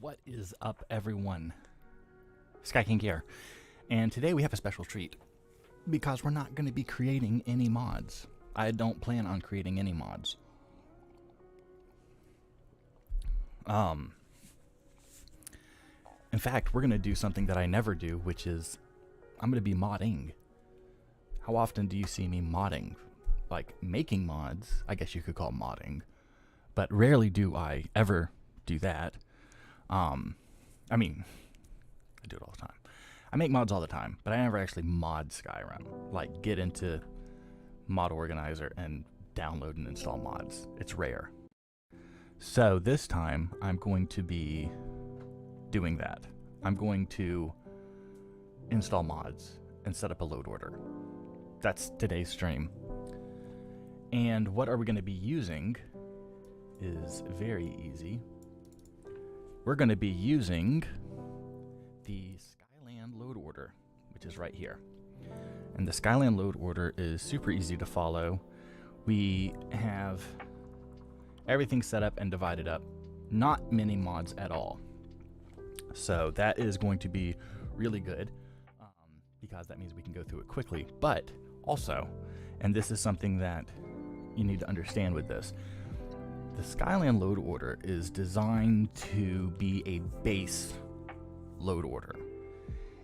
What is up, everyone? Sky King here, and today we have a special treat because we're not going to be creating any mods. I don't plan on creating any mods. In fact, we're going to do something that I never do, which is I'm going to be modding. How often do you see me modding? Like making mods, I guess you could call modding, but rarely do I ever do that. I mean, I do it all the time. I make mods all the time, but I never actually mod Skyrim. Like get into Mod Organizer and download and install mods. It's rare. So this time I'm going to be doing that. I'm going to install mods and set up a load order. That's today's stream. And what are we going to be using is very easy. We're going to be using the Skyland Load Order, which is right here. And the Skyland Load Order is super easy to follow. We have everything set up and divided up. Not many mods at all. So that is going to be really good because that means we can go through it quickly. But also, and this is something that you need to understand with this, the Skyland Load Order is designed to be a base load order.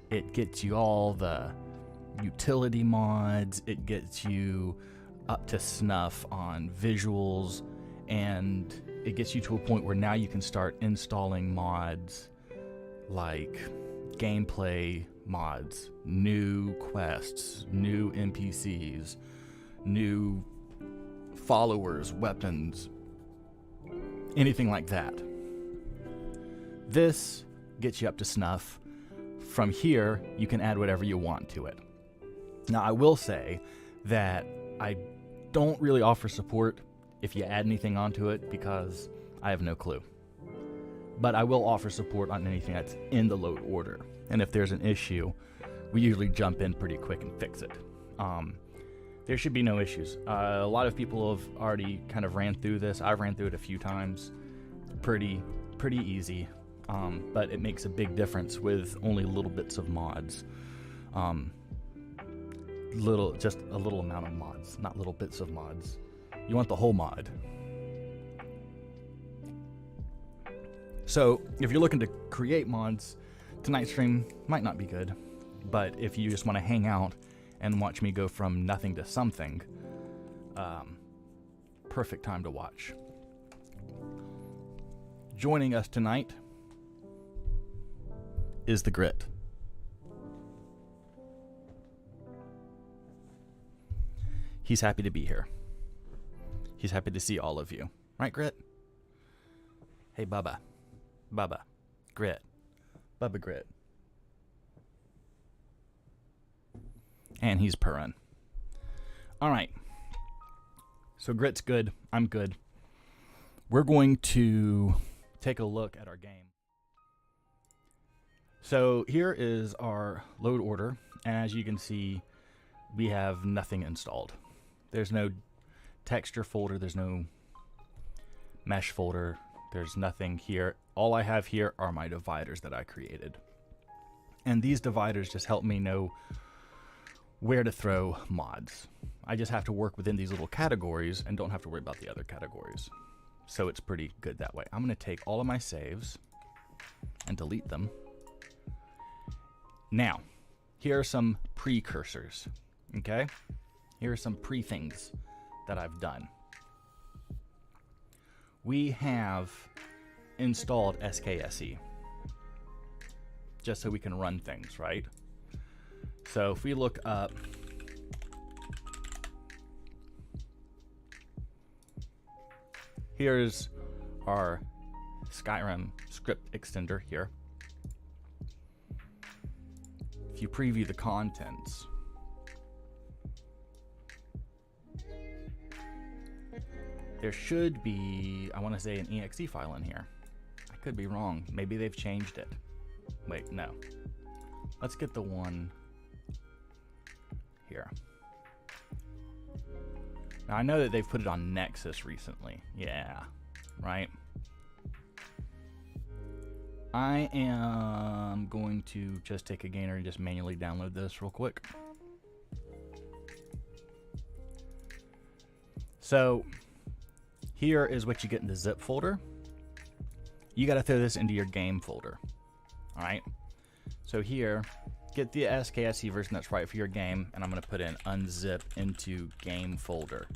It gets you all the utility mods, it gets you up to snuff on visuals, and it gets you to a point where now you can start installing mods like gameplay mods, new quests, new NPCs, new followers, weapons, anything like that. This gets you up to snuff. From here, you can add whatever you want to it. Now, I will say that I don't really offer support if you add anything onto it because I have no clue. But I will offer support on anything that's in the load order. And if there's an issue, we usually jump in pretty quick and fix it. There should be no issues. A lot of people have already kind of ran through this. I've ran through it a few times. Pretty easy, but it makes a big difference with only little bits of mods. Just a little amount of mods, not little bits of mods. You want the whole mod. So if you're looking to create mods, tonight's stream might not be good, but if you just want to hang out and watch me go from nothing to something, perfect time to watch. Joining us tonight is the Grit. He's happy to be here. He's happy to see all of you. Right, Grit? Hey, Bubba. Bubba. Grit. Bubba Grit. And he's purring. Alright. So Grit's good. I'm good. We're going to take a look at our game. So here is our load order. And as you can see, we have nothing installed. There's no texture folder. There's no mesh folder. There's nothing here. All I have here are my dividers that I created. And these dividers just help me know where to throw mods. I just have to work within these little categories and don't have to worry about the other categories. So it's pretty good that way. I'm going to take all of my saves and delete them. Now, here are some precursors. Okay? Here are some pre-things that I've done. We have installed SKSE just so we can run things, right? So if we look up here's our Skyrim script extender here. If you preview the contents, there should be, I want to say, an exe file in here. I could be wrong. Maybe they've changed it. Wait, no. Let's get the one here. Now, I know that they've put it on Nexus recently. Yeah, right? I am going to just take a gainer and just manually download this real quick. So here is what you get in the zip folder. You got to throw this into your game folder. All right. So here, get the SKSE version that's right for your game, and I'm going to put in unzip into game folder.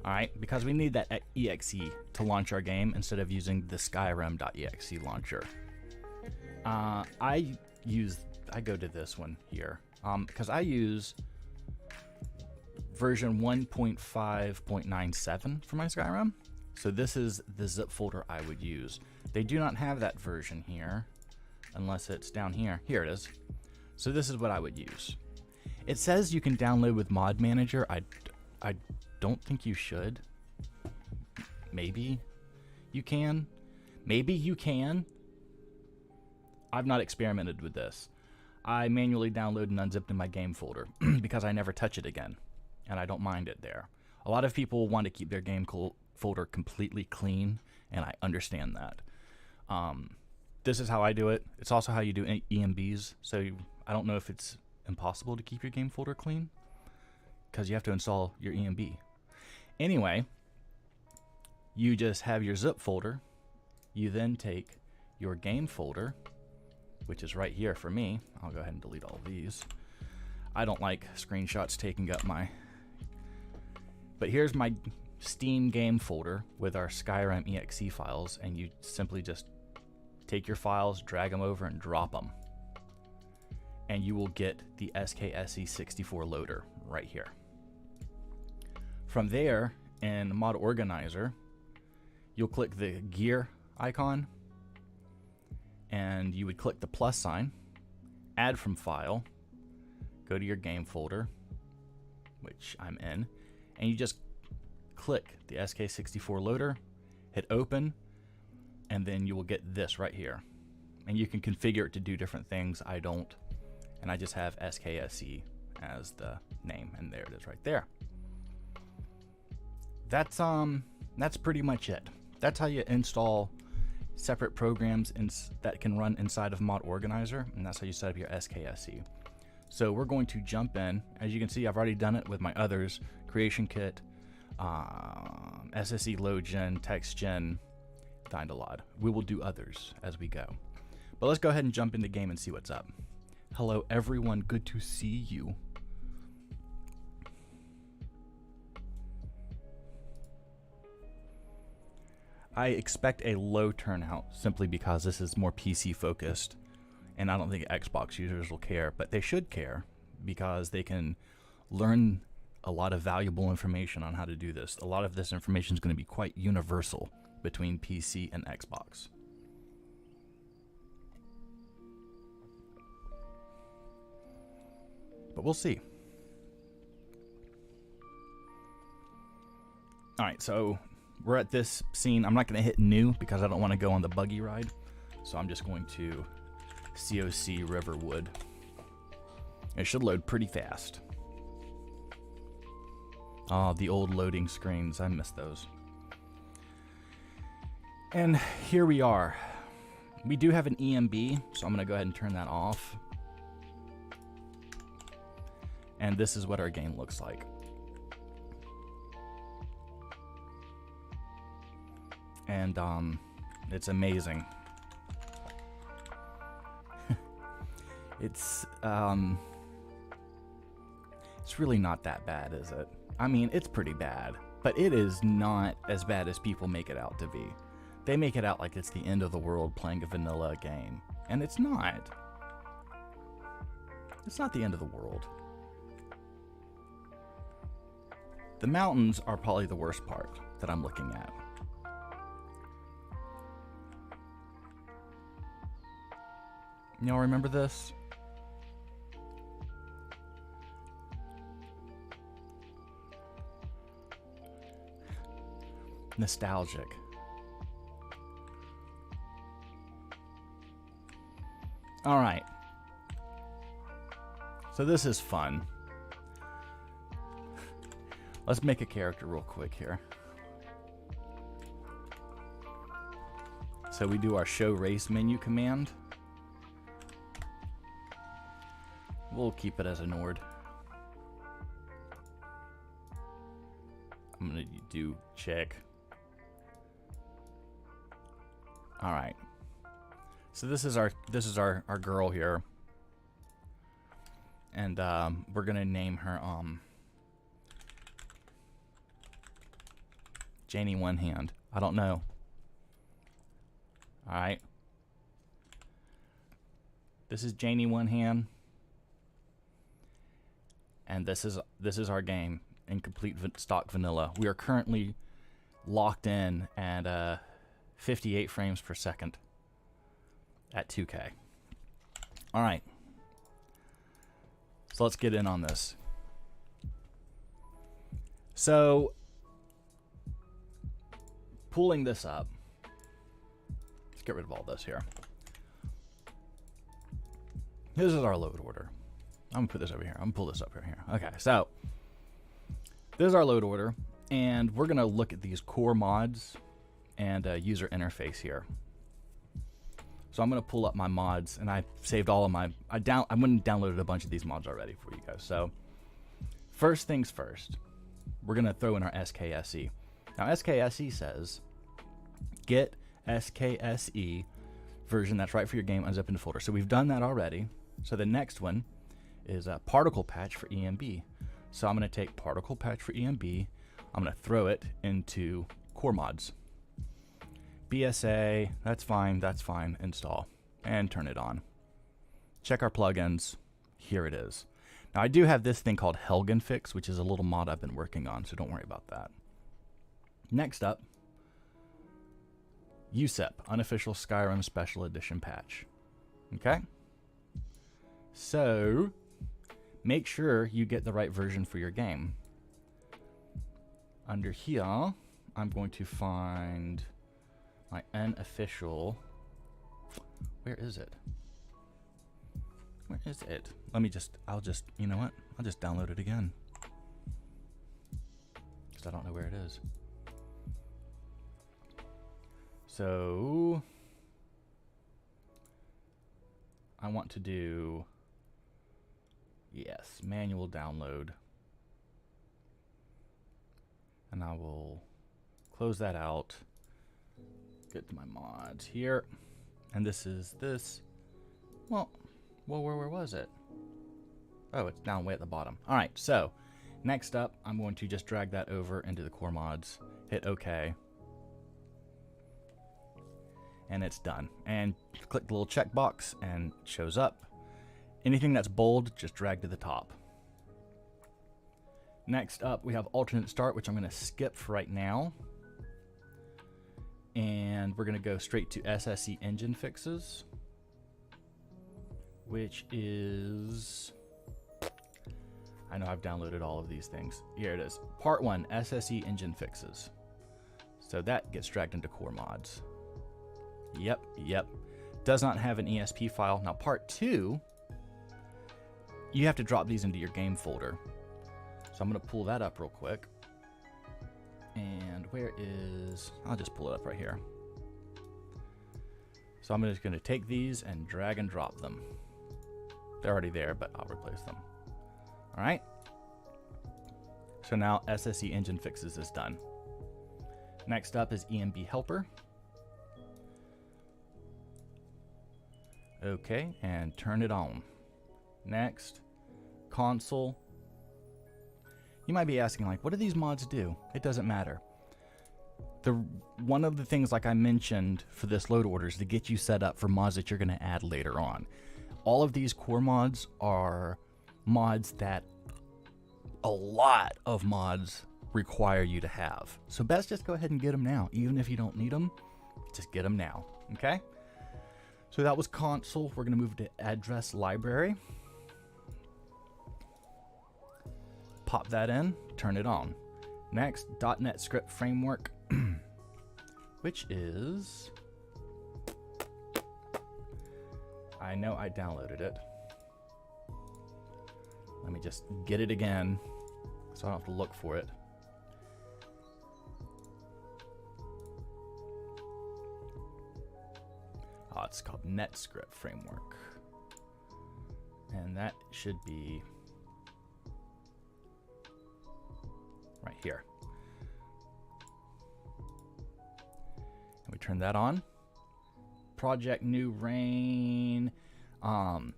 All right, because we need that exe to launch our game instead of using the Skyrim.exe launcher. I go to this one here because I use version 1.5.97 for my Skyrim. So this is the zip folder I would use. They do not have that version here unless it's down here. Here it is. So this is what I would use. It says you can download with Mod Manager. I don't think you should. Maybe you can. Maybe you can. I've not experimented with this. I manually download and unzipped in my game folder because I never touch it again, and I don't mind it there. A lot of people want to keep their game folder completely clean, and I understand that. This is how I do it. It's also how you do EMBs, so I don't know if it's impossible to keep your game folder clean because you have to install your EMB. Anyway, you just have your zip folder. You then take your game folder, which is right here for me. I'll go ahead and delete all these. I don't like screenshots taking up my... But here's my Steam game folder with our Skyrim exe files, and you simply just take your files, drag them over, and drop them. And you will get the SKSE 64 loader right here. From there, in Mod Organizer, you'll click the gear icon, and you would click the plus sign, add from file, go to your game folder, which I'm in, and you just click the SK64 loader, hit open, and then you will get this right here. And you can configure it to do different things. I don't, and I just have SKSE as the name, and there it is right there. That's pretty much it. That's how you install separate programs that can run inside of Mod Organizer, and that's how you set up your SKSE. So we're going to jump in. As you can see, I've already done it with my others: Creation Kit, SSE Load Gen, Text Gen, Dynalod. We will do others as we go. But let's go ahead and jump in the game and see what's up. Hello everyone, good to see you. I expect a low turnout simply because this is more PC focused, and I don't think Xbox users will care, but they should care because they can learn a lot of valuable information on how to do this. A lot of this information is going to be quite universal between PC and Xbox. But we'll see. Alright, so we're at this scene. I'm not going to hit new because I don't want to go on the buggy ride. So I'm just going to COC Riverwood. It should load pretty fast. Oh, the old loading screens. I miss those. And here we are. We do have an EMB, so I'm going to go ahead and turn that off. And this is what our game looks like. And it's amazing. It's really not that bad, is it? I mean, it's pretty bad, but it is not as bad as people make it out to be. They make it out like it's the end of the world playing a vanilla game, and it's not. It's not the end of the world. The mountains are probably the worst part that I'm looking at. Y'all remember this? Nostalgic. All right. So this is fun. Let's make a character real quick here. So we do our show race menu command. We'll keep it as a Nord. I'm gonna do check. All right. So this is our girl here, and we're gonna name her Janie One Hand. I don't know. All right. This is Janie One Hand, and this is our game in complete stock vanilla. We are currently locked in at 58 frames per second at 2K. All right. So let's get in on this. So pulling this up. Let's get rid of all this here. This is our load order. I'm gonna put this over here. I'm gonna pull this up right here. Okay, so this is our load order, and we're gonna look at these core mods and user interface here. So I'm gonna pull up my mods, and I saved all of my. I went and downloaded a bunch of these mods already for you guys. So first things first, we're gonna throw in our SKSE. Now SKSE says get SKSE version that's right for your game, unzip into folder. So we've done that already. So the next one is a particle patch for EMB. So I'm going to take particle patch for EMB. I'm going to throw it into core mods. BSA, that's fine, install, and turn it on. Check our plugins. Here it is. Now I do have this thing called Helgen Fix, which is a little mod I've been working on, so don't worry about that. Next up, USEP, Unofficial Skyrim Special Edition Patch. Okay? So make sure you get the right version for your game. Under here, I'm going to find my unofficial. Where is it? Where is it? You know what? I'll just download it again. Because I don't know where it is. So I want to do, yes, manual download. And I will close that out. Get to my mods here. And this is this. Well, where was it? Oh, it's down way at the bottom. All right, so next up, I'm going to just drag that over into the core mods, hit OK. And it's done. And click the little checkbox and it shows up. Anything that's bold, just drag to the top. Next up, we have alternate start, which I'm going to skip for right now. And we're going to go straight to SSE engine fixes, which is, I know I've downloaded all of these things. Here it is. Part 1, SSE engine fixes. So that gets dragged into core mods. Yep. Does not have an ESP file. Now part 2, you have to drop these into your game folder. So I'm going to pull that up real quick. And where is, I'll just pull it up right here. So I'm just going to take these and drag and drop them. They're already there, but I'll replace them. All right. So now SSE engine fixes is done. Next up is EMB helper. Okay, and turn it on. Next, console. You might be asking, like, what do these mods do? It doesn't matter. One of the things, like I mentioned, for this load order is to get you set up for mods that you're going to add later on. All of these core mods are mods that a lot of mods require you to have. So best just go ahead and get them now. Even if you don't need them, just get them now. Okay? So that was console. We're going to move to address library. Pop that in, turn it on. Next, .NET Script Framework, which is, I know I downloaded it. Let me just get it again so I don't have to look for it. It's called NetScript framework. And that should be right here. And we turn that on. Project New Rain,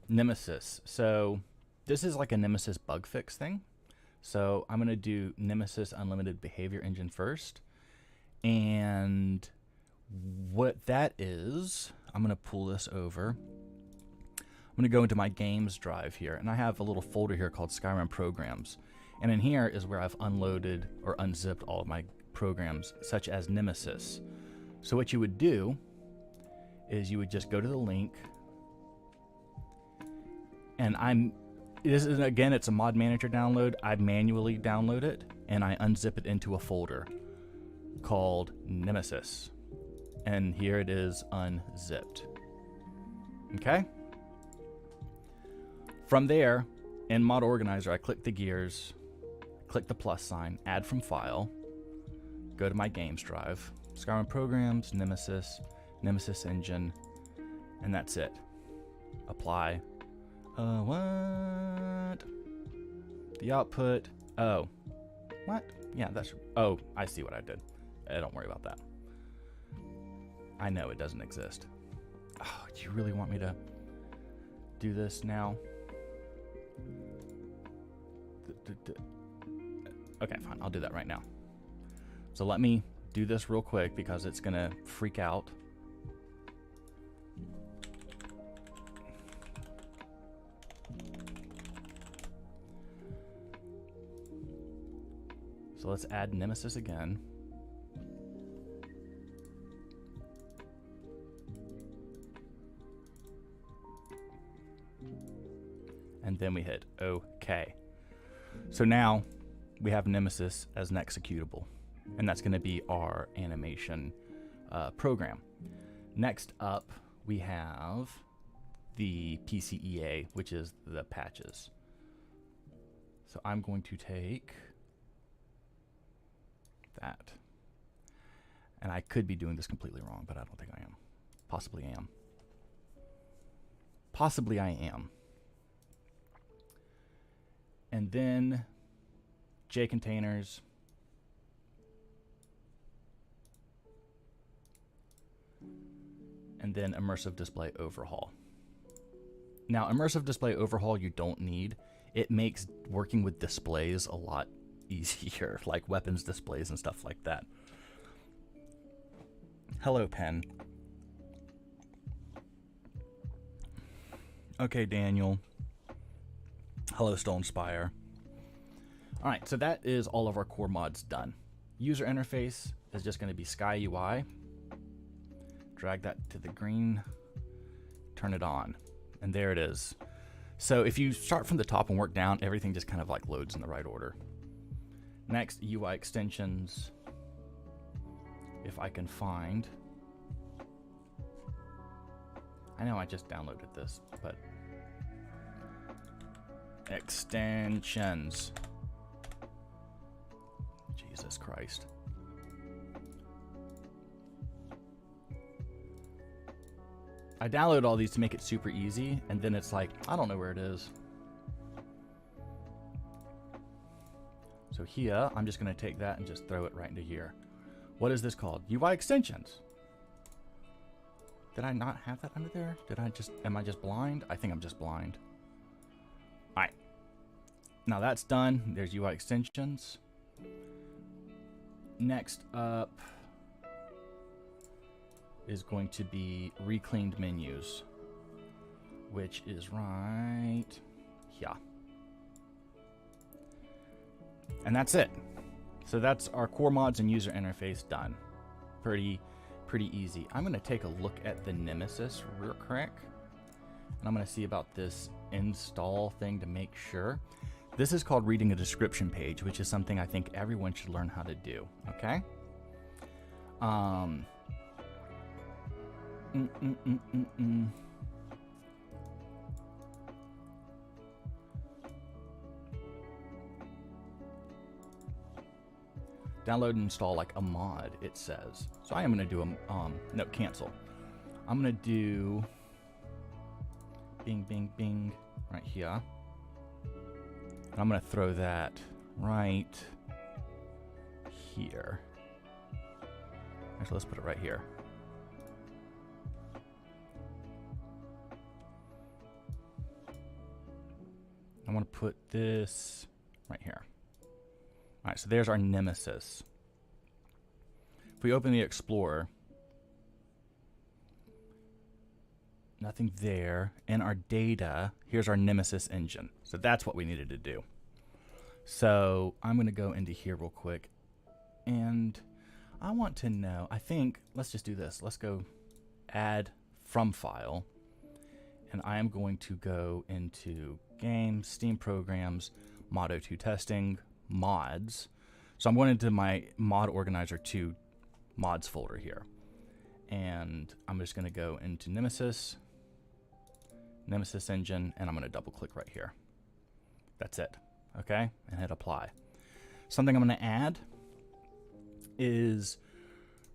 Nemesis. So this is like a Nemesis bug fix thing. So I'm going to do Nemesis Unlimited Behavior Engine first. And what that is, I'm going to pull this over. I'm going to go into my games drive here, and I have a little folder here called Skyrim Programs. And in here is where I've unloaded or unzipped all of my programs, such as Nemesis. So what you would do is you would just go to the link, and this is, again, it's a mod manager download. I manually download it, and I unzip it into a folder called Nemesis. And here it is unzipped. Okay? From there, in Mod Organizer, I click the gears, click the plus sign, add from file, go to my games drive, Skyrim Programs, Nemesis, Nemesis Engine, and that's it. Apply. What? The output. Oh. What? Yeah, that's... Oh, I see what I did. Don't worry about that. I know it doesn't exist. Oh, do you really want me to do this now? Okay, fine. I'll do that right now. So let me do this real quick because it's going to freak out. So let's add Nemesis again. And then we hit OK. So now we have Nemesis as an executable, and that's going to be our animation program. Next up, we have the PCEA, which is the patches. So I'm going to take that. And I could be doing this completely wrong, but I don't think I am. Possibly I am. Possibly I am. And then J containers. And then immersive display overhaul. Now, immersive display overhaul you don't need. It makes working with displays a lot easier, like weapons displays and stuff like that. Hello, Pen. Okay, Daniel. Hello, Stone Spire. All right, so that is all of our core mods done. User interface is just going to be Sky UI. Drag that to the green, turn it on, and there it is. So if you start from the top and work down, everything just kind of like loads in the right order. Next, UI extensions. If I can find. I know I just downloaded this, but extensions. Jesus Christ. I downloaded all these to make it super easy, and then it's like, I don't know where it is. So here, I'm just going to take that and just throw it right into here. What is this called? UI extensions. Did I not have that under there? Am I just blind? I think I'm just blind. All right. Now that's done. There's UI extensions. Next up is going to be reclaimed menus, which is right here. And that's it. So that's our core mods and user interface done. Pretty easy. I'm going to take a look at the Nemesis real quick, and I'm going to see about this install thing to make sure. This is called reading a description page, which is something I think everyone should learn how to do. Okay. Download and install like a mod, it says. So I am going to do a no, cancel. I'm gonna do bing, bing, bing right here. And I'm gonna throw that right here. Actually, let's put it right here. I want to put this right here. All right, so there's our nemesis. If we open the Explorer, nothing there. In our data, here's our nemesis engine. So that's what we needed to do. So I'm going to go into here real quick. And I want to know, I think, let's just do this. Let's go add from file. And I am going to go into Games, Steam Programs, Mod02 Testing, Mods. So I'm going into my Mod Organizer 2 Mods folder here. And I'm just going to go into Nemesis Engine, and I'm going to double click right here. That's it. Okay? And hit Apply. Something I'm going to add is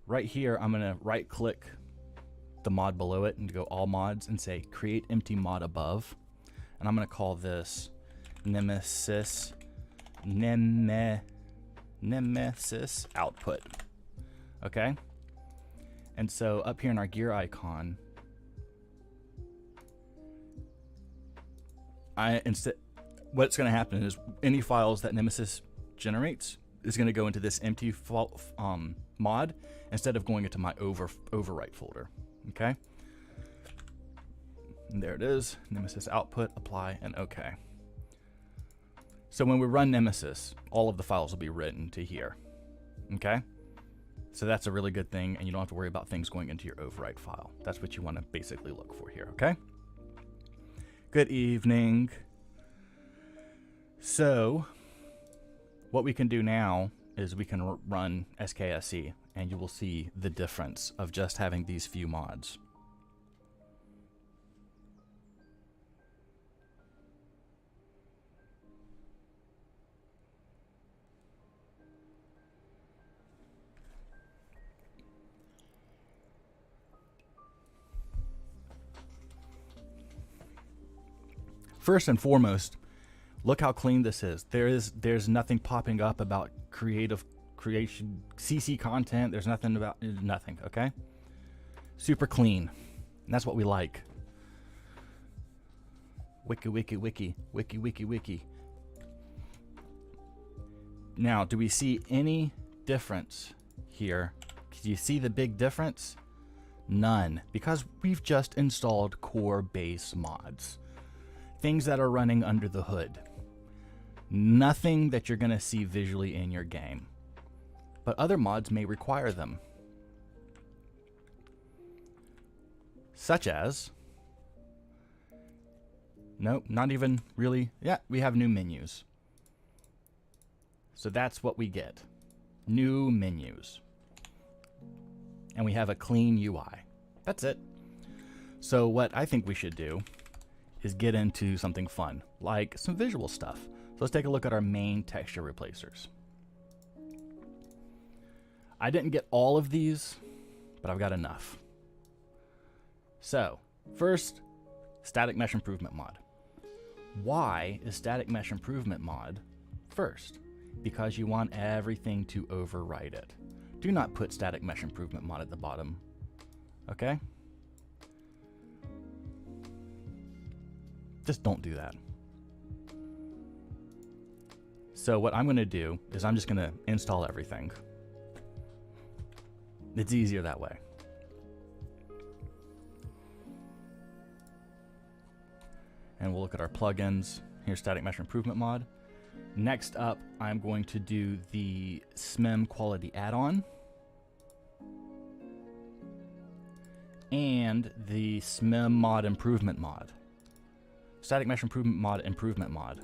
right here, I'm going to right click the mod below it and go All Mods and say Create Empty Mod Above. And I'm going to call this Nemesis Output. Okay? And so up here in our gear icon, what's going to happen is any files that Nemesis generates is going to go into this empty mod instead of going into my overwrite folder. Okay? And there it is. Nemesis output, apply, and OK. So when we run Nemesis, all of the files will be written to here. Okay? So that's a really good thing, and you don't have to worry about things going into your overwrite file. That's what you want to basically look for here, okay? Good evening. So what we can do now is we can run SKSE, and you will see the difference of just having these few mods. First and foremost, look how clean this is. There's nothing popping up about creation, CC content. There's nothing about nothing, okay? Super clean. And that's what we like. Wiki, wiki, wiki, wiki, wiki, wiki. Now, do we see any difference here? Do you see the big difference? None, because we've just installed core base mods. Things that are running under the hood. Nothing that you're going to see visually in your game. But other mods may require them. Such as... Nope, not even really. Yeah, we have new menus. So that's what we get. New menus. And we have a clean UI. That's it. So what I think we should do is get into something fun, like some visual stuff. So let's take a look at our main texture replacers. I didn't get all of these, but I've got enough. So, first, Static Mesh Improvement Mod. Why is Static Mesh Improvement Mod first? Because you want everything to override it. Do not put Static Mesh Improvement Mod at the bottom, okay? Just don't do that. So what I'm going to do is I'm just going to install everything. It's easier that way. And we'll look at our plugins. Here's Static Mesh Improvement Mod. Next up, I'm going to do the SMIM Quality Add-on and the SMIM Mod Improvement Mod. Static Mesh Improvement Mod.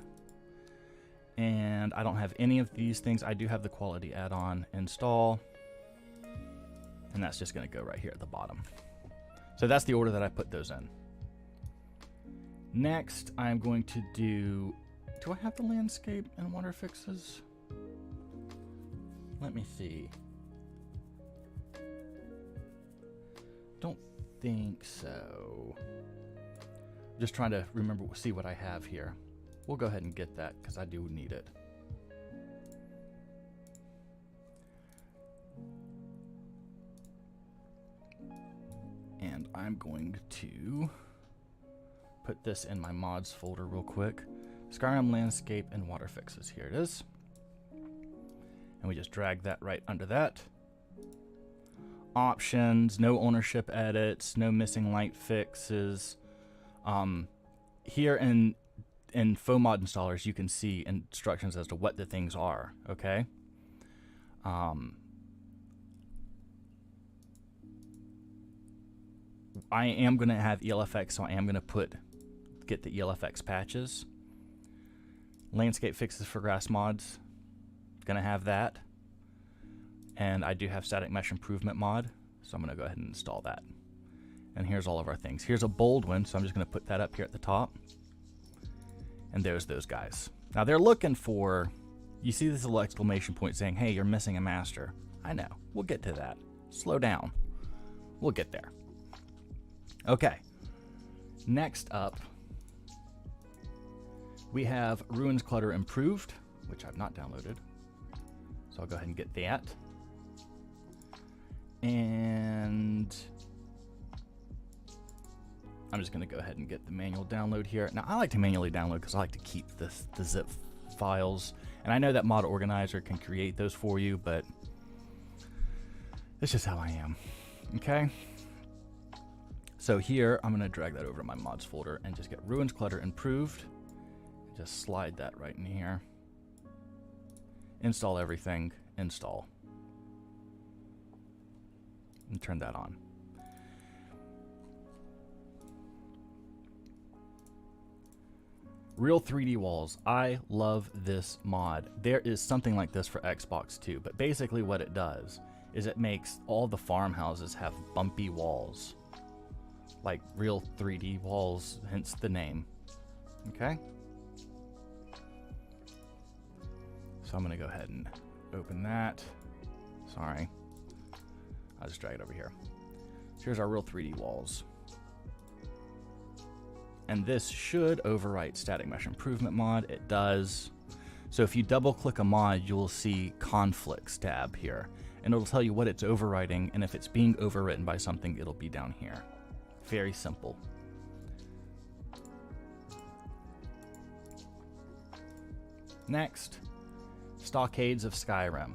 And I don't have any of these things. I do have the Quality Add-on install. And that's just going to go right here at the bottom. So that's the order that I put those in. Next, I'm going to do I have the landscape and water fixes? Let me see. think so. Just trying to remember, see what I have here. We'll go ahead and get that because I do need it. And I'm going to put this in my mods folder real quick. Skyrim landscape and water fixes. Here it is. And we just drag that right under that. Options, no ownership edits, no missing light fixes. Here in FOMod installers, you can see instructions as to what the things are, okay? I am going to have ELFX, so I am going to get the ELFX patches. Landscape fixes for grass mods, going to have that. And I do have static mesh improvement mod, so I'm going to go ahead and install that. And here's all of our things. Here's a bold one, so I'm just going to put that up here at the top. And there's those guys. Now they're looking for, you see this little exclamation point saying, hey, you're missing a master. I know, we'll get to that. Slow down. We'll get there. Okay, next up, we have Ruins Clutter Improved, which I've not downloaded. So I'll go ahead and get that. And I'm just going to go ahead and get the manual download here. Now, I like to manually download because I like to keep the zip files. And I know that Mod Organizer can create those for you, but it's just how I am. Okay? So here, I'm going to drag that over to my mods folder and just get Ruins Clutter Improved. Just slide that right in here. Install everything. Install. And turn that on. Real 3D walls. I love this mod. There is something like this for Xbox too, but basically what it does is it makes all the farmhouses have bumpy walls. Like real 3D walls, hence the name. Okay? So I'm going to go ahead and open that. Sorry. I'll just drag it over here. So here's our real 3D walls. And this should overwrite Static Mesh Improvement mod. It does. So if you double click a mod, you'll see Conflicts tab here. And it'll tell you what it's overwriting, and if it's being overwritten by something, it'll be down here. Very simple. Next, Stockades of Skyrim.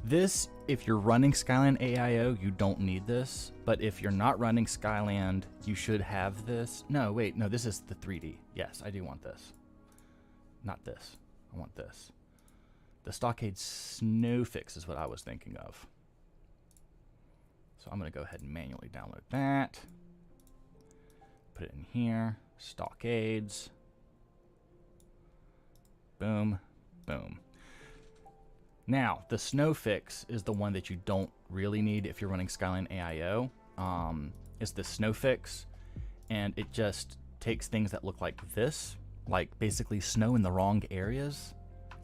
This, if you're running Skyland AIO, you don't need this. But if you're not running Skyland, you should have this. No, wait, no, this is the 3D. Yes, I do want this. Not this. I want this. The Stockade Snow Fix is what I was thinking of. So I'm going to go ahead and manually download that. Put it in here. Stockades. Boom. Boom. Now, the Snow Fix is the one that you don't really need if you're running Skyland AIO. It's the Snow Fix, and it just takes things that look like this, like basically snow in the wrong areas.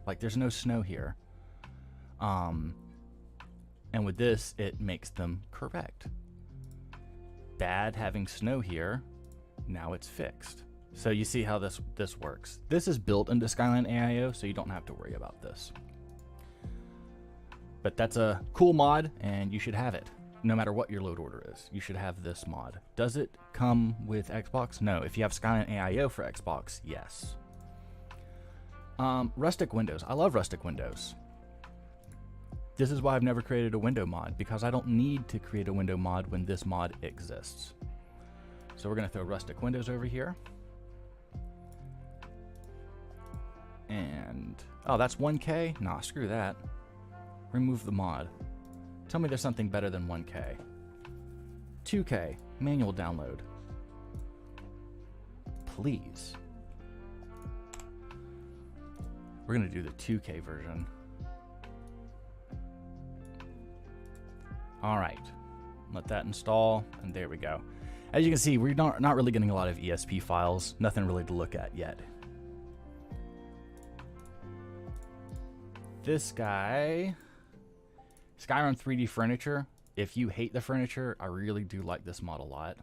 Like there's no snow here. And with this, it makes them correct. Bad having snow here, now it's fixed. So you see how this works. This is built into Skyland AIO, so you don't have to worry about this. But that's a cool mod, and you should have it. No matter what your load order is, you should have this mod. Does it come with Xbox? No. If you have Skyland AIO for Xbox, yes. Rustic windows. I love rustic windows. This is why I've never created a window mod, because I don't need to create a window mod when this mod exists. So we're going to throw rustic windows over here. And, oh, that's 1K? Nah, screw that. Remove the mod. Tell me there's something better than 1K. 2K, manual download. Please. We're going to do the 2K version. All right. Let that install, and there we go. As you can see, we're not really getting a lot of ESP files. Nothing really to look at yet. This guy, Skyrim 3D Furniture. If you hate the furniture, I really do like this mod a lot.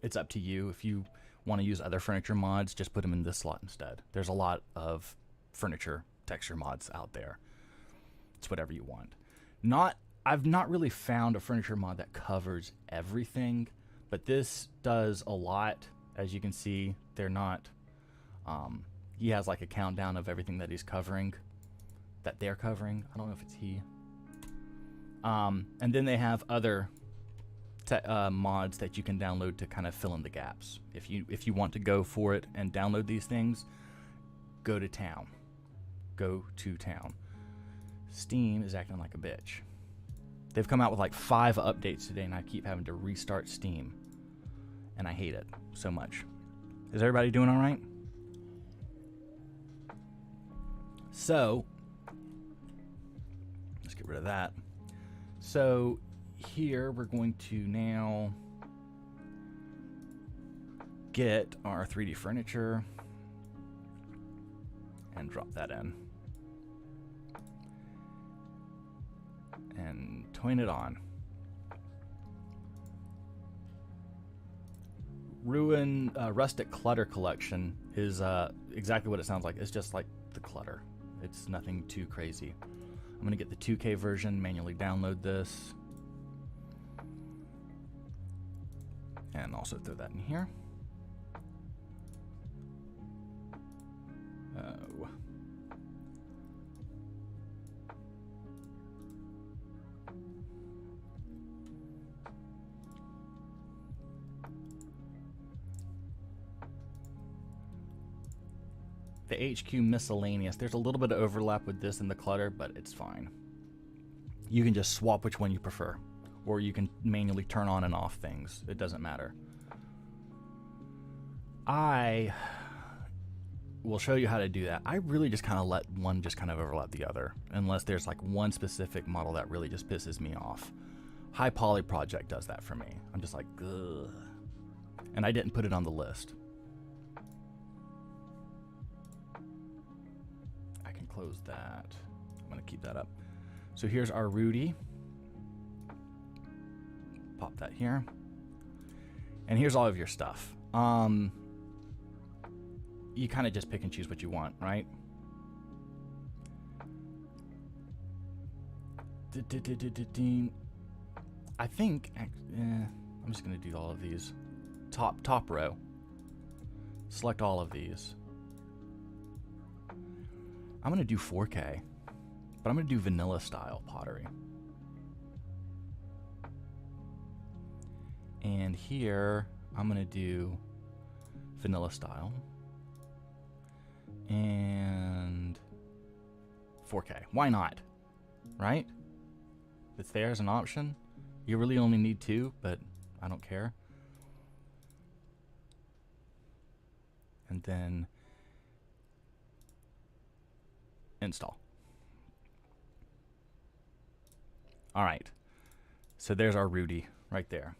It's up to you. If you want to use other furniture mods, just put them in this slot instead. There's a lot of furniture texture mods out there. It's whatever you want. I've not really found a furniture mod that covers everything, but this does a lot. As you can see, they're not, he has like a countdown of everything that he's covering, that they're covering. I don't know if it's he. And then they have other mods that you can download to kind of fill in the gaps. If you want to go for it and download these things, go to town. Go to town. Steam is acting like a bitch. They've come out with like 5 updates today, and I keep having to restart Steam. And I hate it so much. Is everybody doing all right? So, let's get rid of that. So, here we're going to now get our 3D furniture and drop that in. And twin it on. Rustic Clutter Collection is exactly what it sounds like. It's just like the clutter. It's nothing too crazy. I'm going to get the 2K version, manually download this. And also throw that in here. Oh. The HQ miscellaneous. There's a little bit of overlap with this and the clutter, but it's fine. You can just swap which one you prefer, or you can manually turn on and off things. It doesn't matter. I will show you how to do that. I really just kind of let one just kind of overlap the other, unless there's like one specific model that really just pisses me off. High Poly Project does that for me. I'm just like, ugh. And I didn't put it on the list. Close that. I'm going to keep that up. So here's our Rudy. Pop that here. And here's all of your stuff. You kind of just pick and choose what you want, right? I think I'm just going to do all of these. Top row. Select all of these. I'm going to do 4K, but I'm going to do vanilla style pottery. And here, I'm going to do vanilla style and 4K. Why not? Right? It's there as an option. You really only need 2, but I don't care. And then install. All right. So there's our Rudy right there.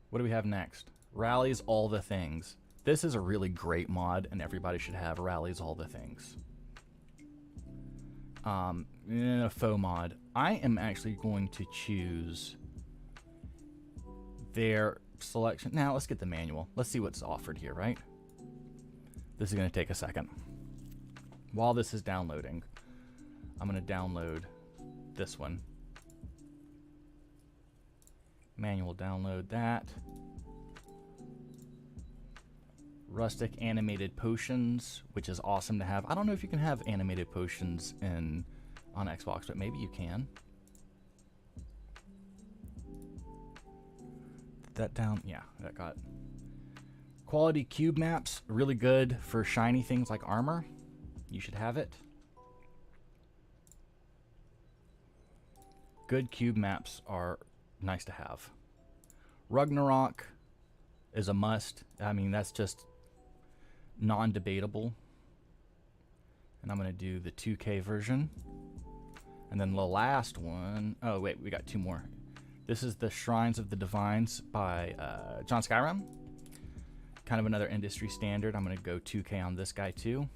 What do we have next? Rallies all the things. This is a really great mod, and everybody should have Rallies all the things. A faux mod. I am actually going to choose their selection. Now let's get the manual. Let's see what's offered here, right? This is going to take a second. While this is downloading, I'm going to download this one. Manual download that. Rustic animated potions, which is awesome to have. I don't know if you can have animated potions on Xbox, but maybe you can. Put that down. Yeah, that got quality cube maps. Really good for shiny things like armor. You should have it. Good cube maps are nice to have. Ragnarok is a must. I mean, that's just non-debatable. And I'm going to do the 2K version. And then the last one... Oh, wait, we got 2 more. This is the Shrines of the Divines by John Skyrim. Kind of another industry standard. I'm going to go 2K on this guy, too.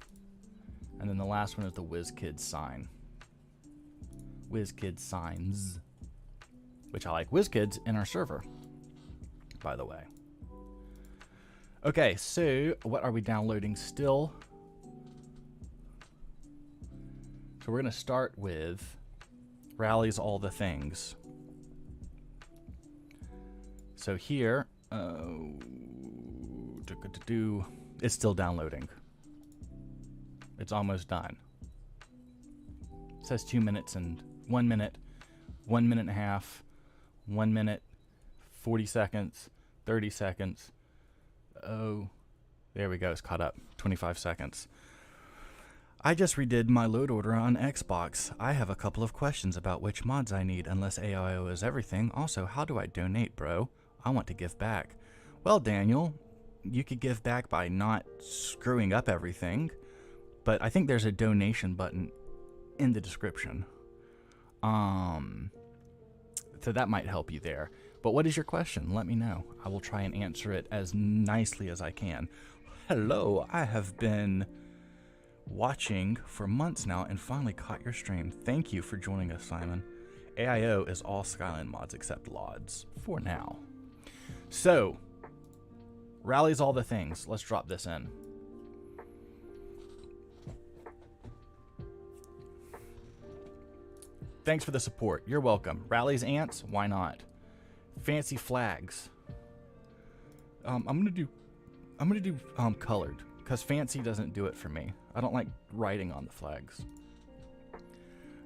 And then the last one is the WizKids sign. WizKids signs. Which I like WizKids in our server. by the way. Okay, so what are we downloading still? So we're going to start with Rallies All the Things. So here, it's still downloading. It's almost done. It says 2 minutes and 1 minute, 1 minute and a half, 1 minute, 40 seconds, 30 seconds. Oh, there we go. It's caught up. 25 seconds. I just redid my load order on Xbox. I have a couple of questions about which mods I need, unless AIO is everything. Also, how do I donate, bro? I want to give back. Well, Daniel, you could give back by not screwing up everything, but I think there's a donation button in the description. So that might help you there. But what is your question? Let me know. I will try and answer it as nicely as I can. Hello, I have been watching for months now and finally caught your stream. Thank you for joining us, Simon. AIO is all Skyland mods except LODs for now. So, Rallies All the Things. Let's drop this in. Thanks for the support. You're welcome. Rallies ants? Why not? Fancy flags. I'm gonna do colored because fancy doesn't do it for me. I don't like writing on the flags.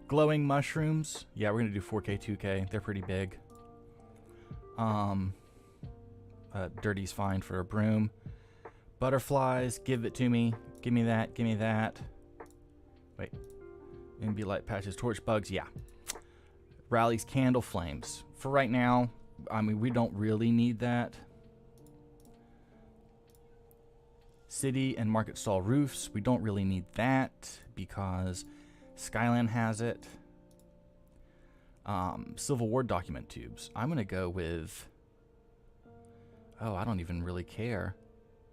Glowing mushrooms. Yeah, we're gonna do 4K, 2K. They're pretty big. Dirty's fine for a broom. Butterflies. Give it to me. Give me that. Give me that. Wait. NB light patches, torch bugs. Yeah. Rallies candle flames. For right now, I mean, we don't really need that. City and market stall roofs. We don't really need that because Skyland has it. Civil War document tubes. I'm going to go with... Oh, I don't even really care.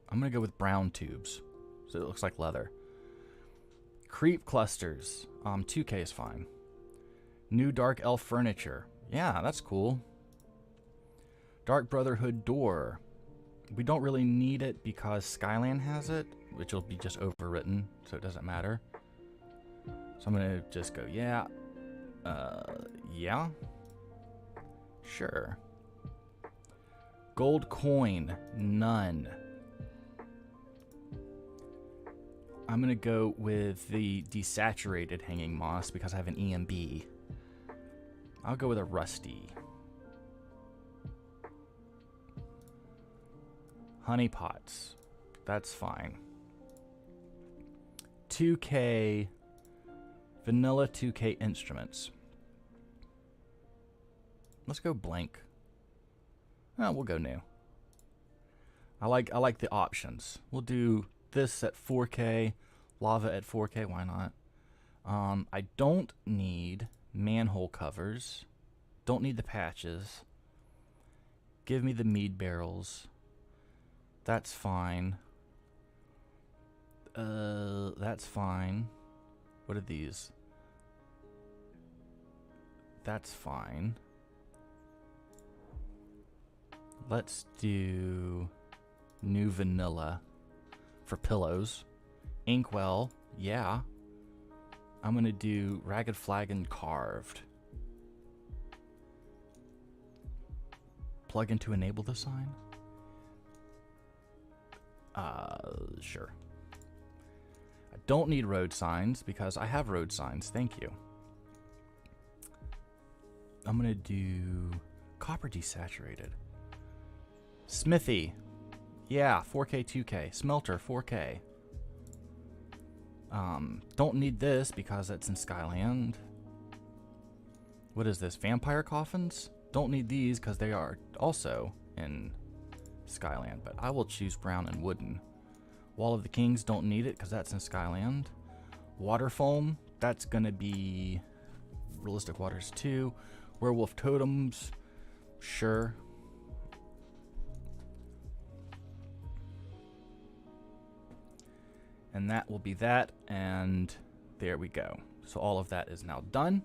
I'm going to go with brown tubes. So it looks like leather. Creep clusters. 2K is fine. New Dark Elf furniture. Yeah, that's cool. Dark Brotherhood door. We don't really need it because Skyland has it, which will be just overwritten, so it doesn't matter. So I'm going to just go, yeah. Yeah. Sure. Gold coin. None. I'm going to go with the desaturated hanging moss because I have an EMB. I'll go with a rusty. Honey pots. That's fine. 2K. Vanilla 2K instruments. Let's go blank. Oh, we'll go new. I like the options. We'll do this at 4K, lava at 4K. Why not? I don't need manhole covers. Don't need the patches. Give me the mead barrels. That's fine. That's fine. What are these? That's fine. Let's do new vanilla for pillows. Inkwell, yeah. I'm gonna do ragged flagon carved. Plug in to enable the sign? Sure. I don't need road signs because I have road signs. Thank you. I'm gonna do copper desaturated. Smithy. Yeah, 4K, 2K. Smelter, 4K. Don't need this because it's in Skyland. What is this? Vampire coffins? Don't need these because they are also in Skyland, but I will choose brown and wooden. Wall of the Kings, don't need it because that's in Skyland. Water foam, that's gonna be Realistic Waters 2. Werewolf totems, sure. And that will be that, and there we go. So all of that is now done.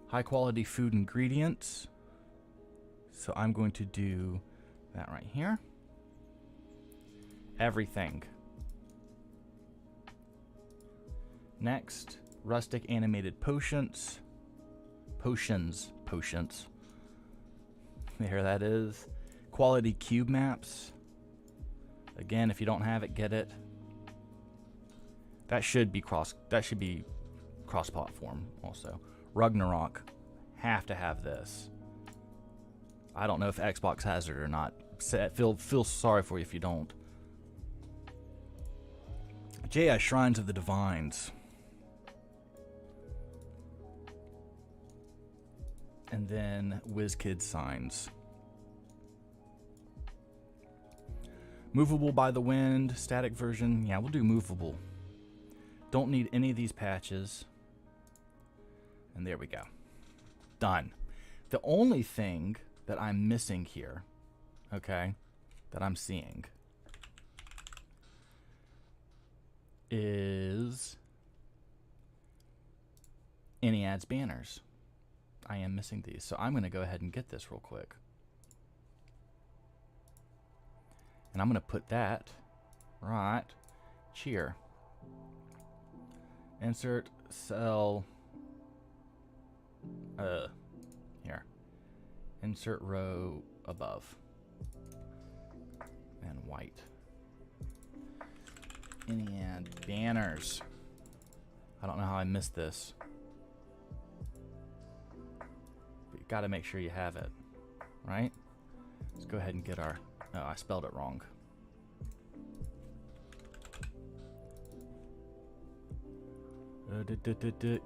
High quality food ingredients. So I'm going to do that right here. Everything. Next, rustic animated potions. Potions. There that is. Quality cube maps. Again, if you don't have it, get it. That should be cross-platform also. Ragnarok. Have to have this. I don't know if Xbox has it or not. Feel sorry for you if you don't. J.I. Shrines of the Divines. And then WizKid signs. Movable by the wind, static version. Yeah, we'll do movable. Don't need any of these patches. And there we go. Done. The only thing that I'm missing here, okay, that I'm seeing is any ads banners. I am missing these, so I'm going to go ahead and get this real quick. And I'm going to put that right here. Insert cell. Here. Insert row above. And white. Any ad banners. I don't know how I missed this. But you gotta make sure you have it. Right? Let's go ahead and get our... Oh, I spelled it wrong.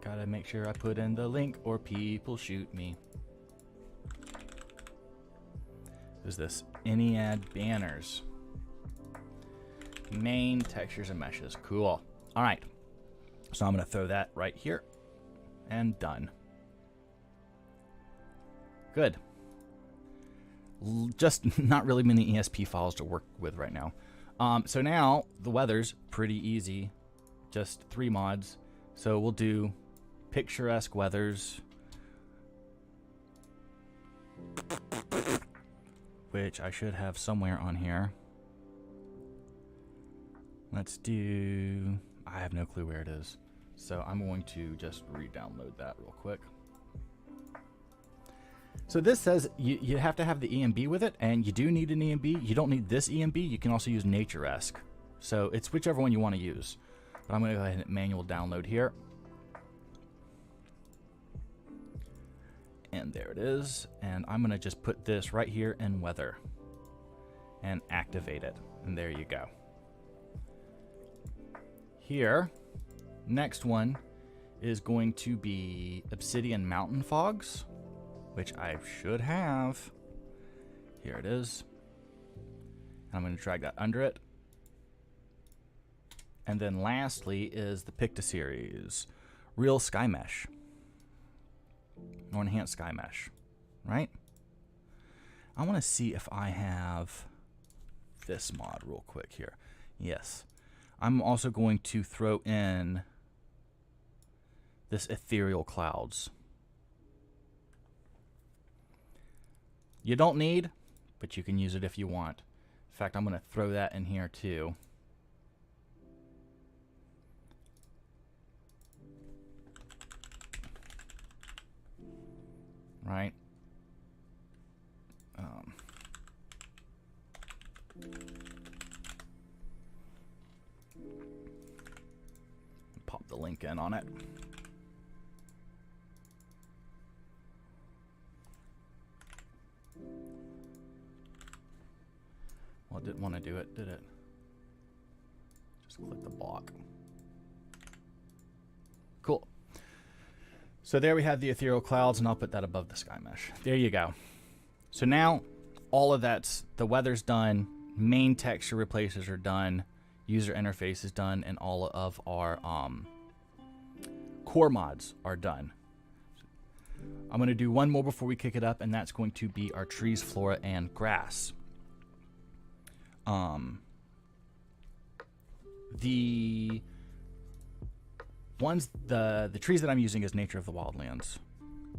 Gotta make sure I put in the link or people shoot me. Is this any ad banners? Main textures and meshes. Cool. All right. So I'm going to throw that right here and done. Good. Just not really many ESP files to work with right now. So now the weather's pretty easy. Just 3 mods. So we'll do picturesque weathers, which I should have somewhere on here. Let's do... I have no clue where it is. So I'm going to just re-download that real quick. So this says you have to have the EMB with it, and you do need an EMB. You don't need this EMB. You can also use Naturesque. So it's whichever one you want to use. But I'm going to go ahead and manual download here. And there it is. And I'm going to just put this right here in weather. And activate it. And there you go. Here, next one is going to be Obsidian Mountain Fogs, which I should have. Here it is. I'm going to drag that under it. And then lastly is the Picta series, Real Sky Mesh, or Enhanced Sky Mesh, right? I want to see if I have this mod real quick here. Yes. I'm also going to throw in this Ethereal Clouds. You don't need, but you can use it if you want. In fact, I'm going to throw that in here too. Right? Pop the link in on it. Well, it didn't want to do it, did it? Just click the block. Cool. So there we have the Ethereal Clouds, and I'll put that above the Sky Mesh. There you go. So now all of that's, the weather's done, main texture replaces are done, user interface is done, and all of our core mods are done. I'm going to do one more before we kick it up, and that's going to be our trees, flora, and grass. The trees that I'm using is Nature of the Wildlands.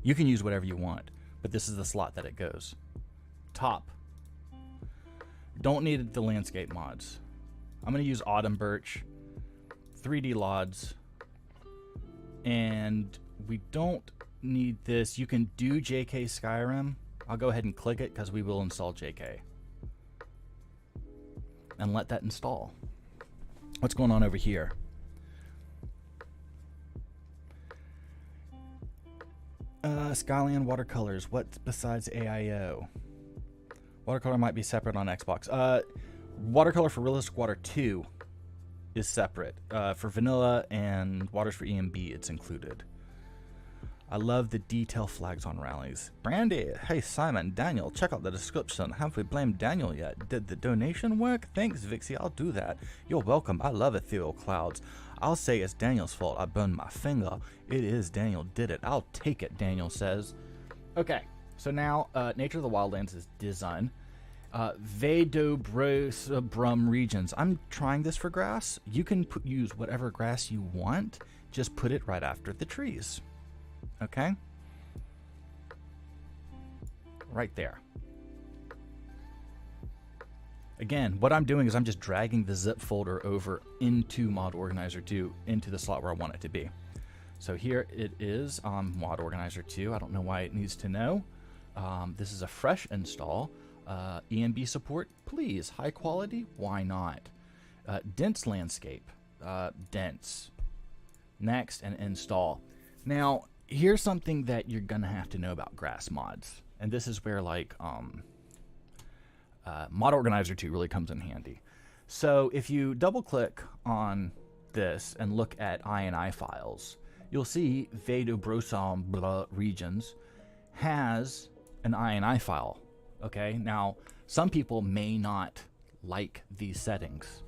You can use whatever you want, but this is the slot that it goes. top. Don't need the landscape mods. I'm going to use autumn birch, 3D lods, and we don't need this. You can do JK Skyrim. I'll go ahead and click it because we will install JK. And let that install. What's going on over here? Skyland watercolors. What besides AIO? Watercolor might be separate on Xbox. Watercolor for Realistic Water 2 is separate. For Vanilla and Waters for EMB, it's included. I love the detail flags on rallies. Brandy, hey Simon, Daniel, check out the description. Have we blamed Daniel yet? Did the donation work? Thanks, Vixie, I'll do that. You're welcome. I love ethereal clouds. I'll say it's Daniel's fault. I burned my finger. It is Daniel did it. I'll take it, Daniel says. Okay, so now Nature of the Wildlands is done. Vedobrum regions. I'm trying this for grass. You can use whatever grass you want. Just put it right after the trees. Okay? Right there. Again, what I'm doing is I'm just dragging the zip folder over into Mod Organizer 2, into the slot where I want it to be. So here it is on Mod Organizer 2. I don't know why it needs to know. This is a fresh install. EMB support, please. High quality, why not? Dense landscape, dense. Next, and install. Now, here's something that you're gonna have to know about grass mods, and this is where like Mod Organizer 2 really comes in handy. So if you double click on this and look at INI files, you'll see Vedobrum regions has an INI file. Okay, now some people may not like these settings.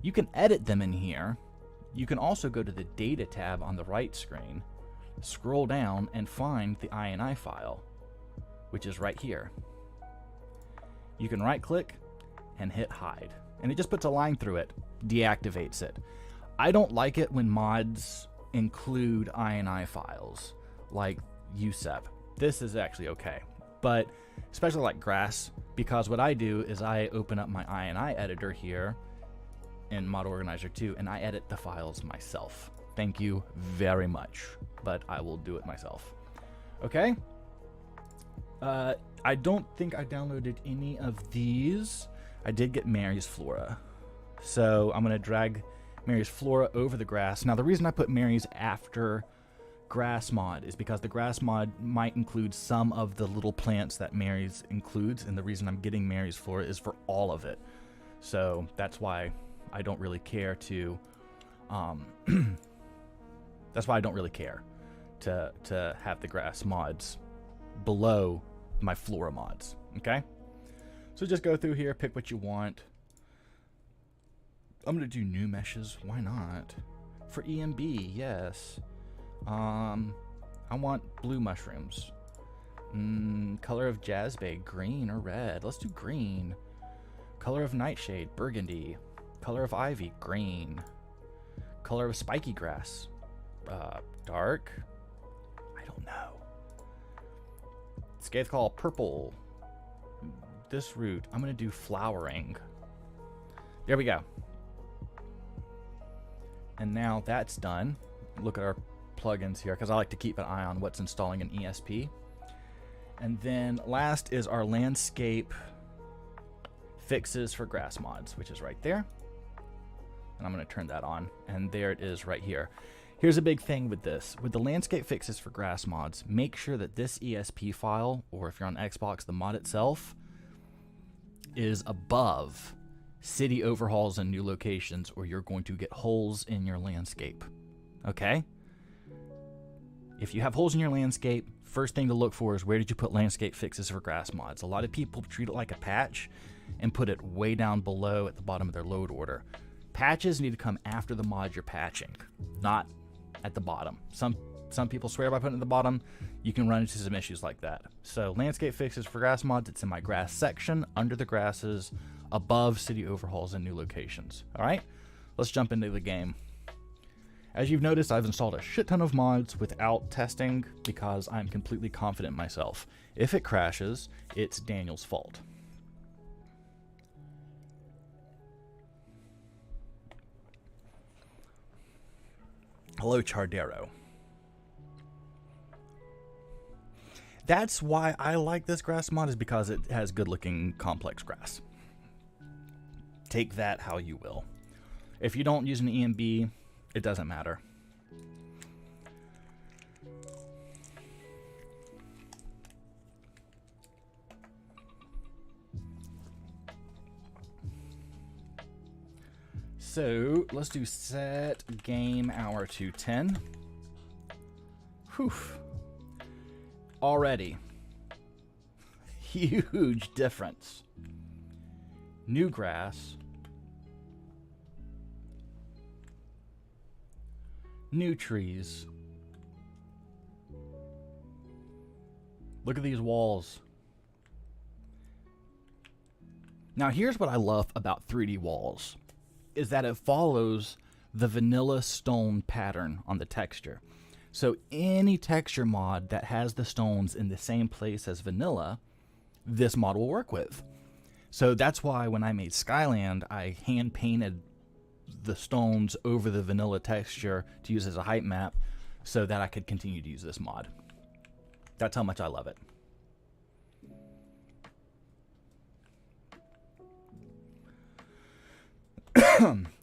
You can edit them in here. You can also go to the data tab on the right screen, scroll down and find the INI file, which is right here. You can right click and hit hide, and it just puts a line through it, deactivates it. I don't like it when mods include INI files like USEP. This is actually okay, but especially like grass, because what I do is I open up my INI editor here in Mod Organizer 2 and I edit the files myself. Thank you very much, but I will do it myself. Okay? I don't think I downloaded any of these. I did get Mary's Flora. So I'm going to drag Mary's Flora over the grass. Now the reason I put Mary's after grass mod is because the grass mod might include some of the little plants that Mary's includes, and the reason I'm getting Mary's Flora is for all of it. So that's why I don't really care to that's why I don't really care to have the grass mods below my Flora mods. Okay, so just go through here, pick what you want. I'm gonna do new meshes. Why not? For EMB, yes. I want blue mushrooms. Color of Jazzbay, green or red? Let's do green. Color of Nightshade, burgundy. Color of Ivy, green. Color of Spiky Grass, dark? I don't know. Scathe Call, purple. This root, I'm gonna do flowering. There we go. And now that's done. Look at our plugins here, because I like to keep an eye on what's installing in ESP. And then last is our landscape fixes for grass mods, which is right there. And I'm going to turn that on, and there it is right here. Here's a big thing with this. With the landscape fixes for grass mods, make sure that this ESP file, or if you're on Xbox, the mod itself, is above city overhauls and new locations, or you're going to get holes in your landscape. Okay? If you have holes in your landscape, first thing to look for is where did you put landscape fixes for grass mods. A lot of people treat it like a patch and put it way down below at the bottom of their load order. Patches need to come after the mod you're patching, not at the bottom. Some people swear by putting it at the bottom. You can run into some issues like that. So landscape fixes for grass mods, it's in my grass section, under the grasses, above city overhauls and new locations. All right, let's jump into the game. As you've noticed, I've installed a shit ton of mods without testing because I'm completely confident in myself. If it crashes, it's Daniel's fault. Hello, Chardero. That's why I like this grass mod, is because it has good-looking complex grass. Take that how you will. If you don't use an EMB, it doesn't matter. So let's do set game hour to 10. Whew. Already. Huge difference. New grass. New trees. Look at these walls. Now here's what I love about 3D walls, is that it follows the vanilla stone pattern on the texture. So any texture mod that has the stones in the same place as vanilla, this mod will work with. So that's why when I made Skyland, I hand painted the stones over the vanilla texture to use as a height map so that I could continue to use this mod. That's how much I love it.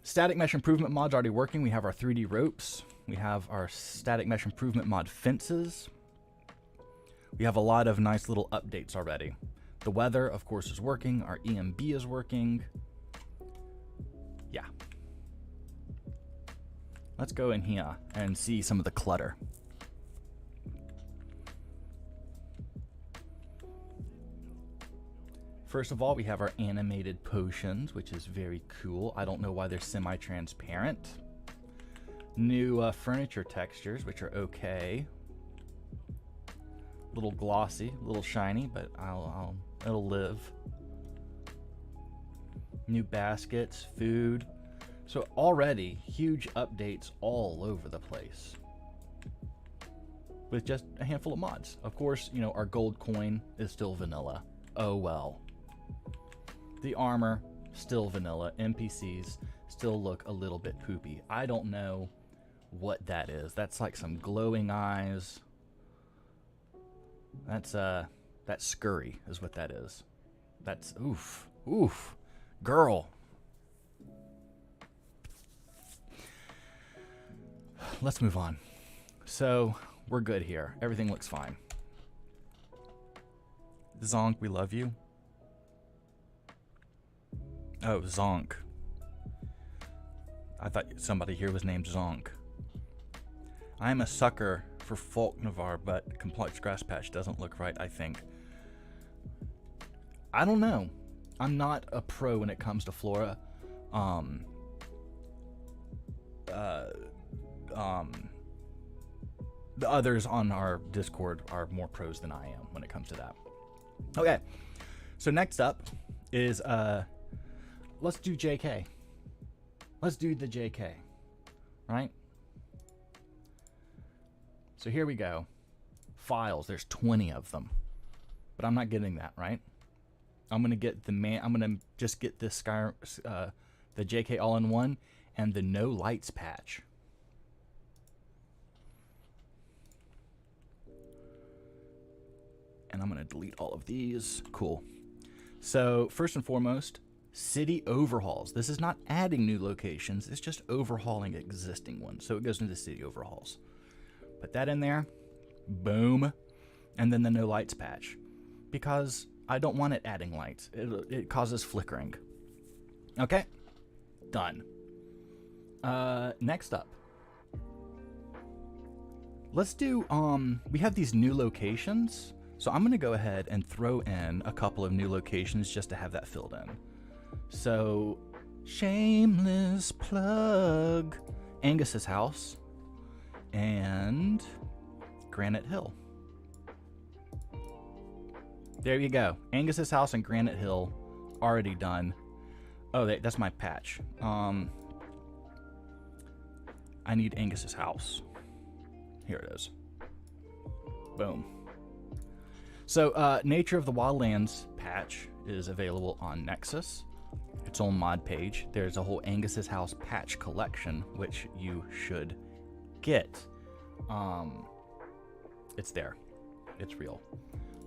Static mesh improvement mod's already working. We have our 3D ropes. We have our static mesh improvement mod fences. We have a lot of nice little updates already. The weather, of course, is working. Our EMB is working. Yeah. Let's go in here and see some of the clutter. First of all, we have our animated potions, which is very cool. I don't know why they're semi-transparent. New furniture textures, which are okay. Little glossy, little shiny, but it'll live. New baskets, food. So already huge updates all over the place with just a handful of mods. Of course, you know, our gold coin is still vanilla. Oh well. The armor, still vanilla. NPCs still look a little bit poopy. I don't know what that is. That's like some glowing eyes. That's scurry is what that is. That's oof. Girl. Let's move on. So, we're good here. Everything looks fine. Zonk, we love you. Oh, Zonk. I thought somebody here was named Zonk. I am a sucker for Folk Navarre, but Complex Grass Patch doesn't look right, I think. I don't know. I'm not a pro when it comes to flora. The others on our Discord are more pros than I am when it comes to that. Okay, so next up is let's do JK. Let's do the JK, right? So here we go. Files, there's 20 of them, but I'm not getting that, right? I'm gonna get I'm gonna just get this the JK all-in-one and the no lights patch. And I'm gonna delete all of these. Cool. So first and foremost, city overhauls. This is not adding new locations, it's just overhauling existing ones. So it goes into city overhauls. Put that in there. Boom. And then the no lights patch. Because I don't want it adding lights. It causes flickering. Okay. Done. Next up. Let's do, we have these new locations. So I'm going to go ahead and throw in a couple of new locations just to have that filled in. So, shameless plug. Angus's house and Granite Hill. There you go. Angus's house and Granite Hill already done. Oh, that's my patch. I need Angus's house. Here it is. Boom. So, Nature of the Wildlands patch is available on Nexus, its own mod page. There's a whole Angus's House patch collection, which you should get. It's there. It's real.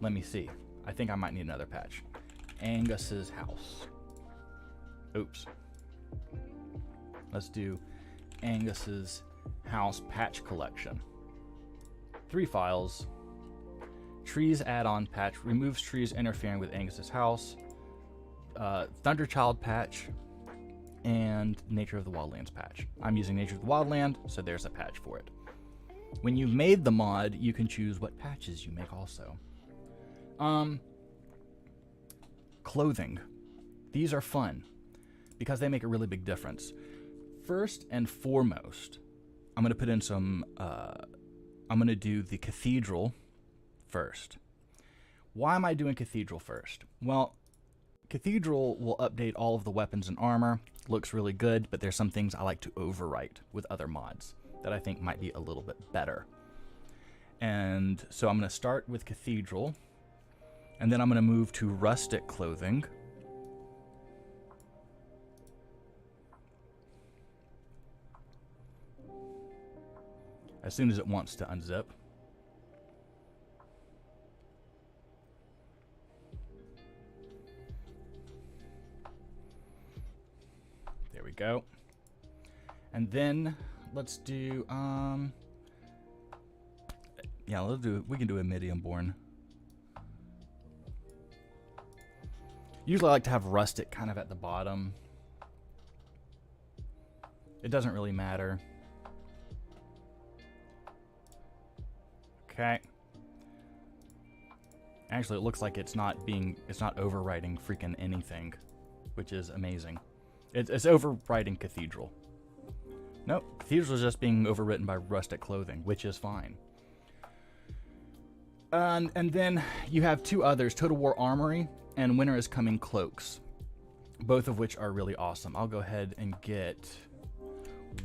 Let me see. I think I might need another patch. Angus's House. Oops. Let's do Angus's House patch collection. 3 files. Trees add-on patch removes trees interfering with Angus's house. Thunderchild patch and Nature of the Wildlands patch. I'm using Nature of the Wildland, so there's a patch for it. When you've made the mod, you can choose what patches you make also. Clothing. These are fun because they make a really big difference. First and foremost, I'm going to put in some, I'm going to do the Cathedral first. Why am I doing Cathedral first? Well, Cathedral will update all of the weapons and armor. Looks really good, but there's some things I like to overwrite with other mods that I think might be a little bit better. And so I'm going to start with Cathedral, and then I'm going to move to Rustic Clothing. As soon as it wants to unzip. There we go. And then let's do yeah, we can do a medium born. Usually I like to have rustic kind of at the bottom. It doesn't really matter. Okay. Actually, it looks like it's not overwriting freaking anything, which is amazing. It's overwriting Cathedral. Nope, Cathedral is just being overwritten by Rustic Clothing, which is fine. And then you have 2 others, Total War Armory and Winter is Coming Cloaks, both of which are really awesome. I'll go ahead and get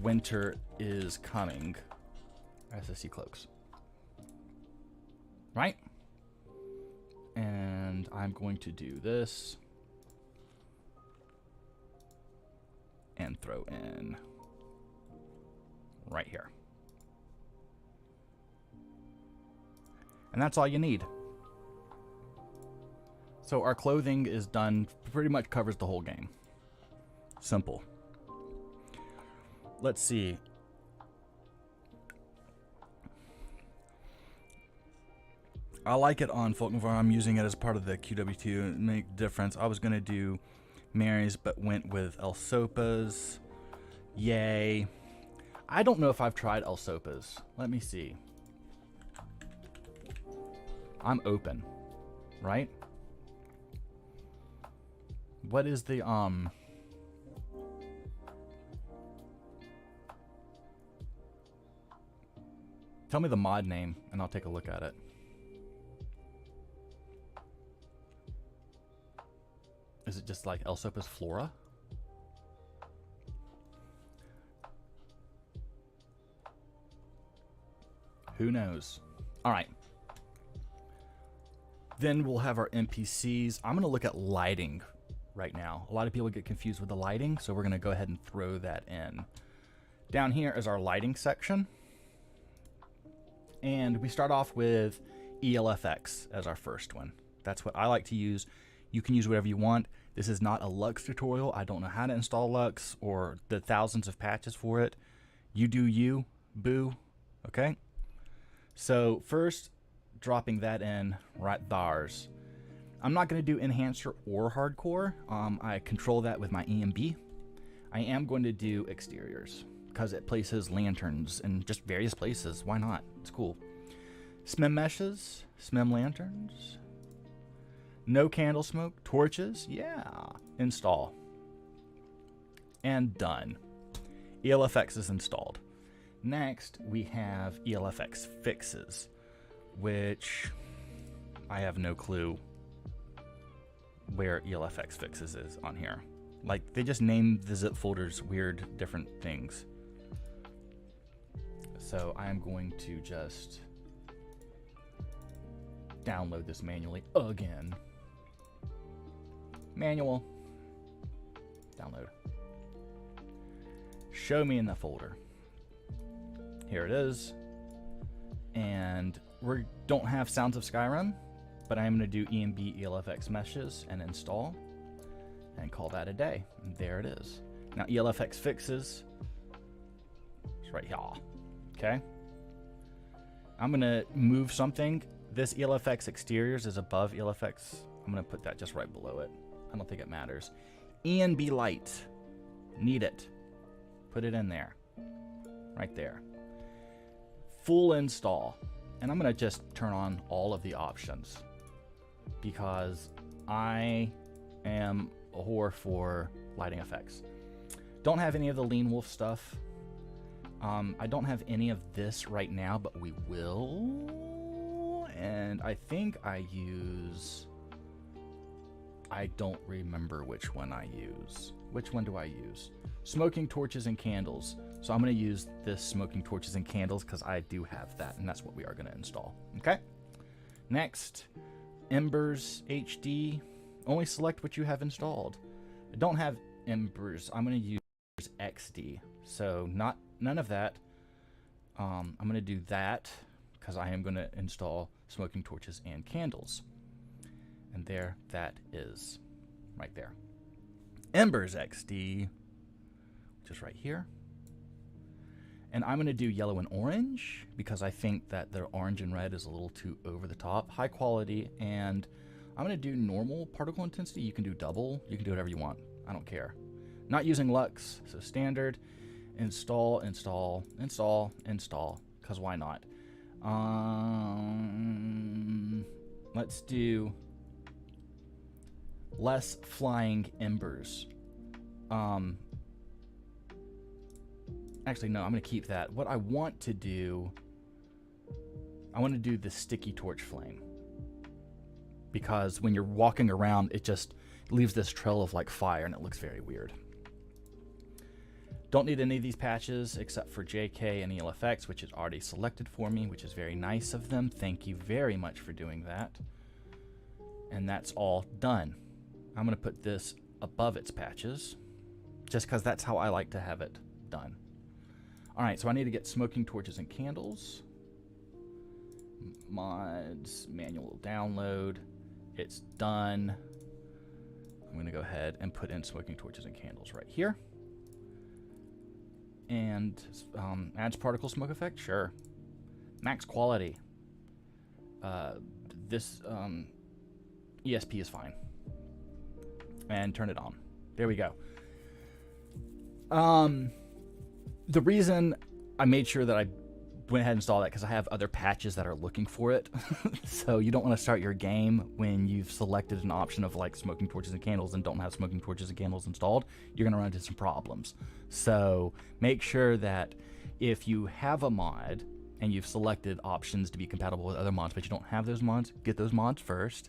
Winter is Coming SSC Cloaks. Right? And I'm going to do this and throw in right here. And that's all you need. So our clothing is done, pretty much covers the whole game. Simple. Let's see. I like it on Folkenfarm. I'm using it as part of the QW2 to make a difference. I was going to do Mary's, but went with Elsopa's. Yay. I don't know if I've tried Elsopa's. Let me see. I'm open, right? What is the, tell me the mod name, and I'll take a look at it. Is it just like Elsopa's Flora? Who knows? All right. Then we'll have our NPCs. I'm going to look at lighting right now. A lot of people get confused with the lighting, so we're going to go ahead and throw that in. Down here is our lighting section. And we start off with ELFX as our first one. That's what I like to use. You can use whatever you want. This is not a Lux tutorial. I don't know how to install Lux or the thousands of patches for it. You do you, boo. Okay? So first, dropping that in right thars. I'm not going to do Enhancer or Hardcore. I control that with my EMB. I am going to do Exteriors because it places lanterns in just various places. Why not? It's cool. SMEM meshes, SMEM lanterns. No candle smoke, torches, yeah, install. And done. ELFX is installed. Next, we have ELFX fixes, which I have no clue where ELFX fixes is on here. Like, they just name the zip folders weird, different things. So I am going to just download this manually again. Manual. Download. Show me in the folder. Here it is. And we don't have Sounds of Skyrim, but I'm going to do EMB ELFX meshes and install and call that a day. And there it is. Now ELFX fixes. It's right here. Okay. I'm going to move something. This ELFX exteriors is above ELFX. I'm going to put that just right below it. I don't think it matters. ENB light. Need it. Put it in there. Right there. Full install. And I'm going to just turn on all of the options because I am a whore for lighting effects. Don't have any of the Lean Wolf stuff. I don't have any of this right now, but we will. And I think I use... I don't remember which one I use. Which one do I use? Smoking torches and candles. So I'm going to use this smoking torches and candles because I do have that, and that's what we are going to install. Okay. Next, Embers HD. Only select what you have installed. I don't have Embers. I'm going to use XD. So none of that. I'm going to do that because I am going to install smoking torches and candles. And there that is, right there. Embers XD, which is right here. And I'm going to do yellow and orange because I think that the orange and red is a little too over the top. High quality, and I'm going to do normal particle intensity. You can do double. You can do whatever you want. I don't care. Not using Lux, so standard. Install, install, install, install, because why not? Let's do less flying embers. Actually, no, I'm going to keep that. What I want to do, I want to do the sticky torch flame. Because when you're walking around, it just leaves this trail of like fire and it looks very weird. Don't need any of these patches except for JK and ELFX, which is already selected for me, which is very nice of them. Thank you very much for doing that. And that's all done. I'm going to put this above its patches, just because that's how I like to have it done. All right, so I need to get smoking torches and candles. Mods, manual download. It's done. I'm going to go ahead and put in smoking torches and candles right here. And adds particle smoke effect? Sure. Max quality. This ESP is fine. And turn it on. There we go. The reason I made sure that I went ahead and installed that because I have other patches that are looking for it. So you don't want to start your game when you've selected an option of like smoking torches and candles and don't have smoking torches and candles installed. You're going to run into some problems. So make sure that if you have a mod and you've selected options to be compatible with other mods, but you don't have those mods, get those mods first.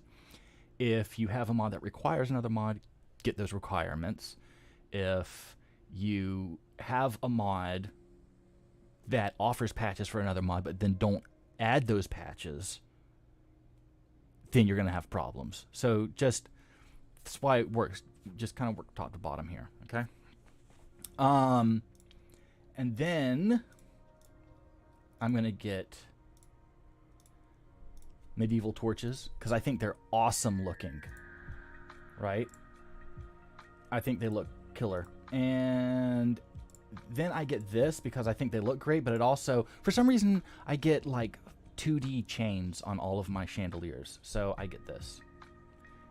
If you have a mod that requires another mod, get those requirements. If you have a mod that offers patches for another mod, but then don't add those patches, then you're going to have problems. So just, that's why it works. Just kind of work top to bottom here, okay? And then I'm going to get medieval torches because I think they're awesome looking, right? I think they look killer. And then I get this because I think they look great, but it also, for some reason, I get like 2D chains on all of my chandeliers. So I get this.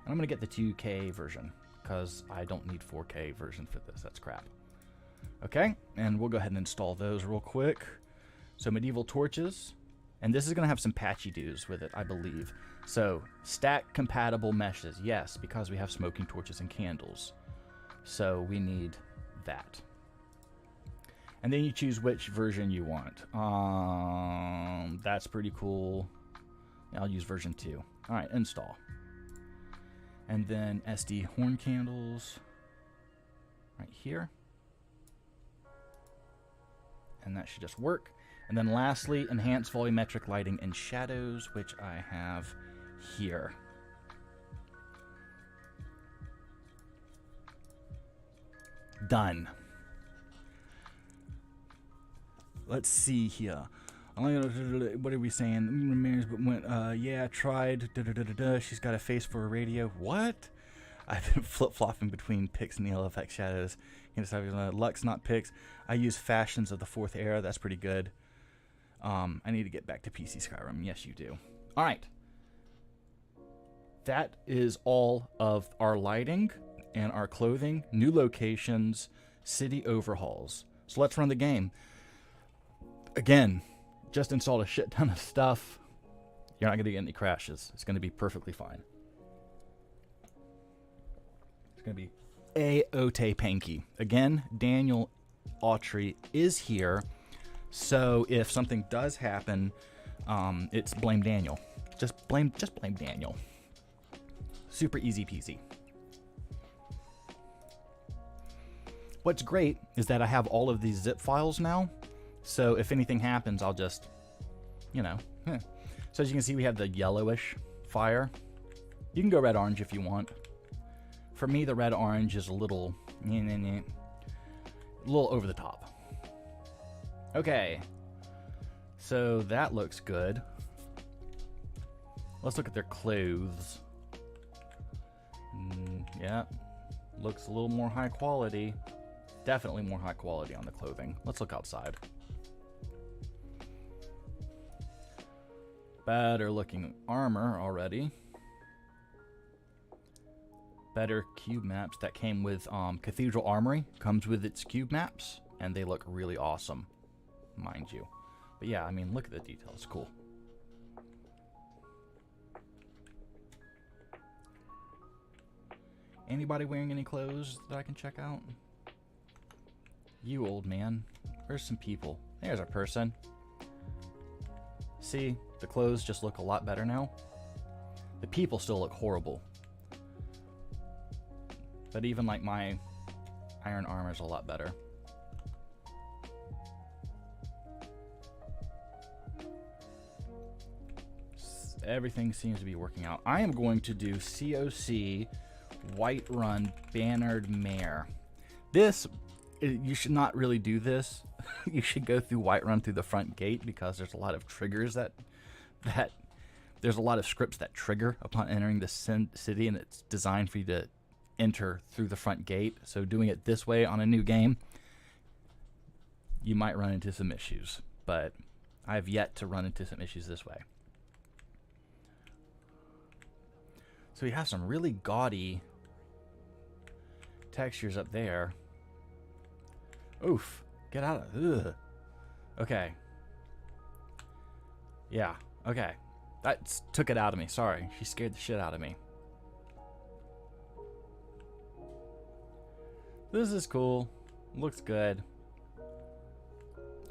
And I'm going to get the 2K version because I don't need 4K version for this. That's crap. Okay, and we'll go ahead and install those real quick. So medieval torches, and this is going to have some patchy do's with it, I believe. So stack compatible meshes, yes, because we have smoking torches and candles. So we need that. And then you choose which version you want. That's pretty cool. I'll use version 2. All right, install. And then SD horn candles right here. And that should just work. And then lastly, enhance volumetric lighting and shadows, which I have here. Done. Let's see here. What are we saying? Yeah, tried. She's got a face for a radio. What? I've been flip-flopping between Pix and ELFX shadows. Lux, not Pix. I use Fashions of the 4th Era. That's pretty good. I need to get back to PC Skyrim. Yes, you do. All right. That is all of our lighting and our clothing, new locations, city overhauls. So let's run the game. Again, just installed a shit ton of stuff. You're not going to get any crashes. It's going to be perfectly fine. It's going to be A-OK Panky. Again, Daniel Autry is here. So if something does happen, it's blame Daniel. Just blame Daniel. Super easy peasy. What's great is that I have all of these zip files now. So if anything happens, I'll just, So as you can see, we have the yellowish fire. You can go red-orange if you want. For me, the red-orange is a little over the top. Okay. So that looks good. Let's look at their clothes. Yeah. Looks a little more high quality. Definitely more high quality on the clothing. Let's look outside. Better looking armor already. Better cube maps. That came with Cathedral Armory. Comes with its cube maps. And they look really awesome. Mind you. But yeah, I mean, look at the details. Cool. Anybody wearing any clothes that I can check out? You old man. Where's some people? There's a person. See, the clothes just look a lot better now. The people still look horrible. But even like my iron armor is a lot better. Everything seems to be working out. I am going to do COC Whiterun Bannered Mare. This, you should not really do this. You should go through Whiterun through the front gate because there's a lot of triggers that there's a lot of scripts that trigger upon entering the city, and it's designed for you to enter through the front gate. So doing it this way on a new game, you might run into some issues, but I have yet to run into some issues this way. So we have some really gaudy textures up there. Oof. Get out of... Ugh. Okay. Yeah. Okay. That took it out of me. Sorry. She scared the shit out of me. This is cool. Looks good.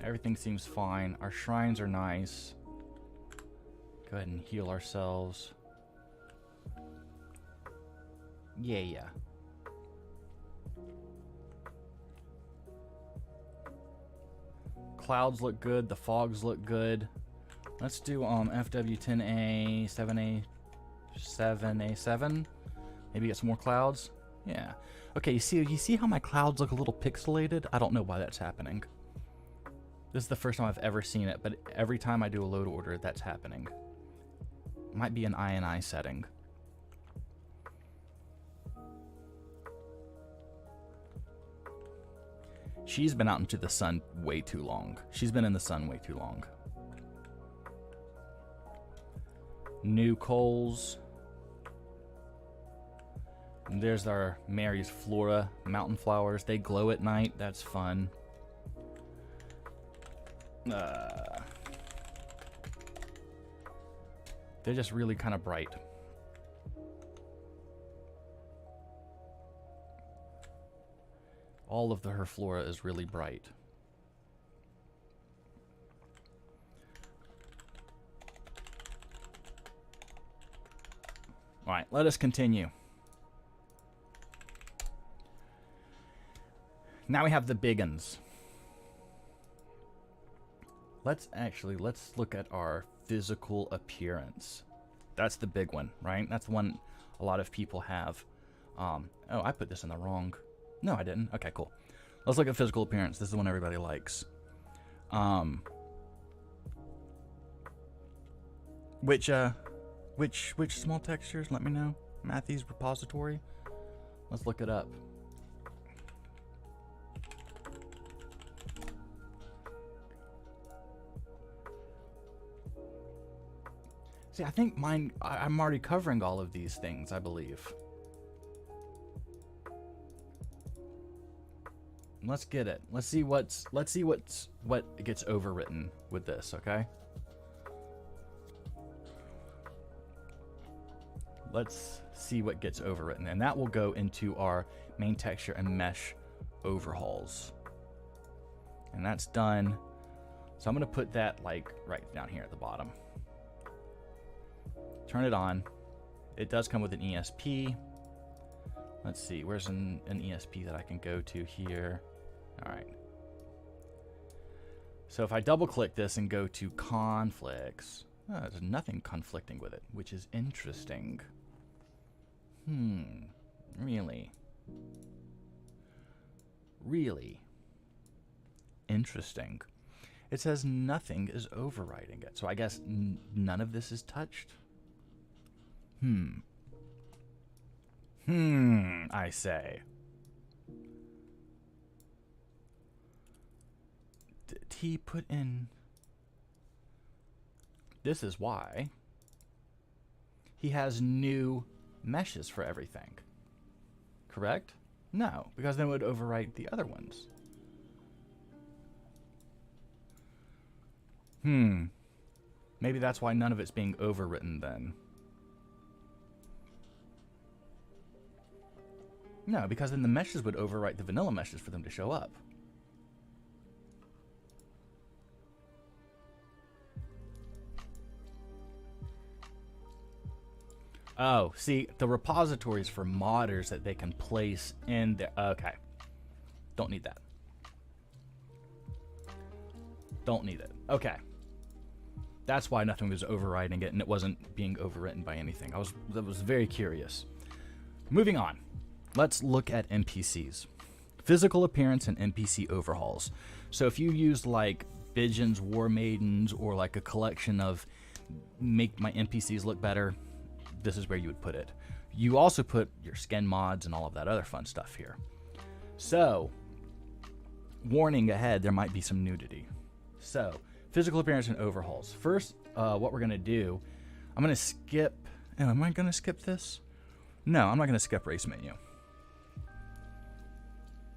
Everything seems fine. Our shrines are nice. Go ahead and heal ourselves. Yeah. Clouds look good. The fogs look good. Let's do FW10A, 7A, 7A7. Maybe get some more clouds. Yeah. Okay, you see how my clouds look a little pixelated? I don't know why that's happening. This is the first time I've ever seen it, but every time I do a load order, that's happening. Might be an INI setting. She's been out into the sun way too long. She's been in the sun way too long. New coals. And there's our Mary's Flora mountain flowers. They glow at night. That's fun. They're just really kind of bright. All of her flora is really bright. All right, let us continue. Now we have the big uns. let's look at our physical appearance. That's the big one, right? That's the one a lot of people have. Oh, I put this in the wrong. No, I didn't. Okay, cool. Let's look at physical appearance. This is the one everybody likes. Which small textures? Let me know. Matthew's repository. Let's look it up. See, I think mine, I'm already covering all of these things, I believe. Let's get it. Let's see what gets overwritten with this, okay? Let's see what gets overwritten, and that will go into our main texture and mesh overhauls. And that's done. So I'm gonna put that like right down here at the bottom. Turn it on. It does come with an ESP. Let's see, where's an ESP that I can go to here? All right. So if I double click this and go to conflicts, oh, there's nothing conflicting with it, which is interesting. Really? Really? Interesting. It says nothing is overriding it. So I guess none of this is touched? I say. Did he put in... This is why. He has new meshes for everything. Correct? No, because then it would overwrite the other ones. Maybe that's why none of it's being overwritten then. No, because then the meshes would overwrite the vanilla meshes for them to show up. Oh, see, the repositories for modders that they can place in there. Okay. Don't need that. Don't need it. Okay. That's why nothing was overriding it and it wasn't being overwritten by anything. I was very curious. Moving on. Let's look at NPCs. Physical appearance and NPC overhauls. So if you use like Bijan's War Maidens or like a collection of make my NPCs look better, this is where you would put it. You also put your skin mods and all of that other fun stuff here. So, warning ahead, there might be some nudity. So, physical appearance and overhauls. First, what we're going to do, I'm going to skip... Oh, am I going to skip this? No, I'm not going to skip race menu.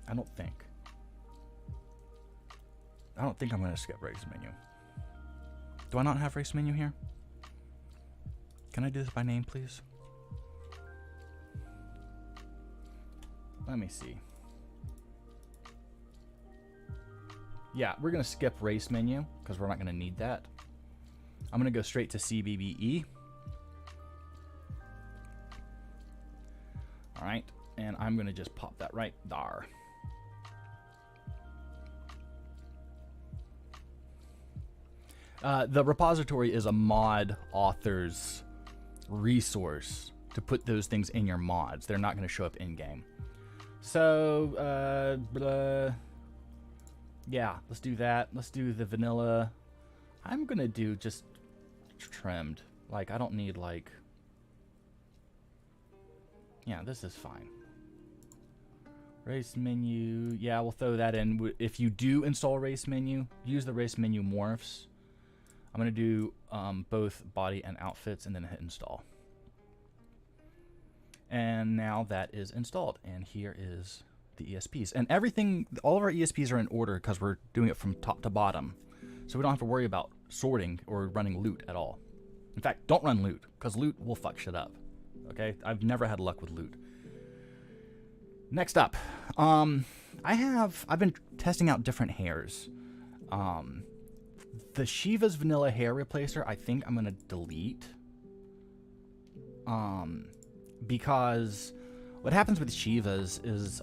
I don't think I'm going to skip race menu. Do I not have race menu here? Can I do this by name, please? Let me see. Yeah, we're going to skip race menu because we're not going to need that. I'm going to go straight to CBBE. All right, and I'm going to just pop that right there. The repository is a mod author's resource to put those things in your mods. They're not going to show up in game. So, yeah, let's do that. Let's do the vanilla. I'm going to do just trimmed. Like, I don't need, like... Yeah, this is fine. Race menu. Yeah, we'll throw that in. If you do install race menu, use the race menu morphs. I'm going to do both body and outfits and then hit install. And now that is installed. And here is the ESPs. And everything, all of our ESPs are in order because we're doing it from top to bottom. So we don't have to worry about sorting or running loot at all. In fact, don't run loot because loot will fuck shit up. Okay? I've never had luck with loot. Next up, I've been testing out different hairs. The Shiva's Vanilla Hair Replacer, I think I'm going to delete. Because what happens with Shiva's is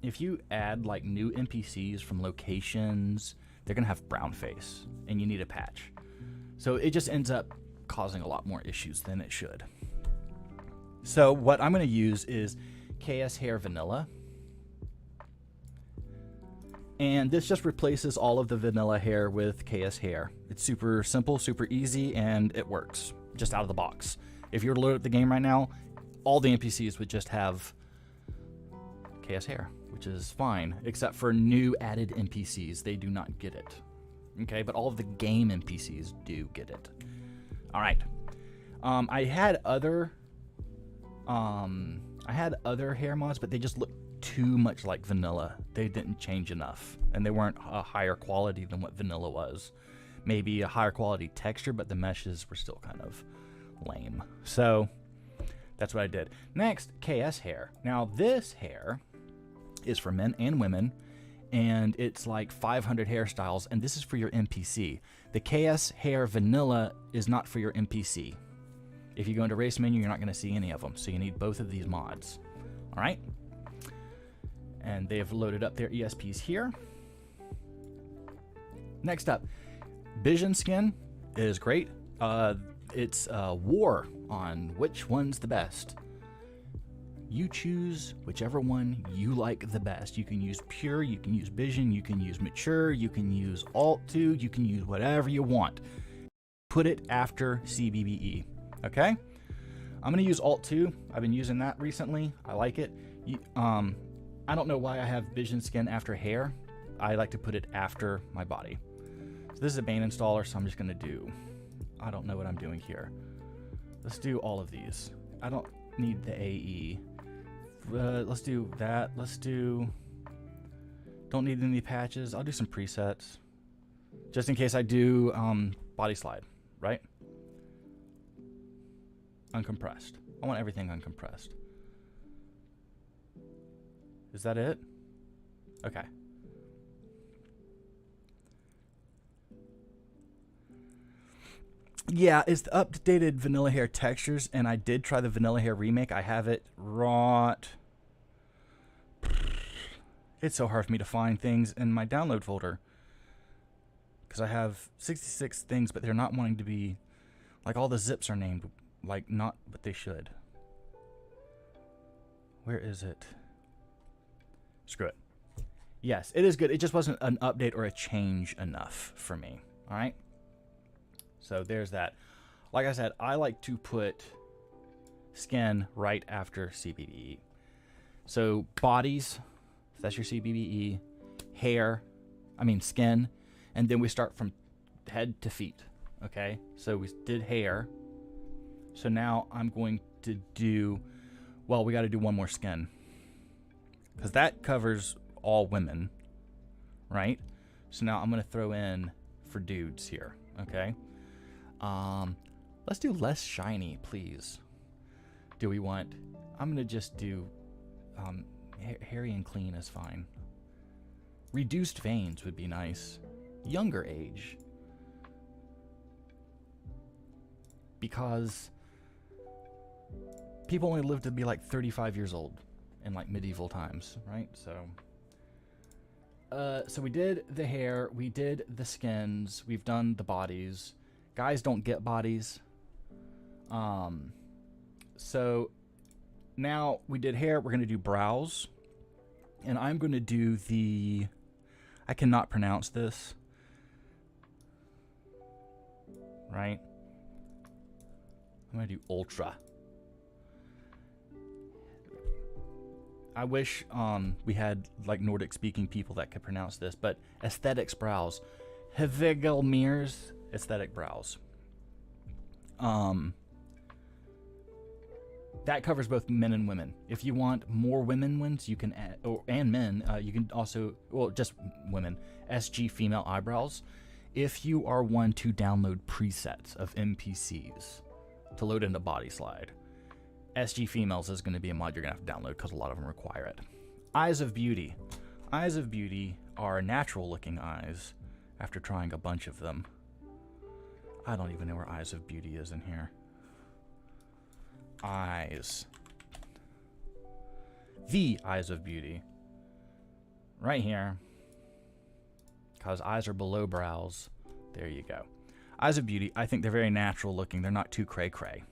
if you add like new NPCs from locations they're gonna have brown face, and you need a patch. So it just ends up causing a lot more issues than it should. So what I'm gonna use is KS Hair Vanilla. And this just replaces all of the vanilla hair with KS Hair. It's super simple, super easy, and it works just out of the box. If you were to load up the game right now, all the NPCs would just have KS Hair, which is fine, except for new added NPCs. They do not get it. Okay, but all of the game NPCs do get it. All right. I had other hair mods, but they just looked too much like vanilla. They didn't change enough, and they weren't a higher quality than what vanilla was. Maybe a higher quality texture, but the meshes were still kind of lame. So that's what I did. Next, KS Hair. Now this hair is for men and women, and it's like 500 hairstyles, and this is for your NPC. The KS Hair Vanilla is not for your NPC. If you go into race menu, you're not going to see any of them, so you need both of these mods. All right? And they have loaded up their ESPs here. Next up, Vision Skin is great. It's a war on which one's the best. You choose whichever one you like the best. You can use Pure, you can use Vision, you can use Mature, you can use Alt 2, you can use whatever you want. Put it after CBBE, okay? I'm gonna use Alt 2. I've been using that recently. I like it. I don't know why I have Vision Skin after hair. I like to put it after my body. So this is a Bane installer, so I'm just gonna do, I don't know what I'm doing here. Let's do all of these. I don't need the AE. Let's do that. Let's do, don't need any patches. I'll do some presets. Just in case I do body slide, right? Uncompressed. I want everything uncompressed. Is that it? Okay. Yeah, it's the updated vanilla hair textures, and I did try the vanilla hair remake. I have it wrought. It's so hard for me to find things in my download folder because I have 66 things, but they're not wanting to be, like, all the zips are named like not what they should. Where is it? Screw it. Yes, it is good. It just wasn't an update or a change enough for me. All right. So there's that. Like I said, I like to put skin right after CBBE. So bodies, that's your CBBE. Hair, skin, and then we start from head to feet. Okay. So we did hair. So now I'm going to do, well, we got to do one more skin, because that covers all women, right? So now I'm going to throw in for dudes here, okay? Let's do less shiny, please. Do we want, I'm going to just do, hairy and clean is fine. Reduced veins would be nice. Younger age. Because people only live to be like 35 years old in like medieval times, right? So we did the hair, we did the skins, we've done the bodies. Guys don't get bodies. So now we did hair, we're gonna do brows. And I'm gonna do the, I cannot pronounce this. Right? I'm gonna do ultra. I wish we had like Nordic speaking people that could pronounce this, but aesthetics brows. Hvigelmir's aesthetic brows. That covers both men and women. If you want more women ones, you can add, and men, you can also, well, just women, SG female eyebrows. If you are one to download presets of NPCs to load into body slide, SG females is going to be a mod you're going to have to download because a lot of them require it. Eyes of Beauty. Eyes of Beauty are natural looking eyes after trying a bunch of them. I don't even know where Eyes of Beauty is in here. Eyes. The Eyes of Beauty. Right here. because eyes are below brows. There you go. Eyes of beauty. I think they're very natural looking. They're not too cray-cray.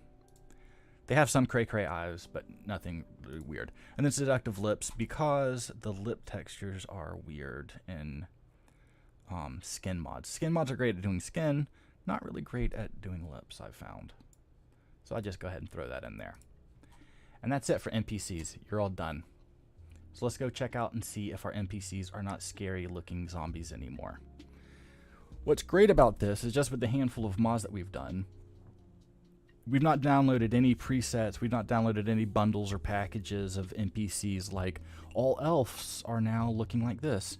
They have some cray-cray eyes, but nothing really weird. And then seductive lips, because the lip textures are weird in skin mods. Skin mods are great at doing skin, not really great at doing lips, I've found. So I just go ahead and throw that in there. And that's it for NPCs. You're all done. So let's go check out and see if our NPCs are not scary looking zombies anymore. What's great about this is just with the handful of mods that we've done, we've not downloaded any presets, we've not downloaded any bundles or packages of NPCs. Like, all elves are now looking like this.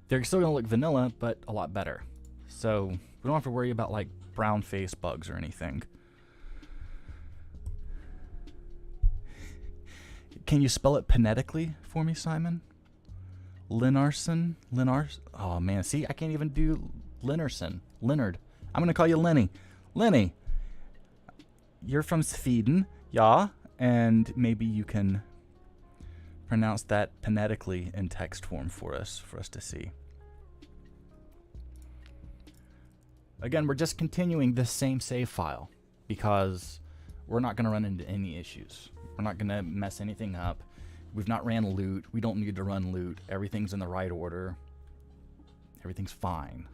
They're still going to look vanilla, but a lot better. So we don't have to worry about like brown face bugs or anything. Can you spell it phonetically for me, Simon? Linarson? Oh man, see, I can't even do Linarson. Leonard. I'm going to call you Lenny. Lenny, you're from Sweden, yeah, and maybe you can pronounce that phonetically in text form for us to see. Again, we're just continuing this same save file because we're not going to run into any issues. We're not going to mess anything up. We've not ran loot. We don't need to run loot. Everything's in the right order. Everything's fine.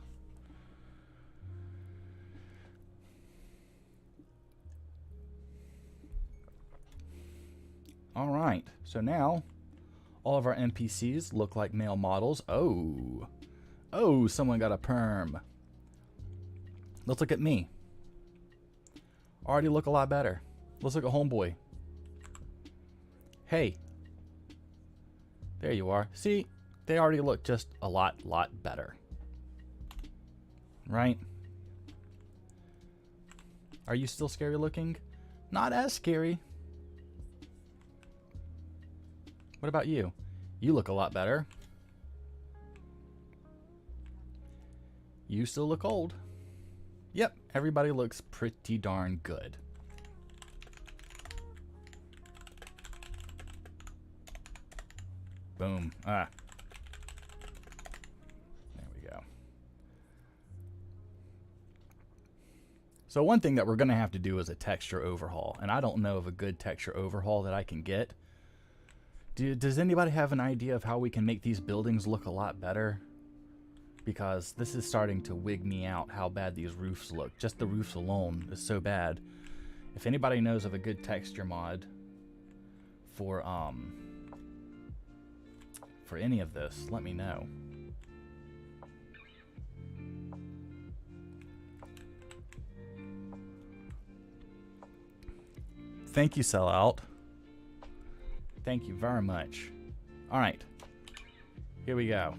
Alright, so now all of our NPCs look like male models. Oh, someone got a perm. Let's look at me. Already look a lot better. Let's look at homeboy. Hey. There you are. See, they already look just a lot better. Right? Are you still scary looking? Not as scary. What about you? You look a lot better. You still look old. Yep, everybody looks pretty darn good. Boom. There we go. So one thing that we're going to have to do is a texture overhaul. And I don't know of a good texture overhaul that I can get. Does anybody have an idea of how we can make these buildings look a lot better? Because this is starting to wig me out how bad these roofs look. Just the roofs alone is so bad. If anybody knows of a good texture mod for any of this, let me know. Thank you, Sellout. Thank you very much. Alright. Here we go.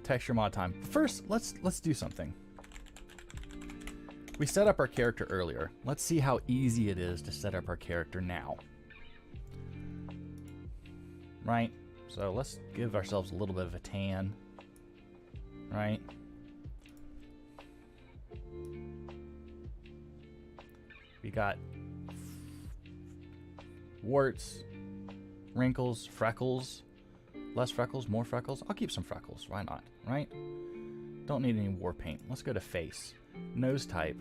Texture mod time. First, let's do something. We set up our character earlier. Let's see how easy it is to set up our character now. Right? So let's give ourselves a little bit of a tan. Right? We got warts, wrinkles, freckles, less freckles, more freckles. I'll keep some freckles. Why not? Right? Don't need any war paint. Let's go to face. Nose type.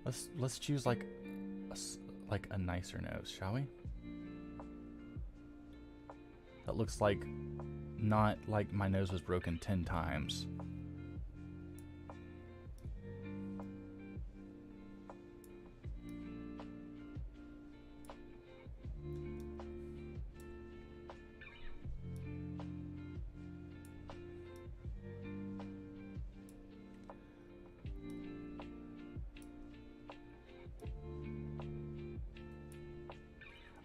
Let's choose like a nicer nose, shall we? That looks like not like my nose was broken 10 times.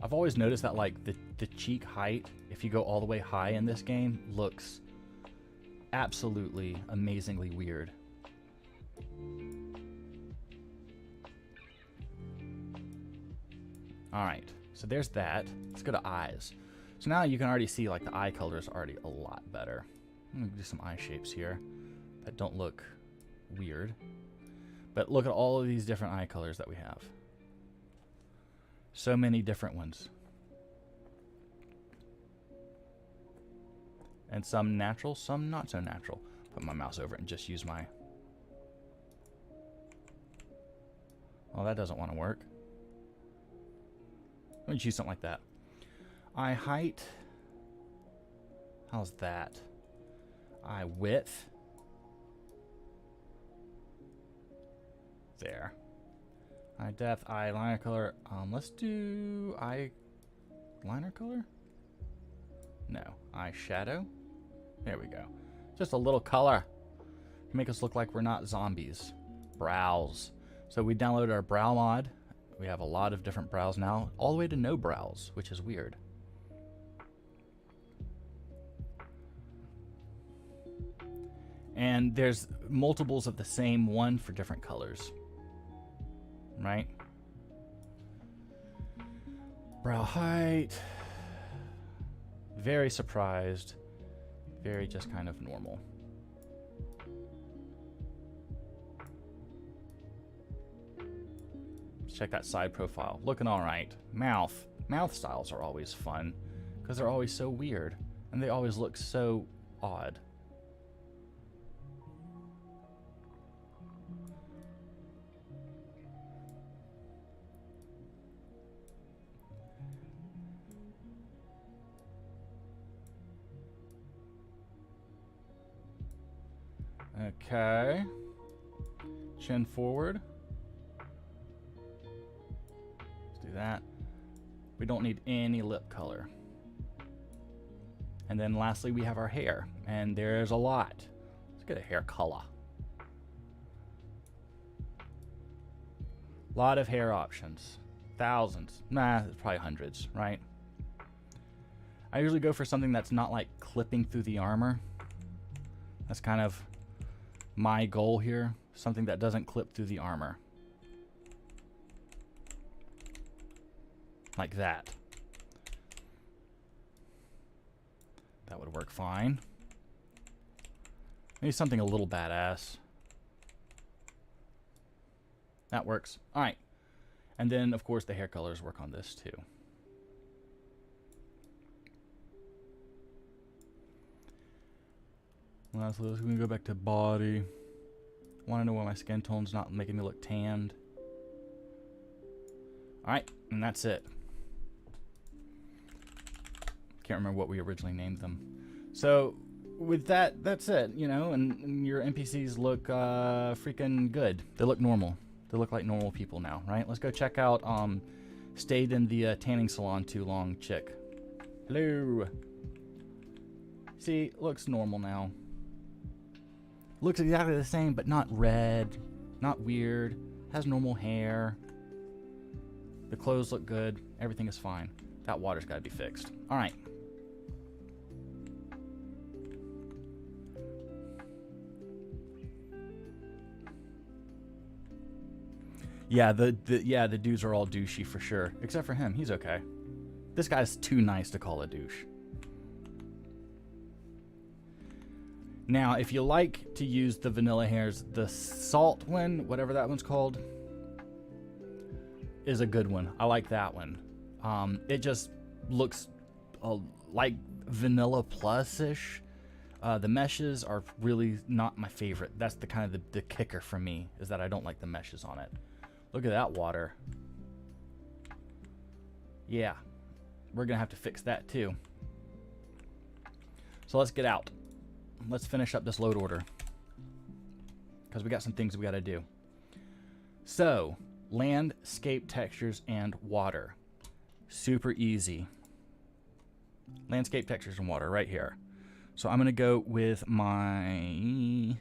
I've always noticed that like the cheek height, if you go all the way high in this game, looks absolutely amazingly weird. Alright, so there's that. Let's go to eyes. So now you can already see like the eye color is already a lot better. I'm gonna do some eye shapes here that don't look weird. But look at all of these different eye colors that we have. So many different ones. And some natural, some not so natural. Put my mouse over it and just use my... Oh, that doesn't want to work. Let me choose something like that. Eye height. How's that? Eye width. There. Eye depth, eye liner color. Let's do eye liner color? No. Eye shadow. There we go. Just a little color to make us look like we're not zombies. Brows. So we downloaded our brow mod. We have a lot of different brows now, all the way to no brows, which is weird. And there's multiples of the same one for different colors. Right? Brow height. Very surprised. Very just kind of normal. Let's check that side profile. Looking all right. Mouth. Mouth styles are always fun because they're always so weird and they always look so odd. Okay. Chin forward. Let's do that. We don't need any lip color. And then lastly, we have our hair. And there's a lot. Let's get a hair color. A lot of hair options. Thousands. Nah, it's probably hundreds, right? I usually go for something that's not like clipping through the armor. That's kind of my goal here. Something that doesn't clip through the armor. Like that. That would work fine. Maybe something a little badass. That works. Alright. And then, of course, the hair colors work on this too. Lastly, let's go back to body. Want to know why my skin tone's not making me look tanned. Alright, and that's it. Can't remember what we originally named them. So, with that, that's it, you know, and your NPCs look freaking good. They look normal. They look like normal people now, right? Let's go check out stayed in the tanning salon too long chick. Hello. See, looks normal now. Looks exactly the same, but not red, not weird, has normal hair. The clothes look good, everything is fine. That water's got to be fixed. All right. Yeah, the dudes are all douchey for sure, except for him. He's okay. This guy's too nice to call a douche. Now, if you like to use the vanilla hairs, the salt one, whatever that one's called, is a good one. I like that one. It just looks like vanilla plus-ish. The meshes are really not my favorite. That's the kind of the kicker for me, is that I don't like the meshes on it. Look at that water. Yeah, we're gonna have to fix that too. So let's get out. Let's finish up this load order, because we got some things we got to do. So, landscape textures and water. Super easy. Landscape textures and water right here. So I'm going to go with my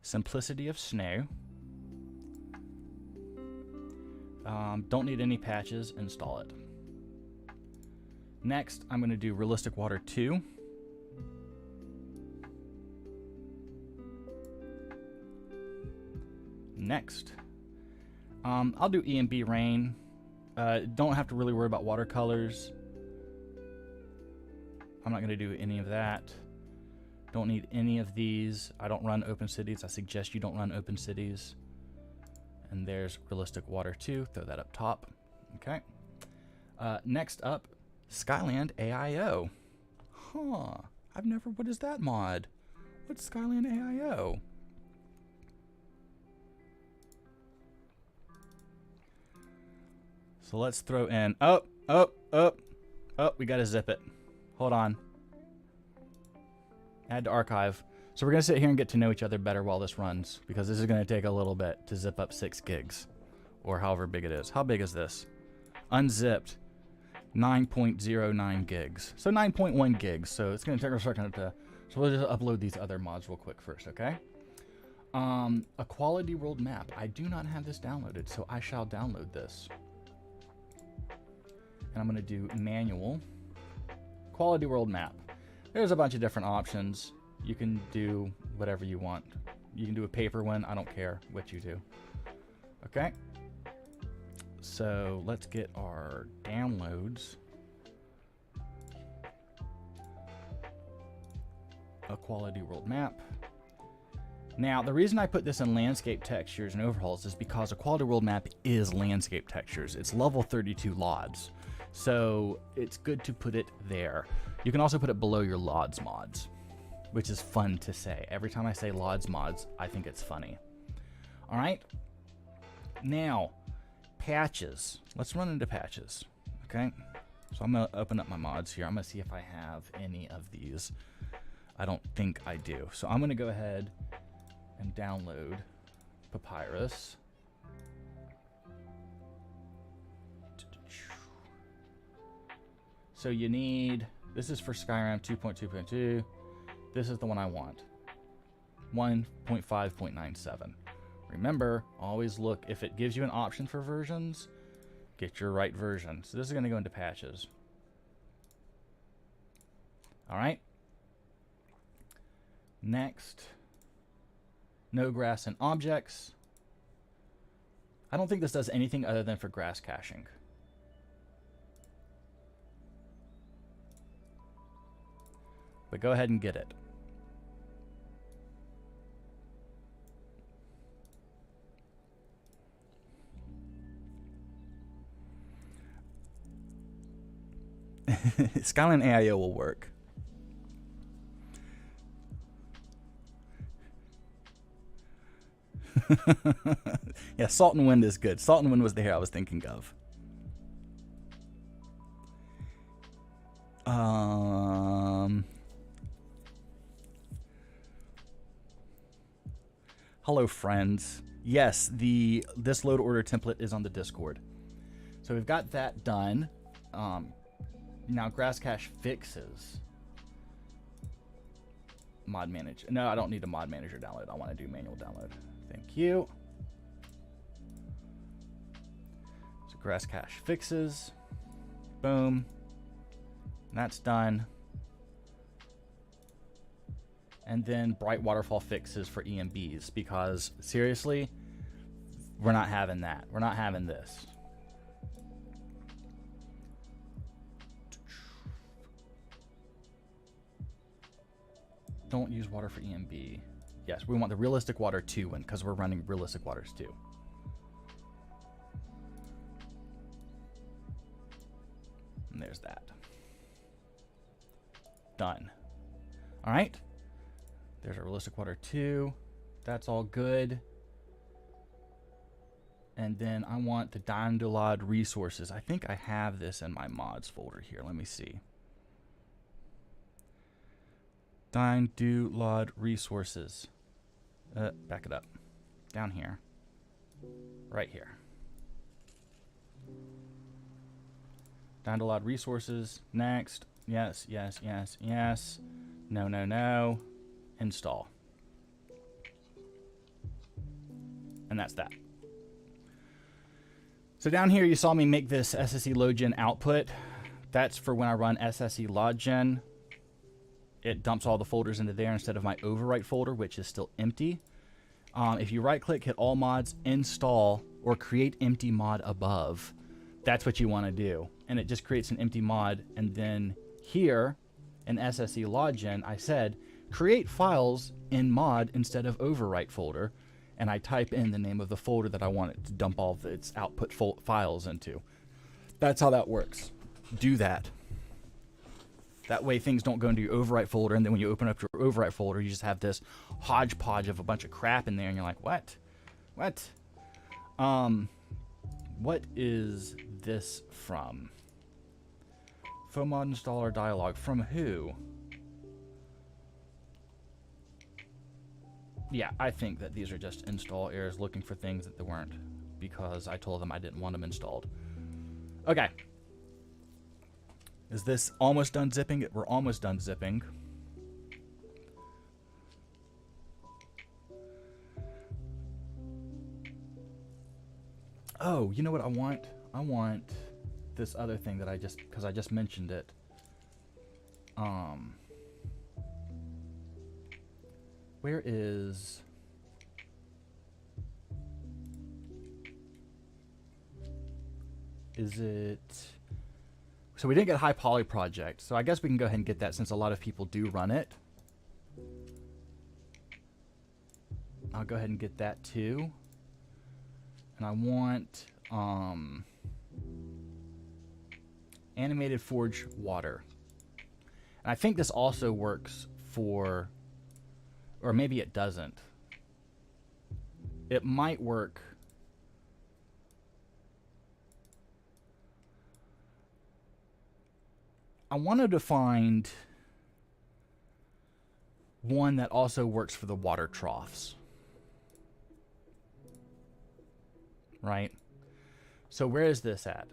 Simplicity of Snow. Don't need any patches. Install it. Next, I'm going to do Realistic Water 2. Next, I'll do E&B Rain. Don't have to really worry about watercolors. I'm not going to do any of that. Don't need any of these. I don't run Open Cities. I suggest you don't run Open Cities. And there's Realistic Water 2. Throw that up top. Okay. Next up Skyland AIO. Huh. I've never, what is that mod? What's Skyland AIO? So let's throw in, oh, we gotta zip it. Hold on. Add to archive. So we're gonna sit here and get to know each other better while this runs, because this is gonna take a little bit to zip up 6 gigs, or however big it is. How big is this? Unzipped, 9.09 gigs. So 9.1 gigs, so it's gonna take a second to, so we'll just upload these other mods real quick first, okay? A quality world map. I do not have this downloaded, so I shall download this. And I'm gonna do manual, quality world map. There's a bunch of different options. You can do whatever you want. You can do a paper one. I don't care what you do. Okay. So let's get our downloads. A quality world map. Now, the reason I put this in landscape textures and overhauls is because a quality world map is landscape textures. It's level 32 LODs. So it's good to put it there. You can also put it below your LODs mods, which is fun to say. Every time I say LODs mods, I think it's funny. All right. Now, patches. Let's run into patches. Okay. So I'm going to open up my mods here. I'm going to see if I have any of these. I don't think I do. So I'm going to go ahead and download Papyrus. So you need, this is for Skyrim 2.2.2. This is the one I want. 1.5.97. Remember, always look, if it gives you an option for versions, get your right version. So this is going to go into patches. All right. Next, no grass and objects. I don't think this does anything other than for grass caching. But go ahead and get it. Skyland AIO will work. Yeah, Salt and Wind is good. Salt and Wind was the hair I was thinking of. Hello, friends. Yes, this load order template is on the Discord. So we've got that done. Now grass cache fixes. Mod manager. No, I don't need a mod manager download. I want to do manual download. Thank you. So grass cache fixes. Boom. That's done. And then bright waterfall fixes for EMBs, because seriously, we're not having that. We're not having this. Don't use water for EMB. Yes, we want the realistic water 2 one, because we're running realistic waters 2. And there's that. Done. All right. There's our realistic water 2. That's all good. And then I want the Dandulod resources. I think I have this in my mods folder here. Let me see. Dandulod resources. Back it up. Down here. Right here. Dandulod resources. Next. Yes, yes, yes, yes. No, no, no. Install. And that's that. So down here you saw me make this SSE load gen output. That's for when I run SSE load gen. It dumps all the folders into there instead of my overwrite folder, which is still empty. If you right click, hit all mods, install, or create empty mod above, that's what you want to do. And it just creates an empty mod. And then here in SSE load gen, I said create files in mod instead of overwrite folder, and I type in the name of the folder that I want it to dump all of its output files into. That's how that works. Do that. That way things don't go into your overwrite folder, and then when you open up your overwrite folder, you just have this hodgepodge of a bunch of crap in there, and you're like, what? What? What is this from? FOMod installer dialog. From who? Yeah, I think that these are just install errors looking for things that they weren't, because I told them I didn't want them installed. Okay. Is this almost done zipping? We're almost done zipping. Oh, you know what I want? I want this other thing that because I just mentioned it. Where is... Is it... So we didn't get High Poly Project, so I guess we can go ahead and get that since a lot of people do run it. I'll go ahead and get that too. And I want Animated Forge Water. And I think this also works for, or maybe it doesn't. It might work. I wanted to find one that also works for the water troughs. Right? So where is this at?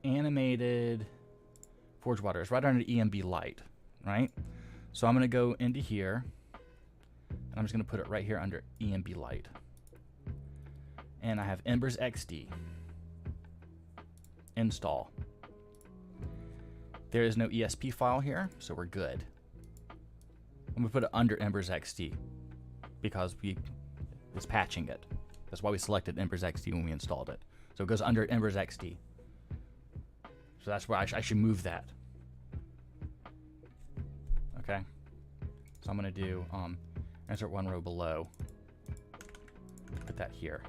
Animated Forge Water. It's right under EMB Light, right? So I'm going to go into here, and I'm just going to put it right here under EMB Light. And I have Embers XD. Install. There is no ESP file here, so we're good. I'm going to put it under Embers XD because it's patching it. That's why we selected Embers XD when we installed it. So it goes under Embers XD. So that's where I should move that. Okay. So I'm going to do insert one row below. Put that here.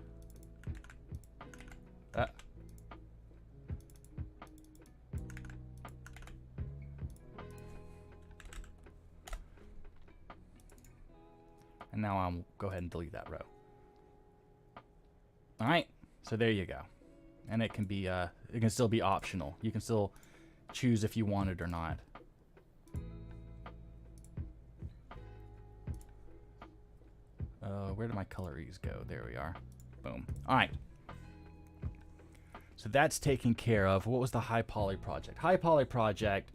And now I'll go ahead and delete that row. All right, so there you go. And it can be, it can still be optional. You can still choose if you want it or not. Where did my colorings go? There we are. Boom. All right. So that's taken care of. What was the High Poly Project? High Poly Project,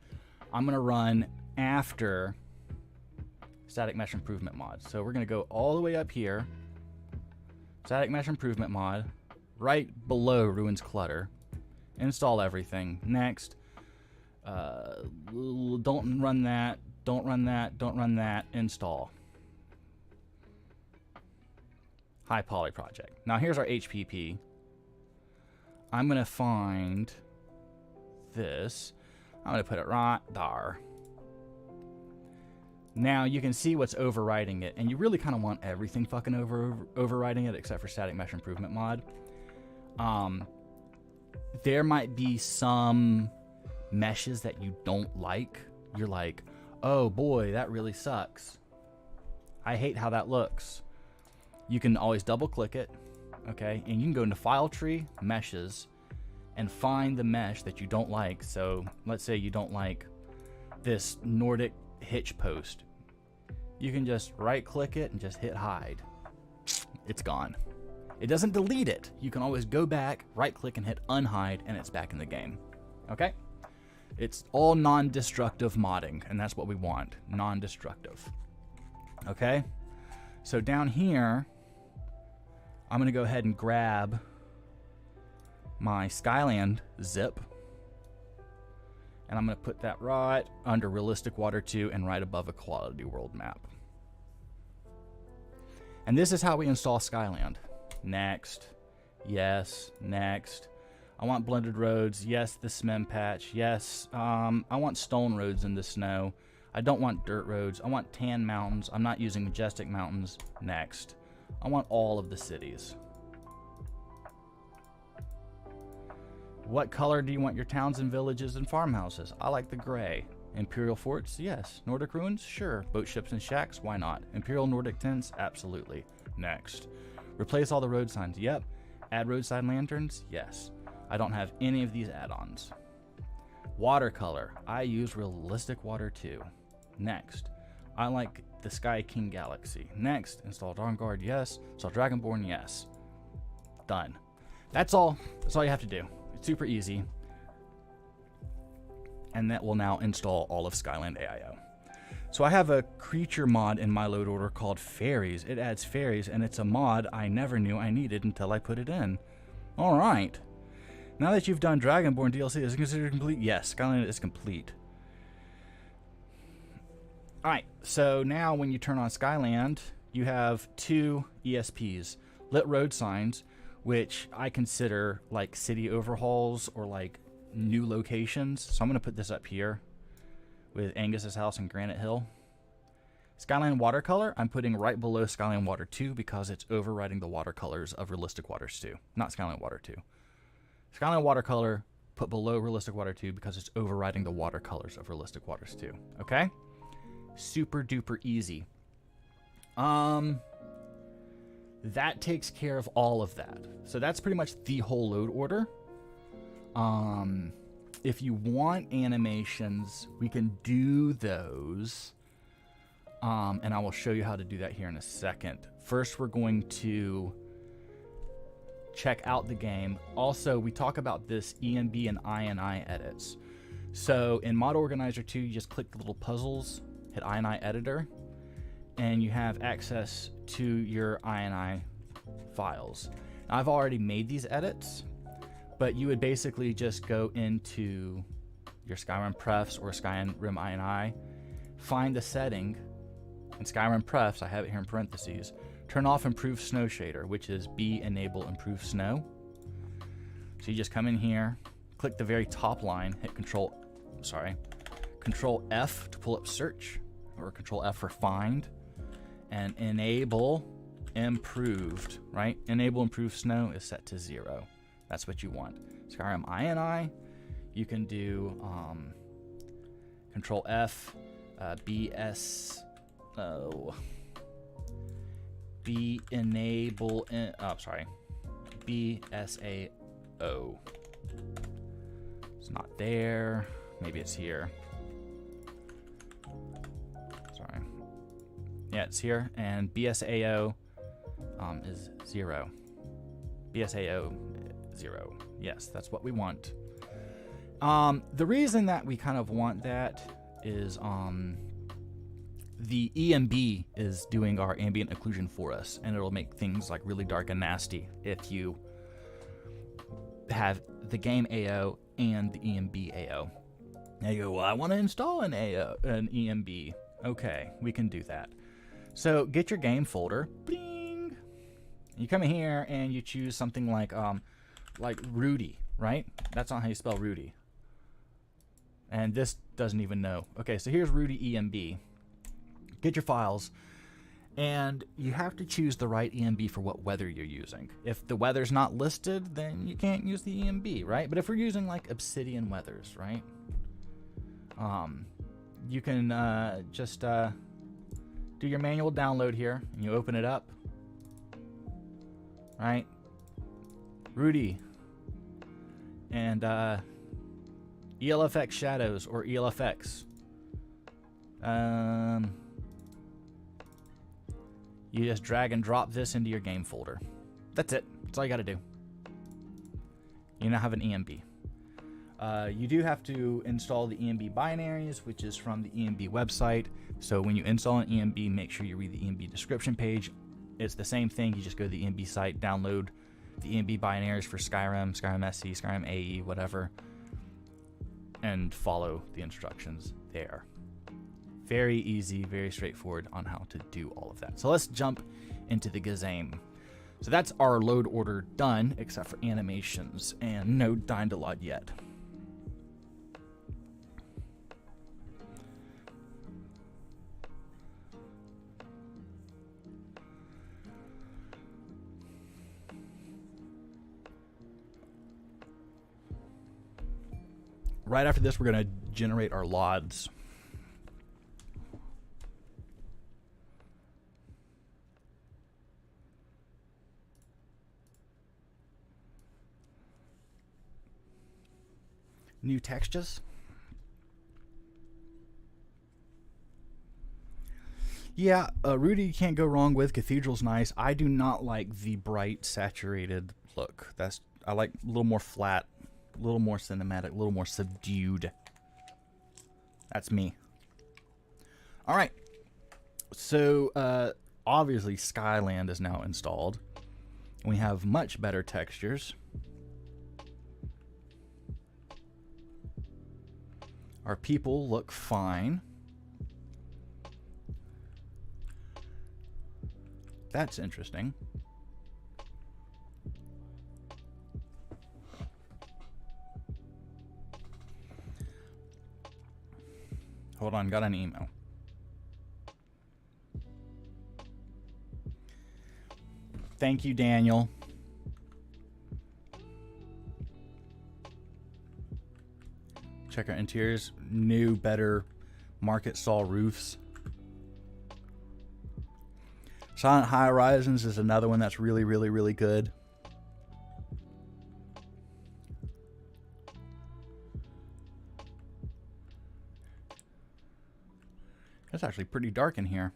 I'm going to run after Static Mesh Improvement Mod. So we're going to go all the way up here. Static Mesh Improvement Mod, right below Ruins Clutter. Install everything. Next. Don't run that. Don't run that. Don't run that. Install. High Poly Project. Now here's our HPP. I'm going to find this. I'm going to put it right there. Now you can see what's overriding it, and you really kind of want everything fucking overriding it except for Static Mesh Improvement Mod. There might be some meshes that you don't like. You're like, oh boy, that really sucks. I hate how that looks. You can always double click it, okay, and you can go into File Tree, Meshes, and find the mesh that you don't like. So let's say you don't like this Nordic hitch post. You can just right click it and just hit hide. It's gone. It doesn't delete it. You can always go back, right click and hit unhide, and it's back in the game. Okay? It's all non-destructive modding, and that's what we want. Non-destructive. Okay? So down here, I'm going to go ahead and grab my Skyland zip. And I'm going to put that right under Realistic Water 2 and right above a Quality World map. And this is how we install Skyland. Next. Yes. Next. I want blended roads. Yes, the SMEM patch. Yes. I want stone roads in the snow. I don't want dirt roads. I want tan mountains. I'm not using majestic mountains. Next. I want all of the cities. What color do you want your towns and villages and farmhouses? I like the gray. Imperial forts, yes. Nordic ruins, sure. Boat ships and shacks, why not? Imperial Nordic tents, absolutely. Next. Replace all the road signs, yep. Add roadside lanterns, yes. I don't have any of these add-ons. Watercolor, I use realistic water too. Next. I like the Sky King Galaxy. Next. Install Dawnguard, yes. Install Dragonborn, yes. Done. That's all you have to do. It's super easy. And that will now install all of Skyland AIO. So I have a creature mod in my load order called Fairies. It adds fairies, and it's a mod I never knew I needed until I put it in. All right. Now that you've done Dragonborn DLC, is it considered complete? Yes, Skyland is complete. All right, so now when you turn on Skyland, you have 2 ESPs, lit road signs, which I consider like city overhauls or like new locations. So I'm going to put this up here with Angus's house and Granite Hill. Skyline Watercolor, I'm putting right below Skyline Water 2 because it's overriding the watercolors of Realistic Waters 2, not Skyline Water 2. Skyline Watercolor, put below Realistic Water 2 because it's overriding the watercolors of Realistic Waters 2. Okay? Super duper easy. That takes care of all of that. So that's pretty much the whole load order. If you want animations, we can do those. And I will show you how to do that here in a second. First, we're going to check out the game. Also, we talk about this EMB and INI edits. So in Mod Organizer 2, you just click the little puzzles, hit INI editor, and you have access to your INI files. Now, I've already made these edits, but you would basically just go into your Skyrim Prefs or Skyrim INI, find the setting in Skyrim Prefs, I have it here in parentheses, turn off Improve Snow Shader, which is B enable Improve Snow. So you just come in here, click the very top line, hit Control F to pull up search, or Control F for find, and enable improved, right? Enable Improved Snow is set to 0. That's what you want. Skyrim INI, you can do Control F, BSAO. It's not there. Maybe it's here. Sorry. Yeah, it's here. And BSAO is 0. BSAO 0. Yes, that's what we want. The reason that we kind of want that is the EMB is doing our ambient occlusion for us, and it'll make things like really dark and nasty if you have the game AO and the EMB AO. Now you go, well, I want to install an EMB. Okay, we can do that. So get your game folder. Bing. You come in here and you choose something like Rudy, right? That's not how you spell Rudy. And this doesn't even know. Okay, so here's Rudy EMB. Get your files, and you have to choose the right EMB for what weather you're using. If the weather's not listed, then you can't use the EMB, right? But if we're using like Obsidian weathers, right? You can just do your manual download here, and you open it up, right? Rudy, and ELFX Shadows or ELFX. You just drag and drop this into your game folder. That's it. That's all you got to do. You now have an EMB. You do have to install the EMB binaries, which is from the EMB website. So when you install an EMB, make sure you read the EMB description page. It's the same thing. You just go to the EMB site, download the EMB binaries for Skyrim, Skyrim SC, Skyrim AE, whatever, and follow the instructions there. Very easy, very straightforward on how to do all of that. So let's jump into the game. So that's our load order done, except for animations, and no Dynalod yet. Right after this, we're going to generate our LODs. New textures. Yeah, Rudy can't go wrong with. Cathedral's nice. I do not like the bright, saturated look. I like a little more flat, a little more cinematic, a little more subdued. That's me. All right. So, obviously, Skyland is now installed. We have much better textures. Our people look fine. That's interesting. Hold on, got an email. Thank you, Daniel. Check our interiors. New, better market stall roofs. Silent High Horizons is another one that's really, really, really good. It's actually pretty dark in here.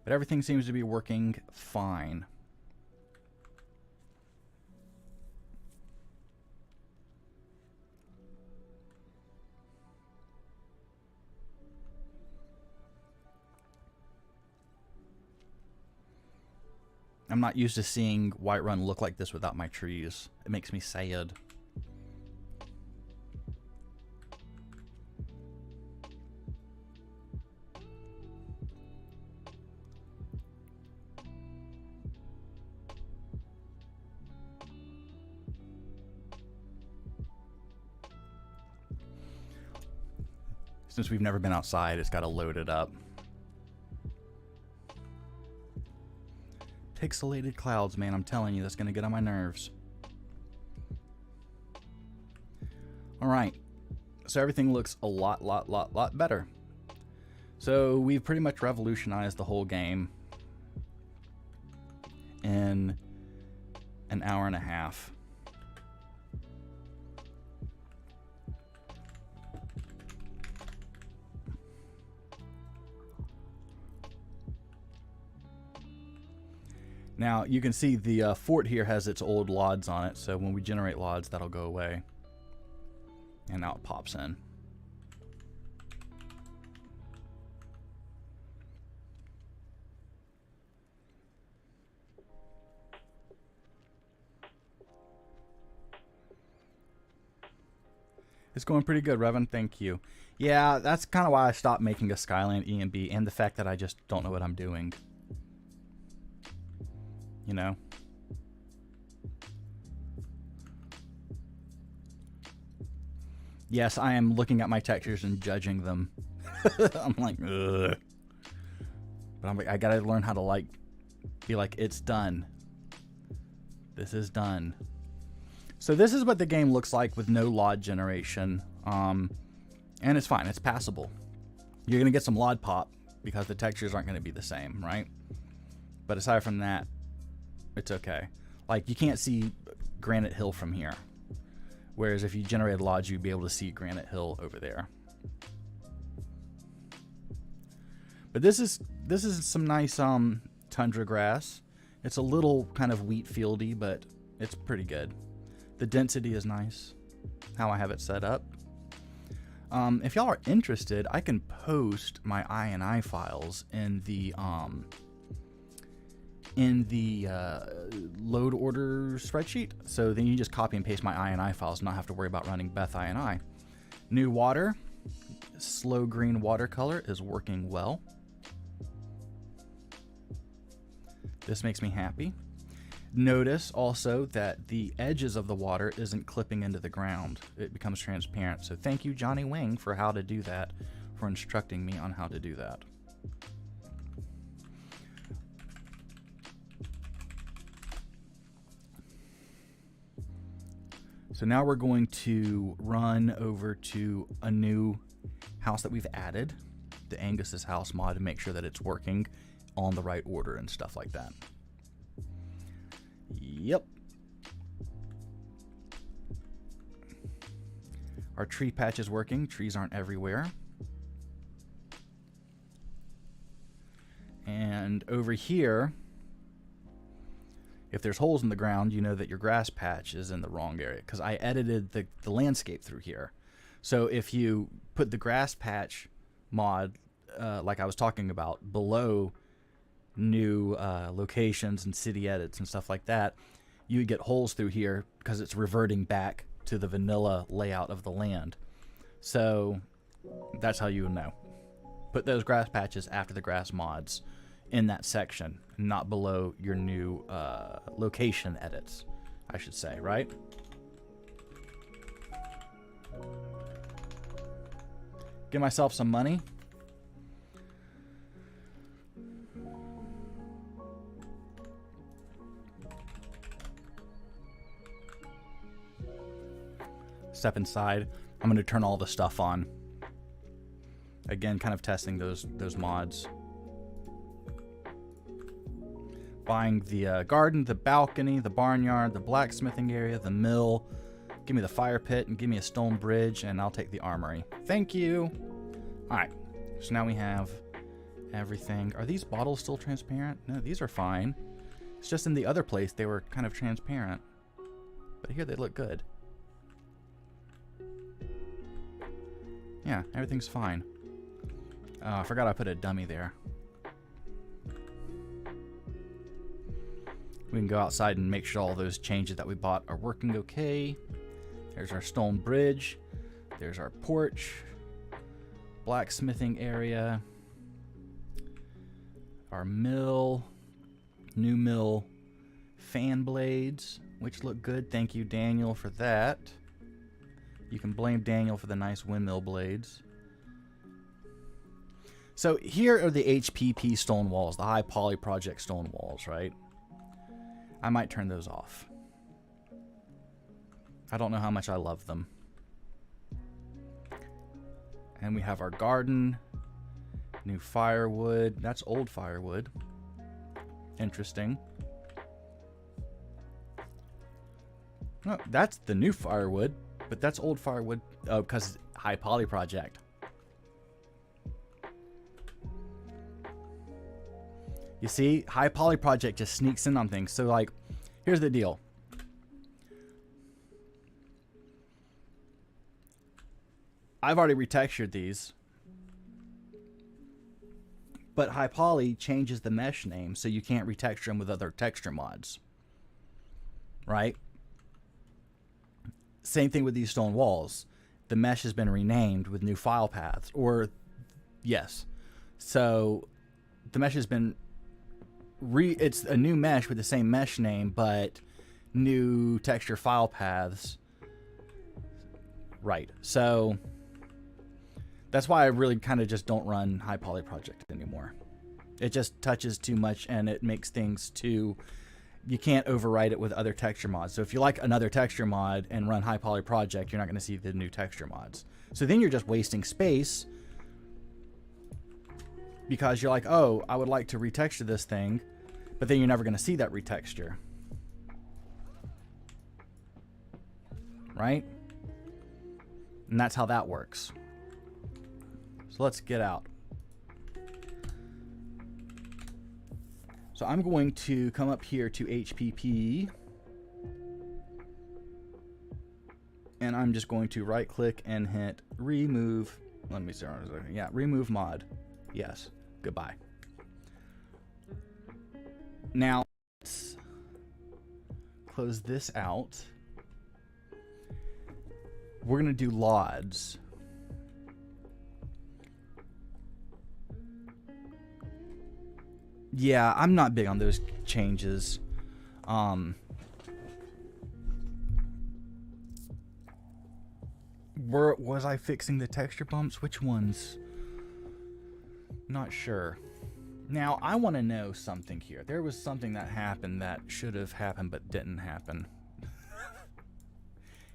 But everything seems to be working fine. I'm not used to seeing Whiterun look like this without my trees. It makes me sad. Since we've never been outside, it's got to load it up. Pixelated clouds, man, I'm telling you, that's going to get on my nerves. Alright, so everything looks a lot better. So we've pretty much revolutionized the whole game in an hour and a half. Now, you can see the fort here has its old LODs on it, so when we generate LODs, that'll go away. And now it pops in. It's going pretty good, Revan. Thank you. Yeah, that's kind of why I stopped making a Skyland EMB, and the fact that I just don't know what I'm doing. You know? Yes, I am looking at my textures and judging them. I'm like, ugh. But I'm like, I gotta learn how to like, be like, it's done. This is done. So this is what the game looks like with no LOD generation. And it's fine, it's passable. You're gonna get some LOD pop because the textures aren't gonna be the same, right? But aside from that, it's okay. Like, you can't see Granite Hill from here. Whereas if you generated LODs, you'd be able to see Granite Hill over there. But this is some nice tundra grass. It's a little kind of wheat fieldy, but it's pretty good. The density is nice, how I have it set up. If y'all are interested, I can post my INI files in the load order spreadsheet. So then you just copy and paste my INI files and not have to worry about running Beth INI. New water, slow green watercolor is working well. This makes me happy. Notice also that the edges of the water isn't clipping into the ground. It becomes transparent. So thank you, Johnny Wing, for how to do that, for instructing me on how to do that. So now we're going to run over to a new house that we've added, the Angus's house mod, to make sure that it's working on the right order and stuff like that. Yep. Our tree patch is working. Trees aren't everywhere. And over here, if there's holes in the ground, you know that your grass patch is in the wrong area, because I edited the landscape through here. So if you put the grass patch mod, like I was talking about, below new locations and city edits and stuff like that, you would get holes through here because it's reverting back to the vanilla layout of the land. So that's how you would know. Put those grass patches after the grass mods in that section, not below your new location edits, I should say, right? Give myself some money. Step inside. I'm going to turn all the stuff on. Again, kind of testing those mods. Buying the garden, the balcony, the barnyard, the blacksmithing area, the mill. Give me the fire pit and give me a stone bridge, and I'll take the armory. Thank you. All right. So now we have everything. Are these bottles still transparent? No, these are fine. It's just in the other place they were kind of transparent. But here they look good. Yeah, everything's fine. I forgot I put a dummy there. We can go outside and make sure all those changes that we bought are working okay. There's our stone bridge. There's our porch. Blacksmithing area. Our mill. New mill fan blades, which look good. Thank you, Daniel, for that. You can blame Daniel for the nice windmill blades. So here are the HPP stone walls, the High Poly Project stone walls, right? I might turn those off. I don't know how much I love them. And we have our garden. New firewood. That's old firewood. Interesting. Oh, that's the new firewood. But that's old firewood because High Poly Project. You see, High Poly Project just sneaks in on things. So, like, here's the deal. I've already retextured these. But High Poly changes the mesh name so you can't retexture them with other texture mods. Right? Same thing with these stone walls. The mesh has been renamed with new file paths. Or, yes. So, the mesh has been... it's a new mesh with the same mesh name, but new texture file paths. Right. So, that's why I really kind of just don't run High Poly Project anymore. It just touches too much, and it makes things too... You can't overwrite it with other texture mods. So if you like another texture mod and run High Poly Project, you're not going to see the new texture mods. So then you're just wasting space because you're like, oh, I would like to retexture this thing, but then you're never going to see that retexture. Right? And that's how that works. So let's get out. So I'm going to come up here to HPP, and I'm just going to right click and hit remove. Let me see. Yeah, remove mod. Yes. Goodbye. Now let's close this out. We're going to do LODs. Yeah, I'm not big on those changes. Was I fixing the texture bumps? Which ones? Not sure. Now, I want to know something here. There was something that happened that should have happened but didn't happen.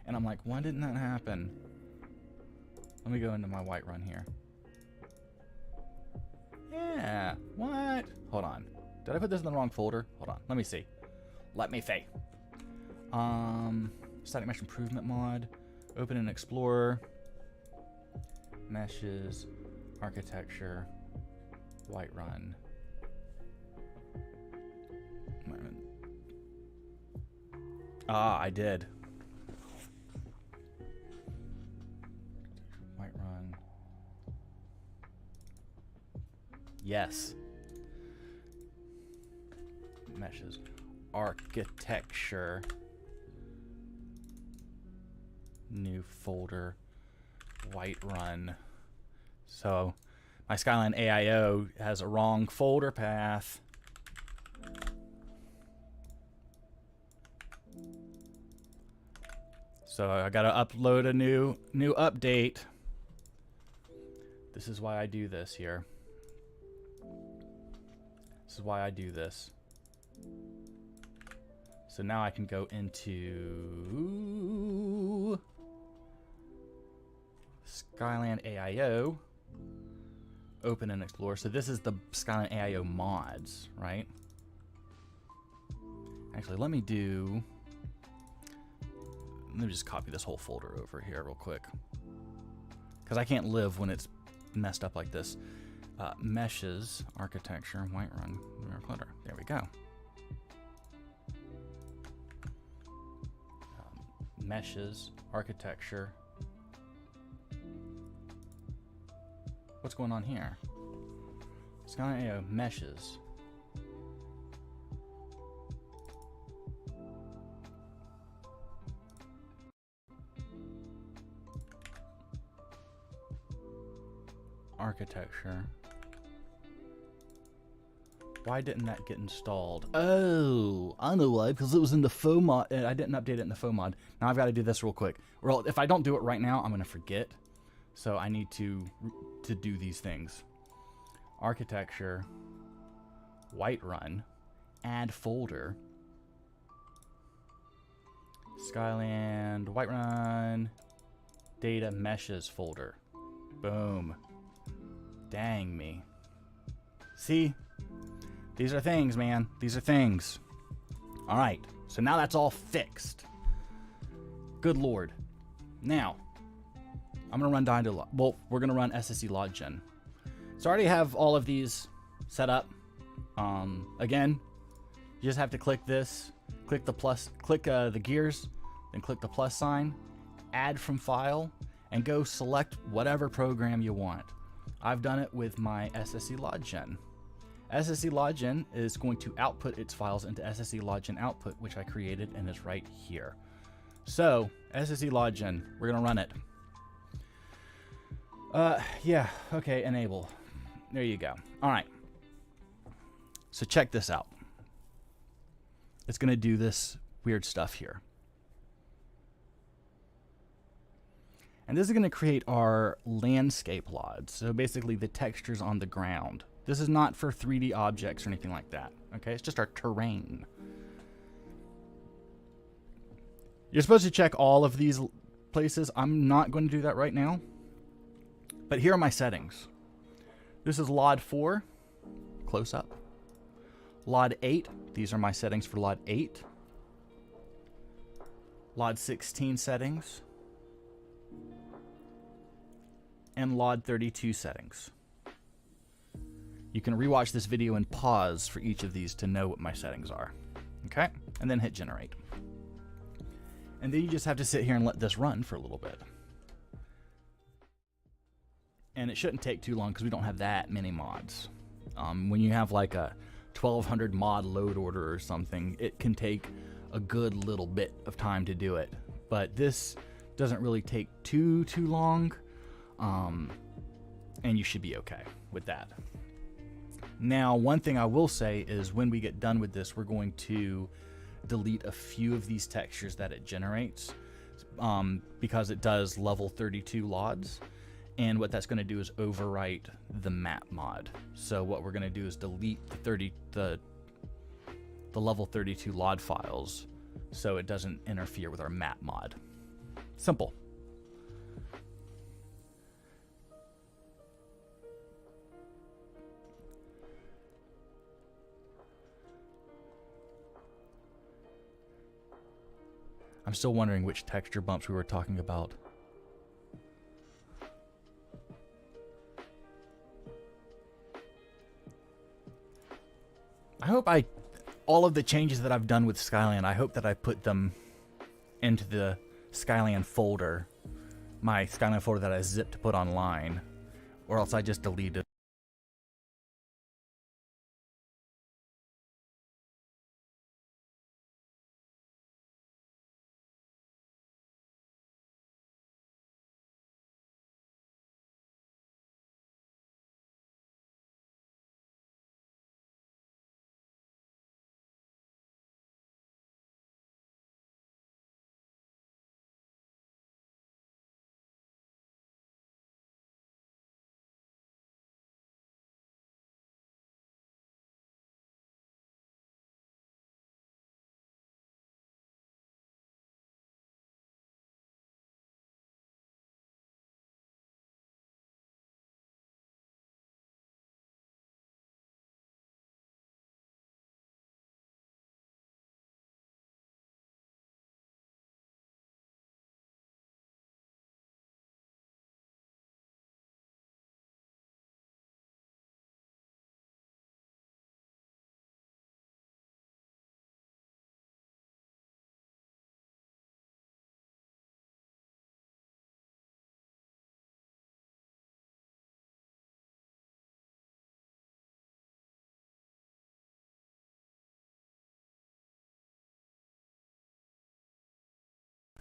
And I'm like, why didn't that happen? Let me go into my Whiterun here. Yeah, what? Hold on. Did I put this in the wrong folder? Hold on, let me see. Let me see. Static Mesh Improvement mod. Open an Explorer. meshes, architecture, Whiterun. Ah, I did. Whiterun. Yes. Meshes, architecture, new folder, Whiterun. So my Skyland AIO has a wrong folder path. So I gotta upload a new update. This is why I do this here. This is why I do this. So now I can go into Skyland AIO, open and explore. So this is the Skyland AIO mods, right? Actually, let me just copy this whole folder over here real quick, because I can't live when it's messed up like this. Meshes, architecture, Whiterun, clutter. There we go. Meshes, architecture. What's going on here? Skyland AIO meshes. Architecture. Why didn't that get installed? Oh, I know why, because it was in the faux mod. I didn't update it in the faux mod. Now I've got to do this real quick. Well, if I don't do it right now, I'm going to forget. So I need to do these things. Architecture, Whiterun, add folder, Skyland, Whiterun, data meshes folder. Boom. Dang me. See? These are things, man. These are things. All right. So now that's all fixed. Good Lord. Now, I'm going to run Dynalog. Well, we're going to run SSE LogGen. So I already have all of these set up. Again, you just have to click this, click the plus, click the gears, then click the plus sign, add from file, and go select whatever program you want. I've done it with my SSE LogGen. SSE LogGen is going to output its files into SSE LogGen output, which I created and is right here. So SSE LogGen, we're going to run it. Yeah, okay, enable. There you go. All right. So check this out. It's going to do this weird stuff here. And this is going to create our landscape LODs. So basically the textures on the ground. This is not for 3D objects or anything like that. Okay, it's just our terrain. You're supposed to check all of these places. I'm not going to do that right now. But here are my settings. This is LOD 4, close up. LOD 8, these are my settings for LOD 8. LOD 16 settings. And LOD 32 settings. You can rewatch this video and pause for each of these to know what my settings are. Okay? And then hit generate. And then you just have to sit here and let this run for a little bit. And it shouldn't take too long because we don't have that many mods. When you have like a 1200 mod load order or something, it can take a good little bit of time to do it. But this doesn't really take too long. And you should be okay with that. Now, one thing I will say is when we get done with this, we're going to delete a few of these textures that it generates because it does level 32 LODs. And what that's going to do is overwrite the map mod. So what we're going to do is delete the level 32 LOD files so it doesn't interfere with our map mod. Simple. I'm still wondering which texture bumps we were talking about. hope all of the changes that I've done with Skyland, I hope that I put them into the Skyland folder, my Skyland folder that I zipped to put online, or else I just deleted it.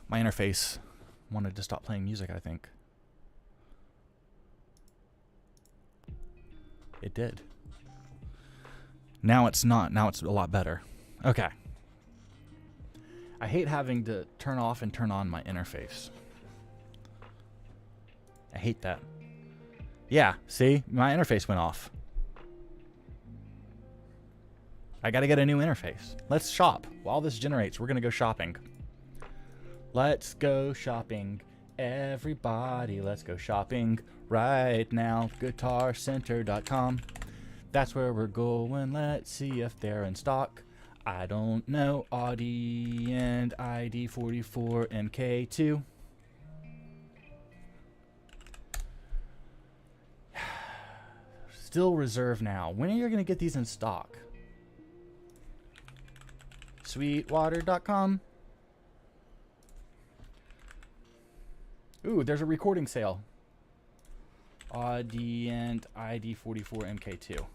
My interface wanted to stop playing music, I think. It did. Now it's not. Now it's a lot better. Okay. I hate having to turn off and turn on my interface. I hate that. Yeah, see? My interface went off. I gotta get a new interface. Let's shop. While this generates, we're gonna go shopping. Let's go shopping. Everybody, let's go shopping right now. GuitarCenter.com. That's where we're going. Let's see if they're in stock. I don't know. Audi and ID 44 and K2. Still reserve now. When are you going to get these in stock? Sweetwater.com. Ooh, there's a recording sale. Audi and ID 44 MK2.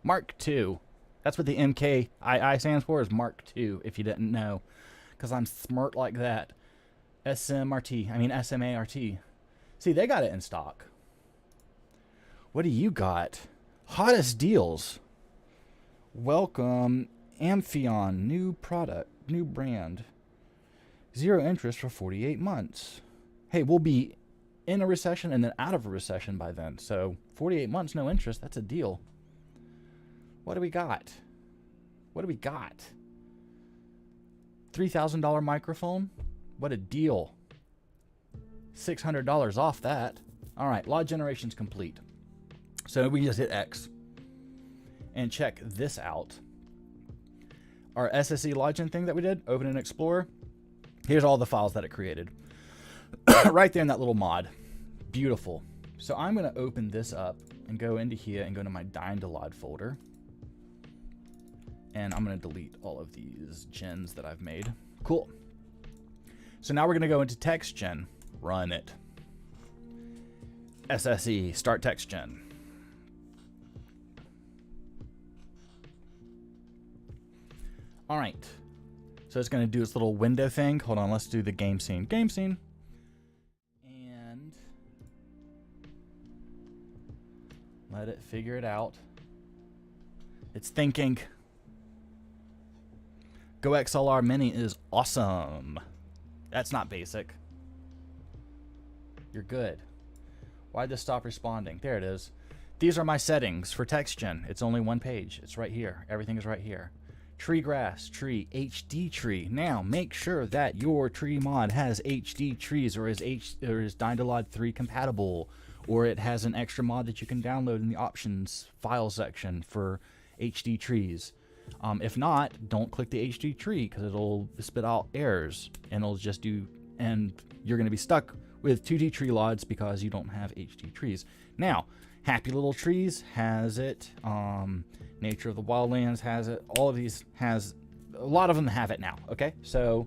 Mark II. That's what the MKII stands for, is Mark II, if you didn't know. Because I'm smart like that. SMART. See, they got it in stock. What do you got? Hottest deals. Welcome, Amphion. New product, new brand. 0 interest for 48 months. Hey, we'll be in a recession and then out of a recession by then. So 48 months, no interest. That's a deal. What do we got? What do we got? $3,000 microphone? What a deal. $600 off that. All right, log generation's complete. So we just hit X and check this out. Our SSE login thing that we did, open and explore. Here's all the files that it created. Right there in that little mod. Beautiful. So I'm going to open this up and go into here and go to my Dynalod folder. And I'm going to delete all of these gens that I've made. Cool. So now we're going to go into text gen. Run it. SSE, start text gen. All right. So it's going to do its little window thing. Hold on, let's do the game scene. Game scene. And let it figure it out. It's thinking. Go XLR Mini is awesome. That's not basic. You're good. Why'd this stop responding? There it is. These are my settings for TextGen. It's only one page. It's right here. Everything is right here. Tree grass, tree, HD tree. Now, make sure that your tree mod has HD trees or is Dynalod 3 compatible, or it has an extra mod that you can download in the options file section for HD trees. If not, don't click the HD tree because it'll spit out errors and it'll just do, and you're going to be stuck with 2D tree lods because you don't have HD trees. Now, Happy Little Trees has it. Nature of the Wildlands has it. All of these has, a lot of them have it now. Okay, so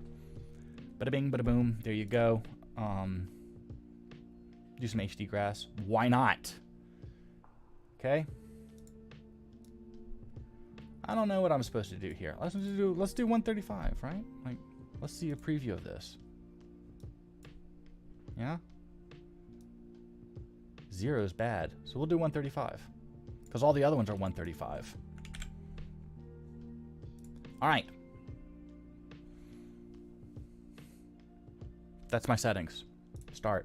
bada bing, bada boom. There you go. Do some HD grass. Why not? Okay. I don't know what I'm supposed to do here. Let's do 135, right? Like, let's see a preview of this. Yeah. 0 is bad, so we'll do 135 because all the other ones are 135. All right. That's my settings. Start.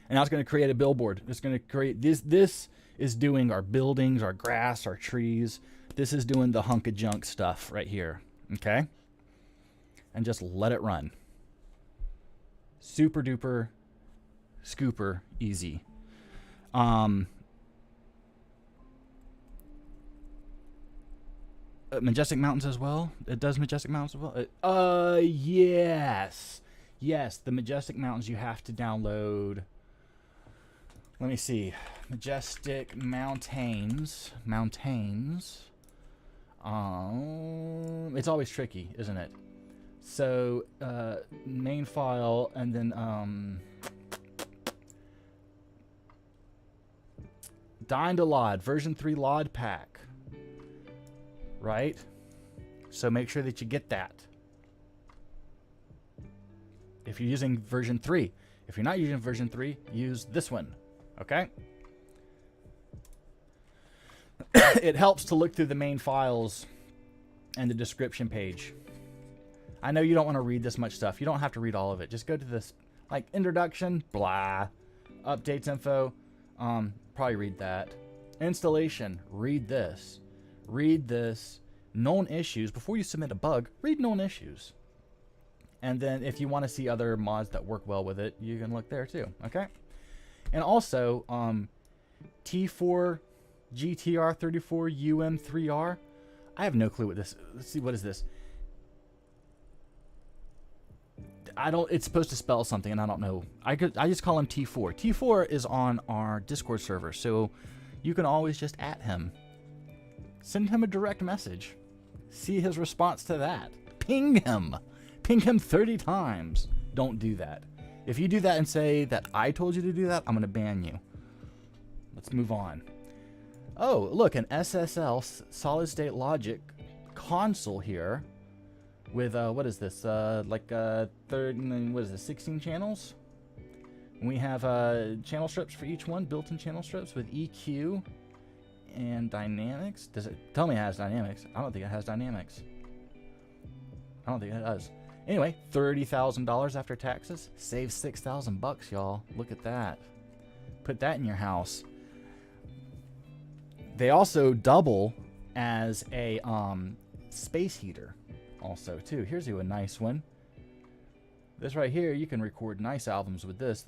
And now it's going to create a billboard. It's going to create this. This is doing our buildings, our grass, our trees. This is doing the hunk of junk stuff right here. Okay? And just let it run. Super duper, scooper easy. Majestic Mountains as well. It does Majestic Mountains as well. Yes. Yes, the Majestic Mountains you have to download. Let me see. Majestic Mountains. It's always tricky, isn't it? So, main file, and then, Dying to Load, version 3 Load pack. Right? So make sure that you get that. If you're using version 3. If you're not using version 3, use this one. Okay? It helps to look through the main files and the description page. I know you don't want to read this much stuff. You don't have to read all of it. Just go to this, like, introduction, blah. Updates info, probably read that. Installation, read this. Read this. Known issues. Before you submit a bug, read known issues. And then if you want to see other mods that work well with it, you can look there too. Okay? And also, T4 GTR34 UM3R. I have no clue what this. Let's see, what is this? It's supposed to spell something, and I don't know. I just call him T4. T4 is on our Discord server, so you can always just @ him. Send him a direct message. See his response to that. Ping him. Ping him 30 times. Don't do that. If you do that and say that I told you to do that, I'm going to ban you. Let's move on. Oh, look, an SSL, solid state logic console here with, what is this? Like, what is this, 16 channels? And we have channel strips for each one, built-in channel strips with EQ and dynamics. Does it tell me it has dynamics? I don't think it has dynamics. I don't think it does. Anyway, $30,000 after taxes. Save $6,000 y'all. Look at that. Put that in your house. They also double as a space heater also too. Here's you a nice one. This right here, you can record nice albums with this.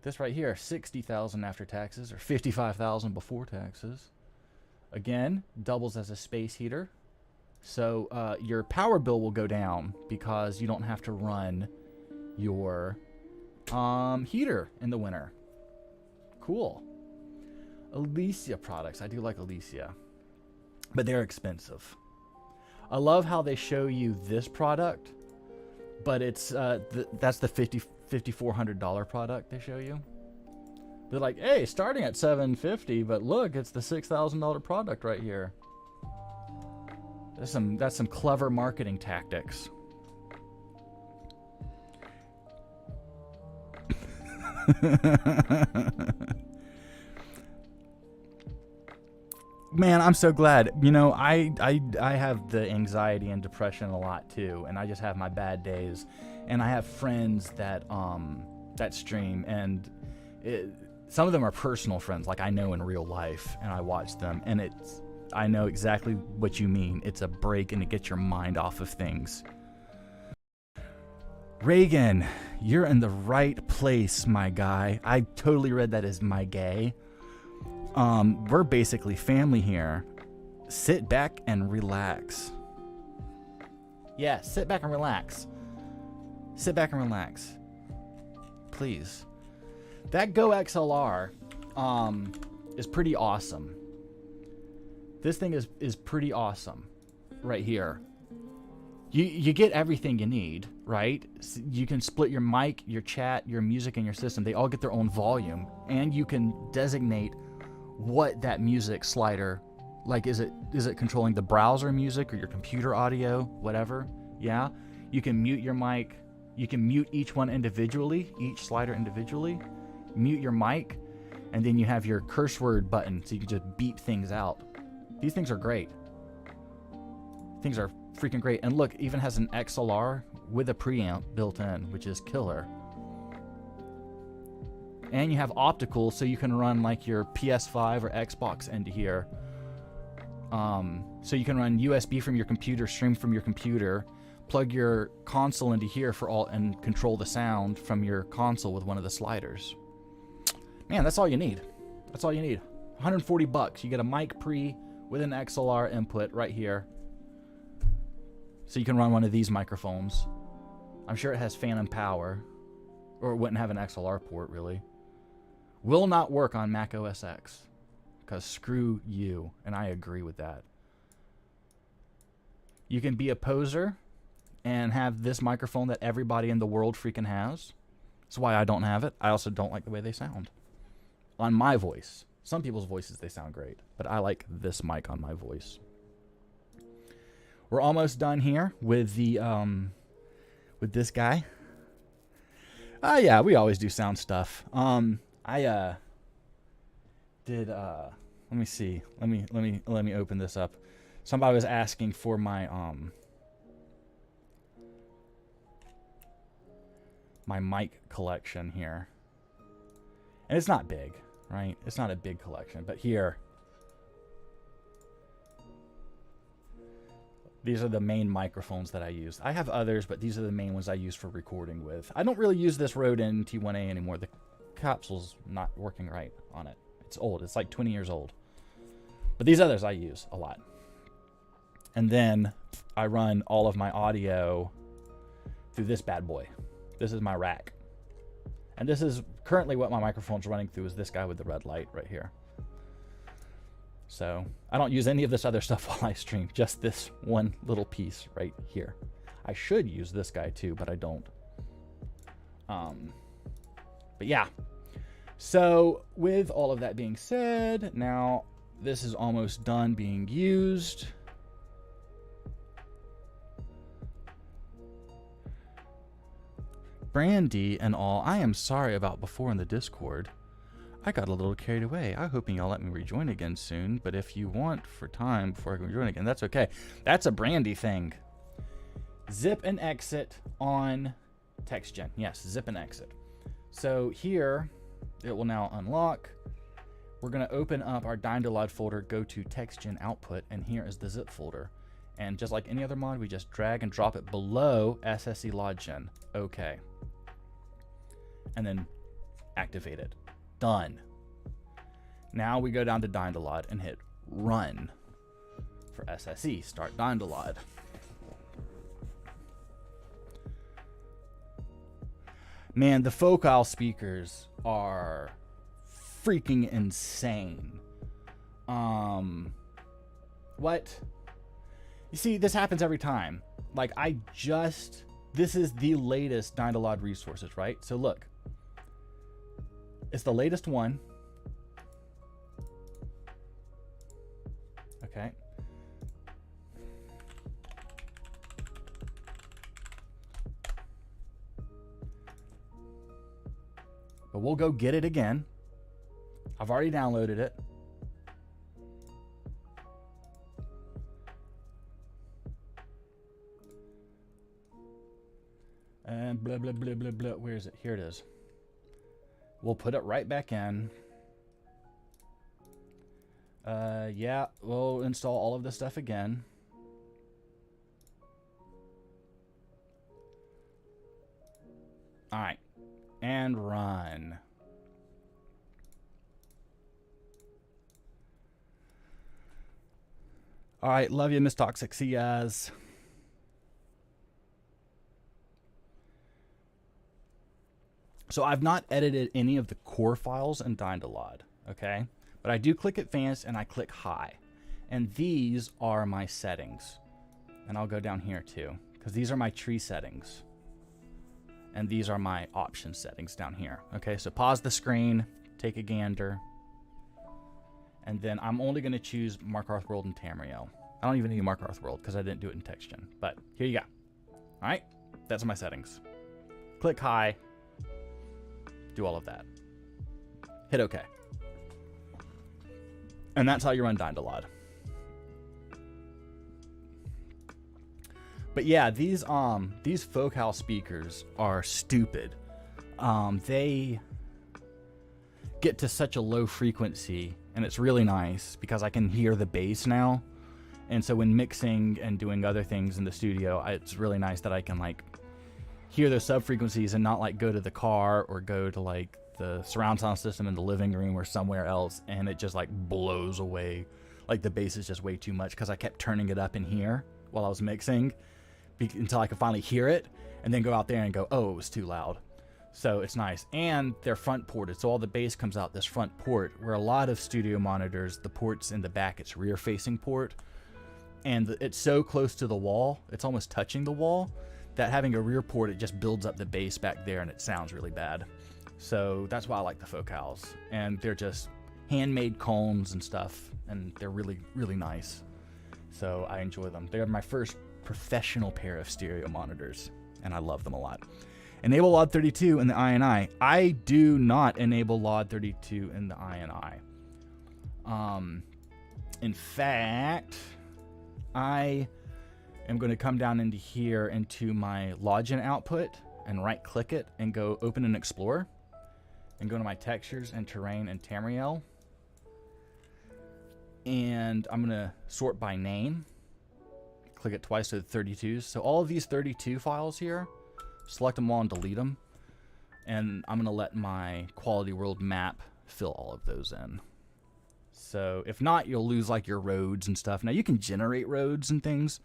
This right here, $60,000 after taxes, or $55,000 before taxes. Again, doubles as a space heater. So your power bill will go down because you don't have to run your heater in the winter. Cool. Alicia products. I do like Alicia, but they're expensive. I love how they show you this product, but it's that's the $5,400 product they show you. They're like, hey, starting at $750, but look, it's the $6,000 product right here. That's some clever marketing tactics. Man, I'm so glad. You know, I have the anxiety and depression a lot too, and I just have my bad days. And I have friends that that stream, and some of them are personal friends, like I know in real life, and I watch them, and I know exactly what you mean. It's a break, and it gets your mind off of things. Reagan, you're in the right place, my guy. I totally read that as my gay. We're basically family here. Sit back and relax. Yeah, sit back and relax. Sit back and relax. Please. That Go XLR is pretty awesome. This thing is pretty awesome right here. You get everything you need, right? So you can split your mic, your chat, your music, and your system. They all get their own volume, and you can designate what that music slider, like is it controlling the browser music or your computer audio, whatever. Yeah, you can mute your mic. You can mute each one individually, each slider individually. Mute your mic, and then you have your curse word button, so you can just beep things out. These things are great. Things are freaking great. And look, even has an XLR with a preamp built in, which is killer. And you have optical, so you can run like your PS5 or Xbox into here. So you can run USB from your computer, stream from your computer, plug your console into here for all, and control the sound from your console with one of the sliders. Man, that's all you need. That's all you need. 140 bucks. You get a mic pre with an XLR input right here. So you can run one of these microphones. I'm sure it has phantom power, or it wouldn't have an XLR port really. Will not work on Mac OS X, because screw you, and I agree with that. You can be a poser and have this microphone that everybody in the world freaking has. That's why I don't have it. I also don't like the way they sound on my voice. Some people's voices, they sound great, but I like this mic on my voice. We're almost done here with the with this guy. Yeah, we always do sound stuff. I did let me see. Let me open this up. Somebody was asking for my my mic collection here. And it's not big, right? It's not a big collection, but here, these are the main microphones that I use. I have others, but these are the main ones I use for recording with. I don't really use this Rode NT1A anymore. The capsule's not working right on it. It's old. It's like 20 years old. But these others I use a lot. And then I run all of my audio through this bad boy. This is my rack. And this is currently what my microphone's running through, is this guy with the red light right here. So I don't use any of this other stuff while I stream, just this one little piece right here. I should use this guy too, but I don't. But yeah. So with all of that being said, now this is almost done being used. Brandy and all, I am sorry about before in the Discord. I got a little carried away. I'm hoping y'all let me rejoin again soon, but if you want for time before I can rejoin again, that's okay. That's a Brandy thing. Zip and exit on TextGen. Yes, zip and exit. So here, it will now unlock. We're going to open up our Dynalod folder, go to TextGen output, and here is the zip folder. And just like any other mod, we just drag and drop it below SSE LodGen. Okay. And then activate it. Done. Now we go down to Dynalod and hit run for SSE. Start Dynalod. Man, the Focal speakers are freaking insane. What? You see, this happens every time. Like, this is the latest Dynalod resources, right? So look. It's the latest one. Okay. But we'll go get it again. I've already downloaded it. And blah, blah, blah, blah, blah. Where is it? Here it is. We'll put it right back in. Yeah, we'll install all of this stuff again. All right. And run. All right, love you, Miss Toxic. See you guys. So I've not edited any of the core files in Dynalod, okay? But I do click Advanced and I click High. And these are my settings. And I'll go down here too, because these are my tree settings. And these are my option settings down here. Okay, so pause the screen, take a gander. And then I'm only going to choose Markarth World and Tamriel. I don't even need Markarth World because I didn't do it in TextGen. But here you go. All right, that's my settings. Click High. Do all of that. Hit OK. And that's how you run Dynalod. But yeah, these Focal speakers are stupid. They get to such a low frequency, and it's really nice because I can hear the bass now. And so when mixing and doing other things in the studio, it's really nice that I can like hear those sub frequencies and not like go to the car or go to like the surround sound system in the living room or somewhere else, and it just like blows away. Like the bass is just way too much because I kept turning it up in here while I was mixing until I could finally hear it, and then go out there and go, oh, it was too loud. So it's nice. And they're front ported, so all the bass comes out this front port, where a lot of studio monitors, the ports in the back, it's rear facing port, and it's so close to the wall, it's almost touching the wall, that having a rear port, it just builds up the bass back there and it sounds really bad. So that's why I like the Focals. And they're just handmade cones and stuff, and they're really, really nice. So I enjoy them. They're my first professional pair of stereo monitors, and I love them a lot. Enable LOD 32 in the INI. I do not enable LOD 32 in the INI. In fact, I am going to come down into here into my Logic output and right click it and go open and explore and go to my textures and terrain and Tamriel. And I'm going to sort by name. Click it twice to the 32s. So all of these 32 files here, select them all and delete them. And I'm going to let my quality world map fill all of those in. So if not, you'll lose like your roads and stuff. Now you can generate roads and things.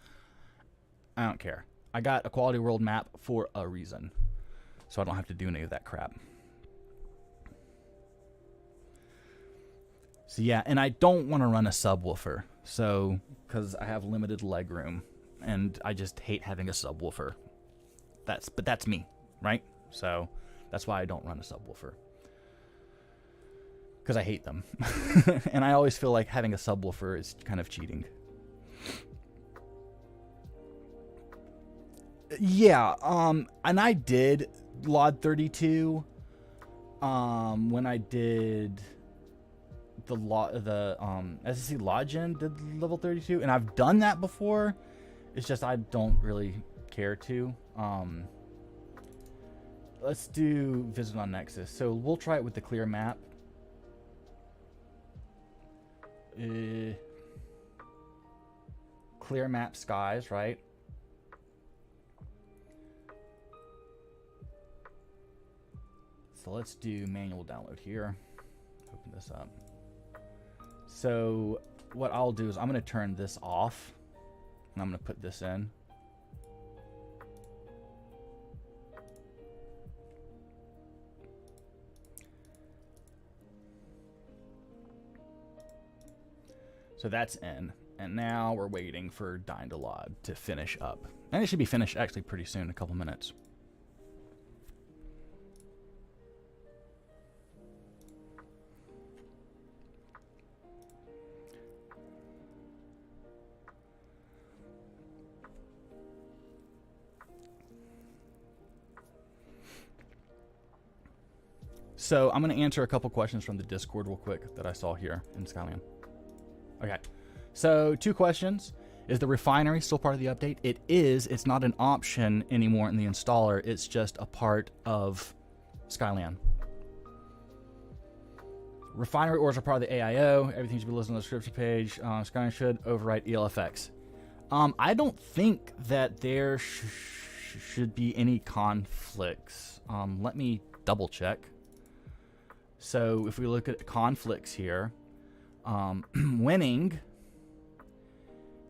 I don't care. I got a quality world map for a reason. So I don't have to do any of that crap. So yeah, and I don't want to run a subwoofer. So, because I have limited leg room, and I just hate having a subwoofer. But that's me, right? So that's why I don't run a subwoofer. Because I hate them. And I always feel like having a subwoofer is kind of cheating. Yeah, and I did LOD 32 when I did the SSC Login did level 32, and I've done that before. It's just I don't really care to. Let's do visit on Nexus. So we'll try it with the clear map. Clear map skies, right? So let's do manual download here. Open this up. So what I'll do is I'm going to turn this off, and I'm going to put this in. So that's in, and now we're waiting for Dynalod to finish up. And it should be finished actually pretty soon, a couple minutes. So I'm going to answer a couple questions from the Discord real quick that I saw here in Skyland. Okay, so 2 questions. Is the refinery still part of the update? It is. It's not an option anymore in the installer. It's just a part of Skyland. Refinery orders are part of the AIO. Everything should be listed on the description page. Skyland should overwrite ELFX. I don't think that there should be any conflicts. Let me double check. So if we look at conflicts here, winning,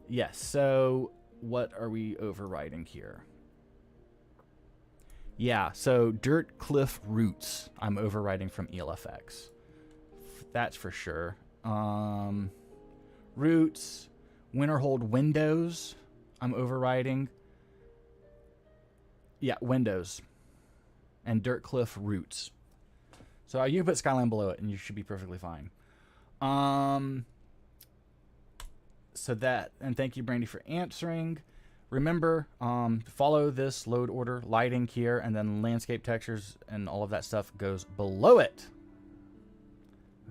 yes. So what are we overriding here? Yeah, so Dirt Cliff Roots, I'm overriding from ELFX. That's for sure. Roots, Winterhold Windows, I'm overriding. Yeah, Windows. And Dirt Cliff Roots. So you can put Skyland below it, and you should be perfectly fine. So that, and thank you, Brandy, for answering. Remember, follow this load order, lighting here, and then landscape textures and all of that stuff goes below it.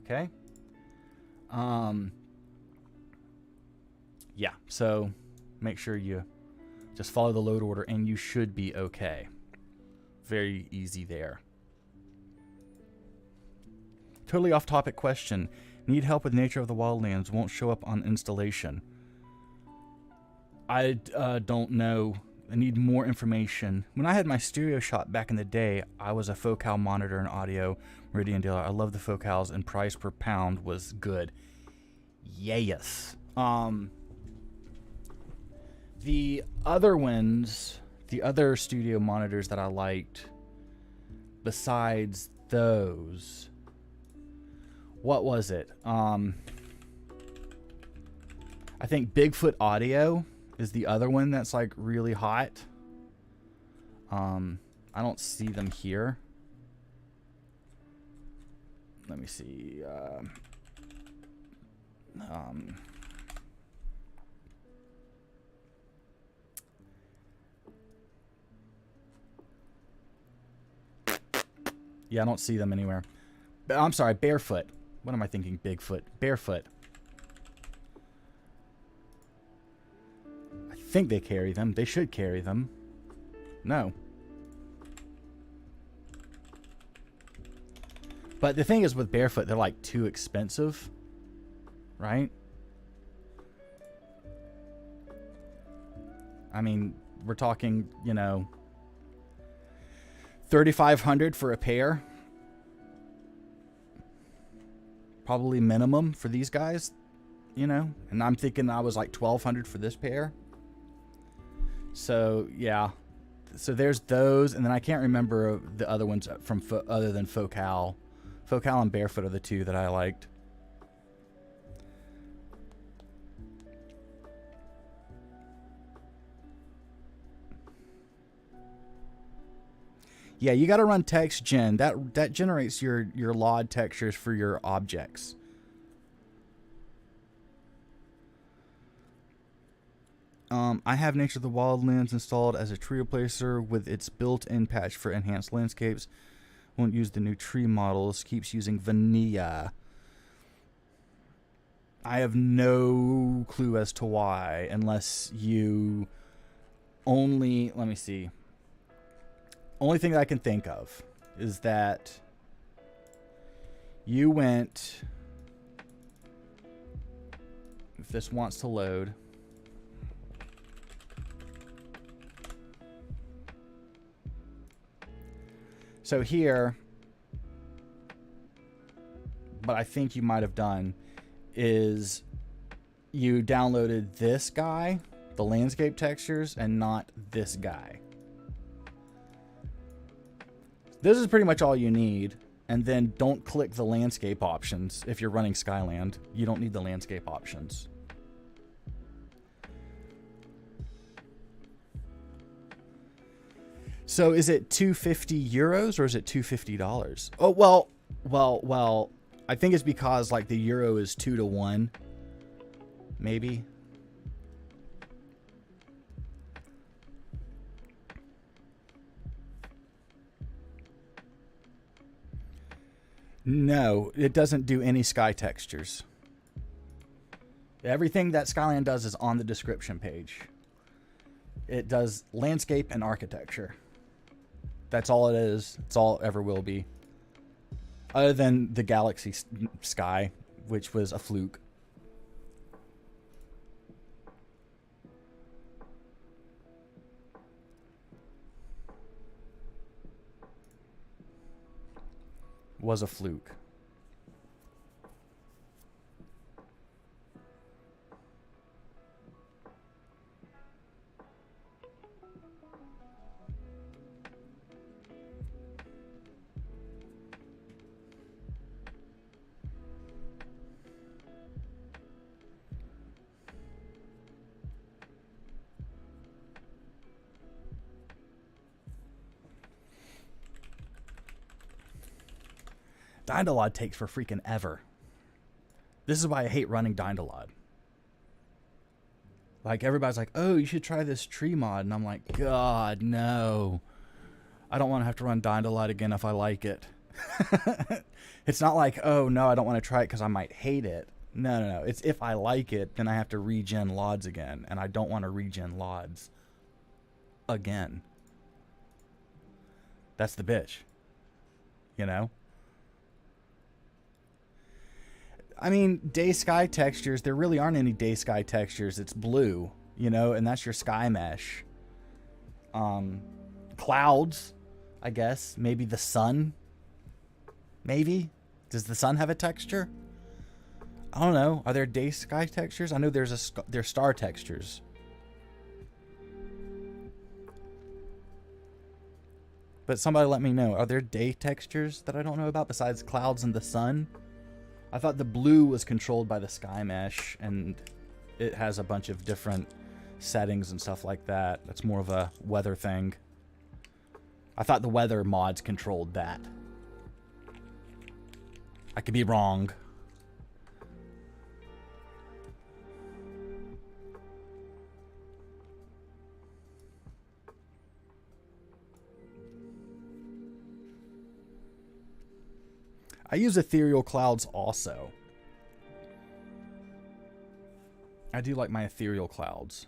Okay? Yeah, so make sure you just follow the load order and you should be okay. Very easy there. Totally off topic question. Need help with Nature of the Wildlands. Won't show up on installation. I don't know. I need more information. When I had my stereo shop back in the day, I was a Focal monitor and audio Meridian dealer. I love the Focals, and price per pound was good. Yes. The other ones, the other studio monitors that I liked, besides those, what was it? I think Bigfoot Audio is the other one that's like really hot. I don't see them here. Let me see. Yeah, I don't see them anywhere. I'm sorry, Barefoot. What am I thinking? Bigfoot. Barefoot. I think they carry them. They should carry them. No. But the thing is with Barefoot, they're like too expensive. Right? I mean, we're talking, you know, $3,500 for a pair. Probably minimum for these guys, you know. And I'm thinking I was like $1,200 for this pair. So yeah, so there's those, and then I can't remember the other ones from other than Focal. Focal and Barefoot are the two that I liked. Yeah, you got to run text gen. That generates your LOD textures for your objects. I have Nature of the Wildlands installed as a tree replacer with its built-in patch for enhanced landscapes. Won't use the new tree models. Keeps using vanilla. I have no clue as to why, unless you only... Let me see. Only thing that I can think of is that you went... If this wants to load... So here, what I think you might have done is you downloaded this guy, the landscape textures, and not this guy. This is pretty much all you need. And then don't click the landscape options if you're running Skyland. You don't need the landscape options. So is it 250 euros or is it $250? Oh, well, I think it's because like the euro is 2 to 1, maybe. No, it doesn't do any sky textures. Everything that Skyland does is on the description page. It does landscape and architecture. That's all it is. It's all it ever will be. Other than the Galaxy Sky, which was a fluke. Was a fluke. Dynalod takes for freaking ever. This is why I hate running Dynalod. Like, everybody's like, oh, you should try this tree mod. And I'm like, God, no. I don't want to have to run Dynalod again if I like it. It's not like, oh, no, I don't want to try it because I might hate it. No. It's if I like it, then I have to regen Lods again. And I don't want to regen Lods again. That's the bitch. You know? I mean, day sky textures, there really aren't any day sky textures. It's blue, you know, and that's your sky mesh. Clouds, I guess. Maybe the sun. Maybe. Does the sun have a texture? I don't know. Are there day sky textures? I know there's star textures. But somebody let me know. Are there day textures that I don't know about besides clouds and the sun? I thought the blue was controlled by the sky mesh, and it has a bunch of different settings and stuff like that. That's more of a weather thing. I thought the weather mods controlled that. I could be wrong. I use ethereal clouds also. I do like my ethereal clouds.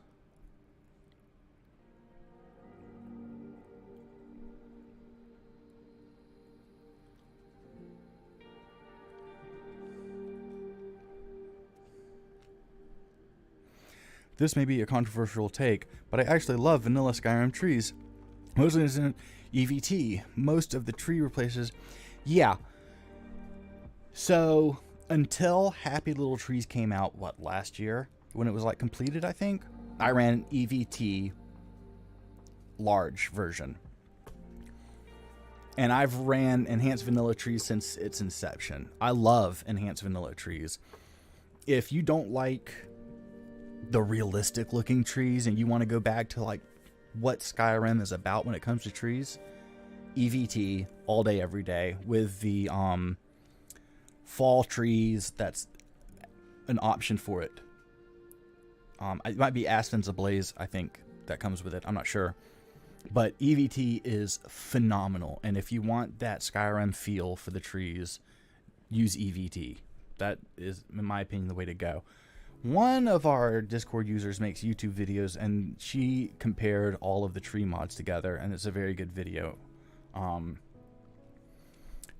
This may be a controversial take, but I actually love vanilla Skyrim trees. Mostly it's in EVT. Most of the tree replaces... Yeah. So, until Happy Little Trees came out, what, last year? When it was, like, completed, I think? I ran EVT large version. And I've ran Enhanced Vanilla Trees since its inception. I love Enhanced Vanilla Trees. If you don't like the realistic looking trees and you want to go back to, like, what Skyrim is about when it comes to trees, EVT all day, every day, with the, fall trees, that's an option for it. It might be Aspens Ablaze, I think, that comes with it. I'm not sure. But EVT is phenomenal. And if you want that Skyrim feel for the trees, use EVT. That is, in my opinion, the way to go. One of our Discord users makes YouTube videos, and she compared all of the tree mods together, and it's a very good video.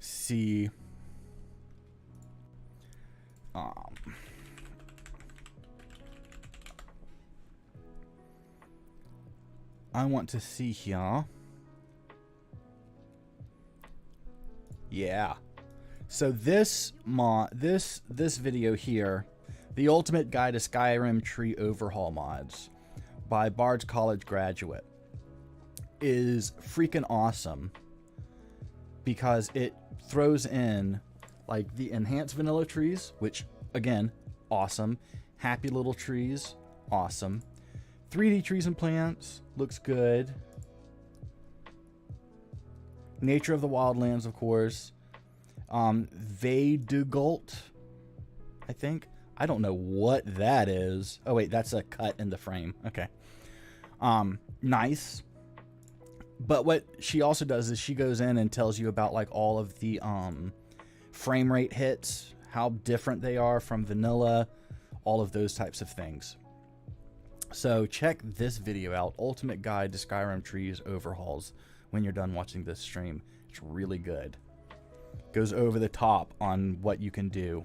See... I want to see here. Yeah. So this video here, The Ultimate Guide to Skyrim Tree Overhaul Mods by Bard's College Graduate, is freaking awesome because it throws in like the enhanced vanilla trees, which again, awesome. Happy Little Trees, awesome. 3D trees and plants, looks good. Nature of the Wildlands, of course. Vedugult, I think. I don't know what that is. Oh wait, that's a cut in the frame. Okay. Nice. But what she also does is she goes in and tells you about like all of the frame rate hits, how different they are from vanilla, all of those types of things. So check this video out, Ultimate Guide to Skyrim Trees Overhauls, when you're done watching this stream. It's really good. Goes over the top on what you can do.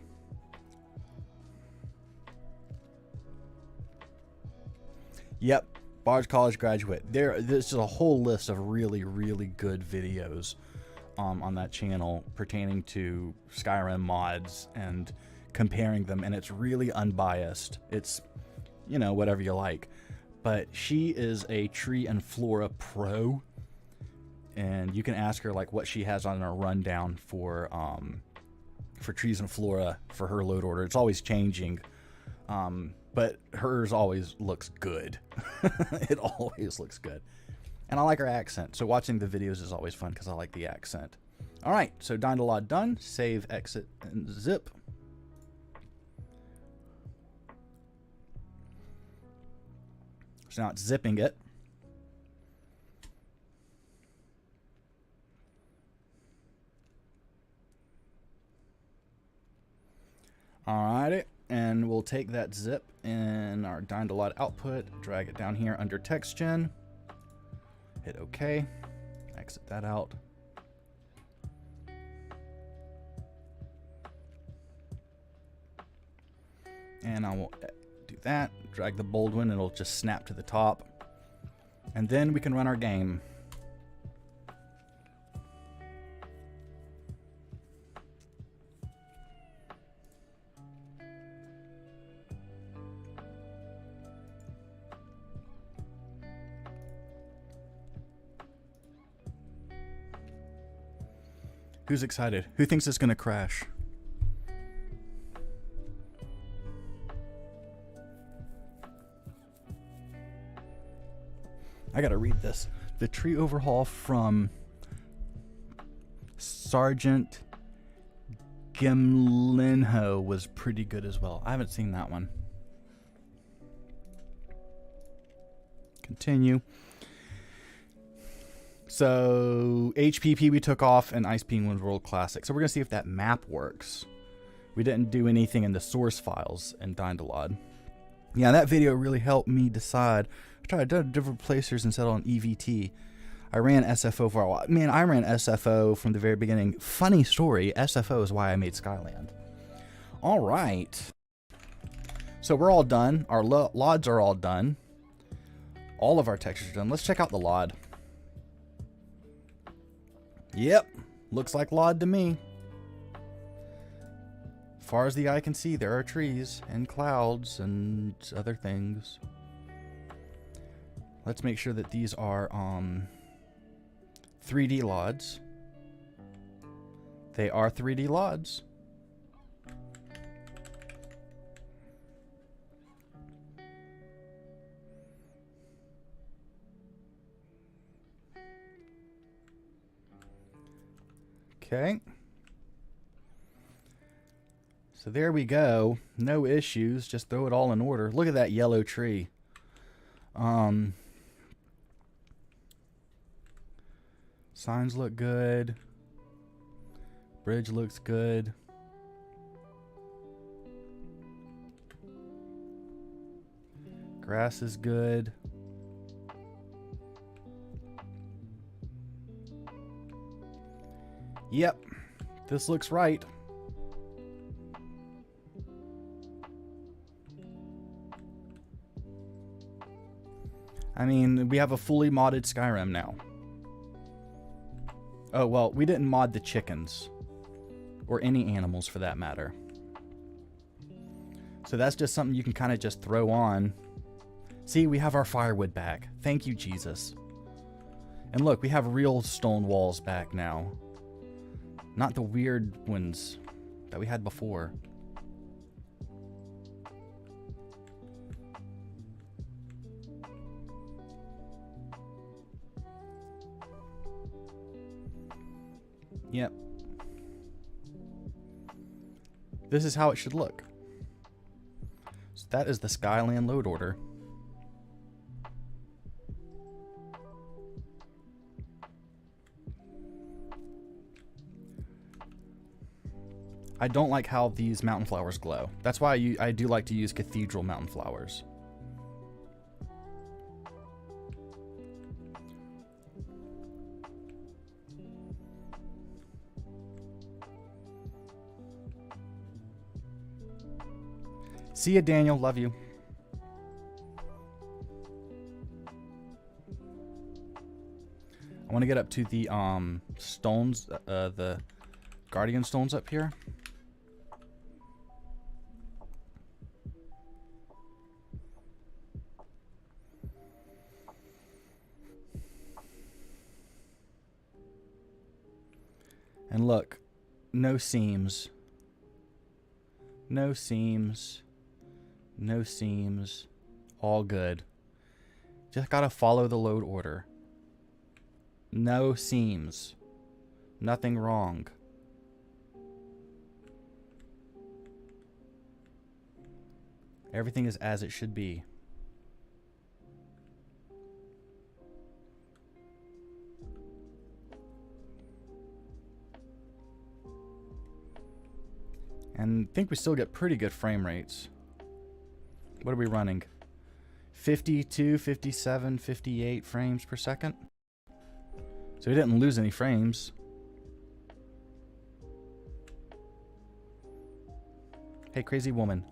Yep, Bard's College Graduate. There's just a whole list of really, really good videos on that channel pertaining to Skyrim mods and comparing them, and it's really unbiased. It's, you know, whatever you like. But she is a tree and flora pro, and you can ask her like what she has on her rundown for trees and flora for her load order. It's always changing, but hers always looks good. It always looks good. And I like her accent, so watching the videos is always fun because I like the accent. All right, so Dynalod done. Save, exit, and zip. So now it's zipping it. Alrighty, and we'll take that zip in our Dynalod output, drag it down here under text gen, hit OK, exit that out. And I will do that, drag the bold one, it'll just snap to the top. And then we can run our game. Who's excited? Who thinks it's gonna crash? I gotta read this. The tree overhaul from Sergeant Gimlinho was pretty good as well. I haven't seen that one. Continue. So HPP we took off and Ice Penguin World Classic. So we're gonna see if that map works. We didn't do anything in the source files in Dynalod. Yeah, that video really helped me decide. I tried different placers and settled on EVT. I ran SFO for a while. Man, I ran SFO from the very beginning. Funny story, SFO is why I made Skyland. All right. So we're all done. Our LODs are all done. All of our textures are done. Let's check out the LOD. Yep, looks like LOD to me. Far as the eye can see, there are trees and clouds and other things. Let's make sure that these are 3D LODs. They are 3D LODs. Okay. So there we go. No issues. Just throw it all in order. Look at that yellow tree. Signs look good. Bridge looks good. Grass is good. Yep, this looks right. I mean, we have a fully modded Skyrim now. Oh, well, we didn't mod the chickens. Or any animals for that matter. So that's just something you can kind of just throw on. See, we have our firewood back. Thank you, Jesus. And look, we have real stone walls back now. Not the weird ones that we had before. Yep. This is how it should look. So that is the Skyland Load Order. I don't like how these mountain flowers glow. That's why I do like to use cathedral mountain flowers. See ya, Daniel. Love you. I want to get up to the stones, the guardian stones up here. And look, no seams. No seams. No seams. All good. Just gotta follow the load order. No seams. Nothing wrong. Everything is as it should be. And I think we still get pretty good frame rates. What are we running? 52, 57, 58 frames per second. So we didn't lose any frames. Hey, crazy woman.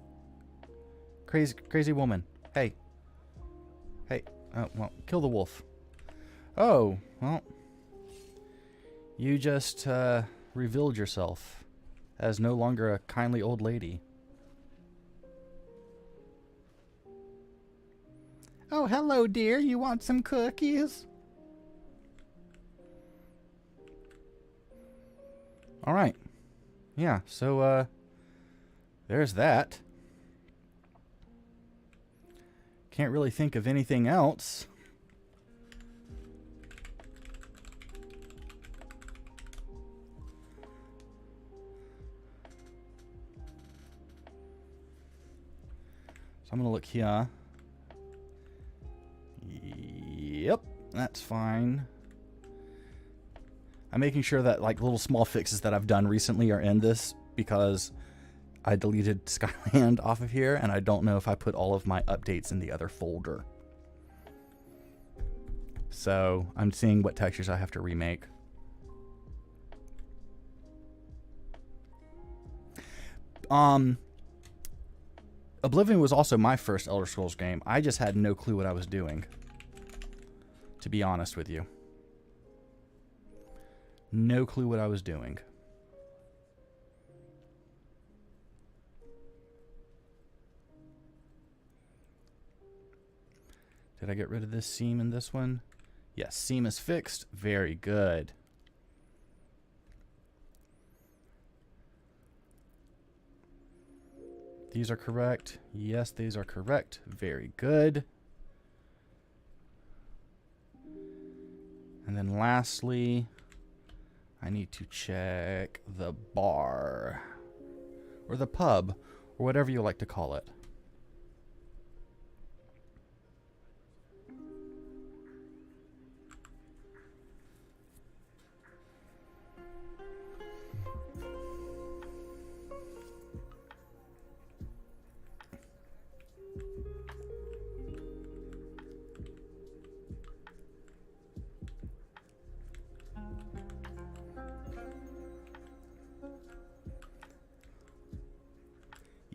Crazy woman. Hey. Hey. Oh, well, kill the wolf. Oh, well. You just revealed yourself as no longer a kindly old lady. Oh, hello, dear. You want some cookies? All right. Yeah, so, there's that. Can't really think of anything else. So I'm going to look here. Yep, that's fine. I'm making sure that like little small fixes that I've done recently are in this because I deleted Skyland off of here, and I don't know if I put all of my updates in the other folder. So I'm seeing what textures I have to remake. Oblivion was also my first Elder Scrolls game. I just had no clue what I was doing, to be honest with you. No clue what I was doing. Did I get rid of this seam in this one? Yes, seam is fixed. Very good. These are correct. Yes, these are correct. Very good. And then lastly, I need to check the bar. Or the pub, or whatever you like to call it.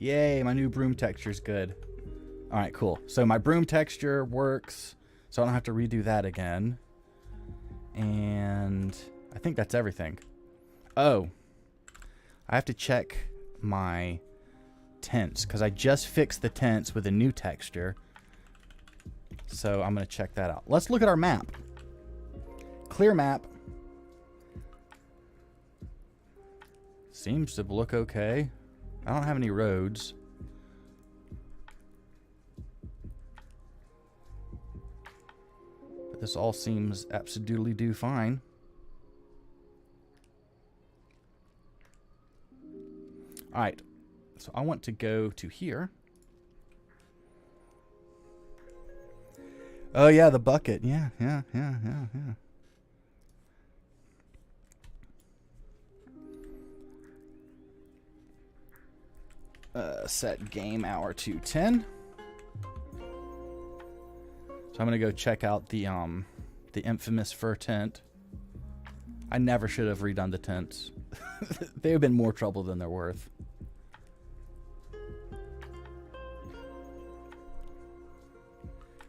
Yay, my new broom texture is good. All right, cool. So my broom texture works, so I don't have to redo that again. And I think that's everything. Oh, I have to check my tents because I just fixed the tents with a new texture. So I'm going to check that out. Let's look at our map. Clear map. Seems to look okay. I don't have any roads. But this all seems absolutely do fine. Alright, so I want to go to here. Oh yeah, the bucket. Yeah. Set game hour to 10. So I'm gonna go check out the infamous fur tent. I never should have redone the tents. They have been more trouble than they're worth.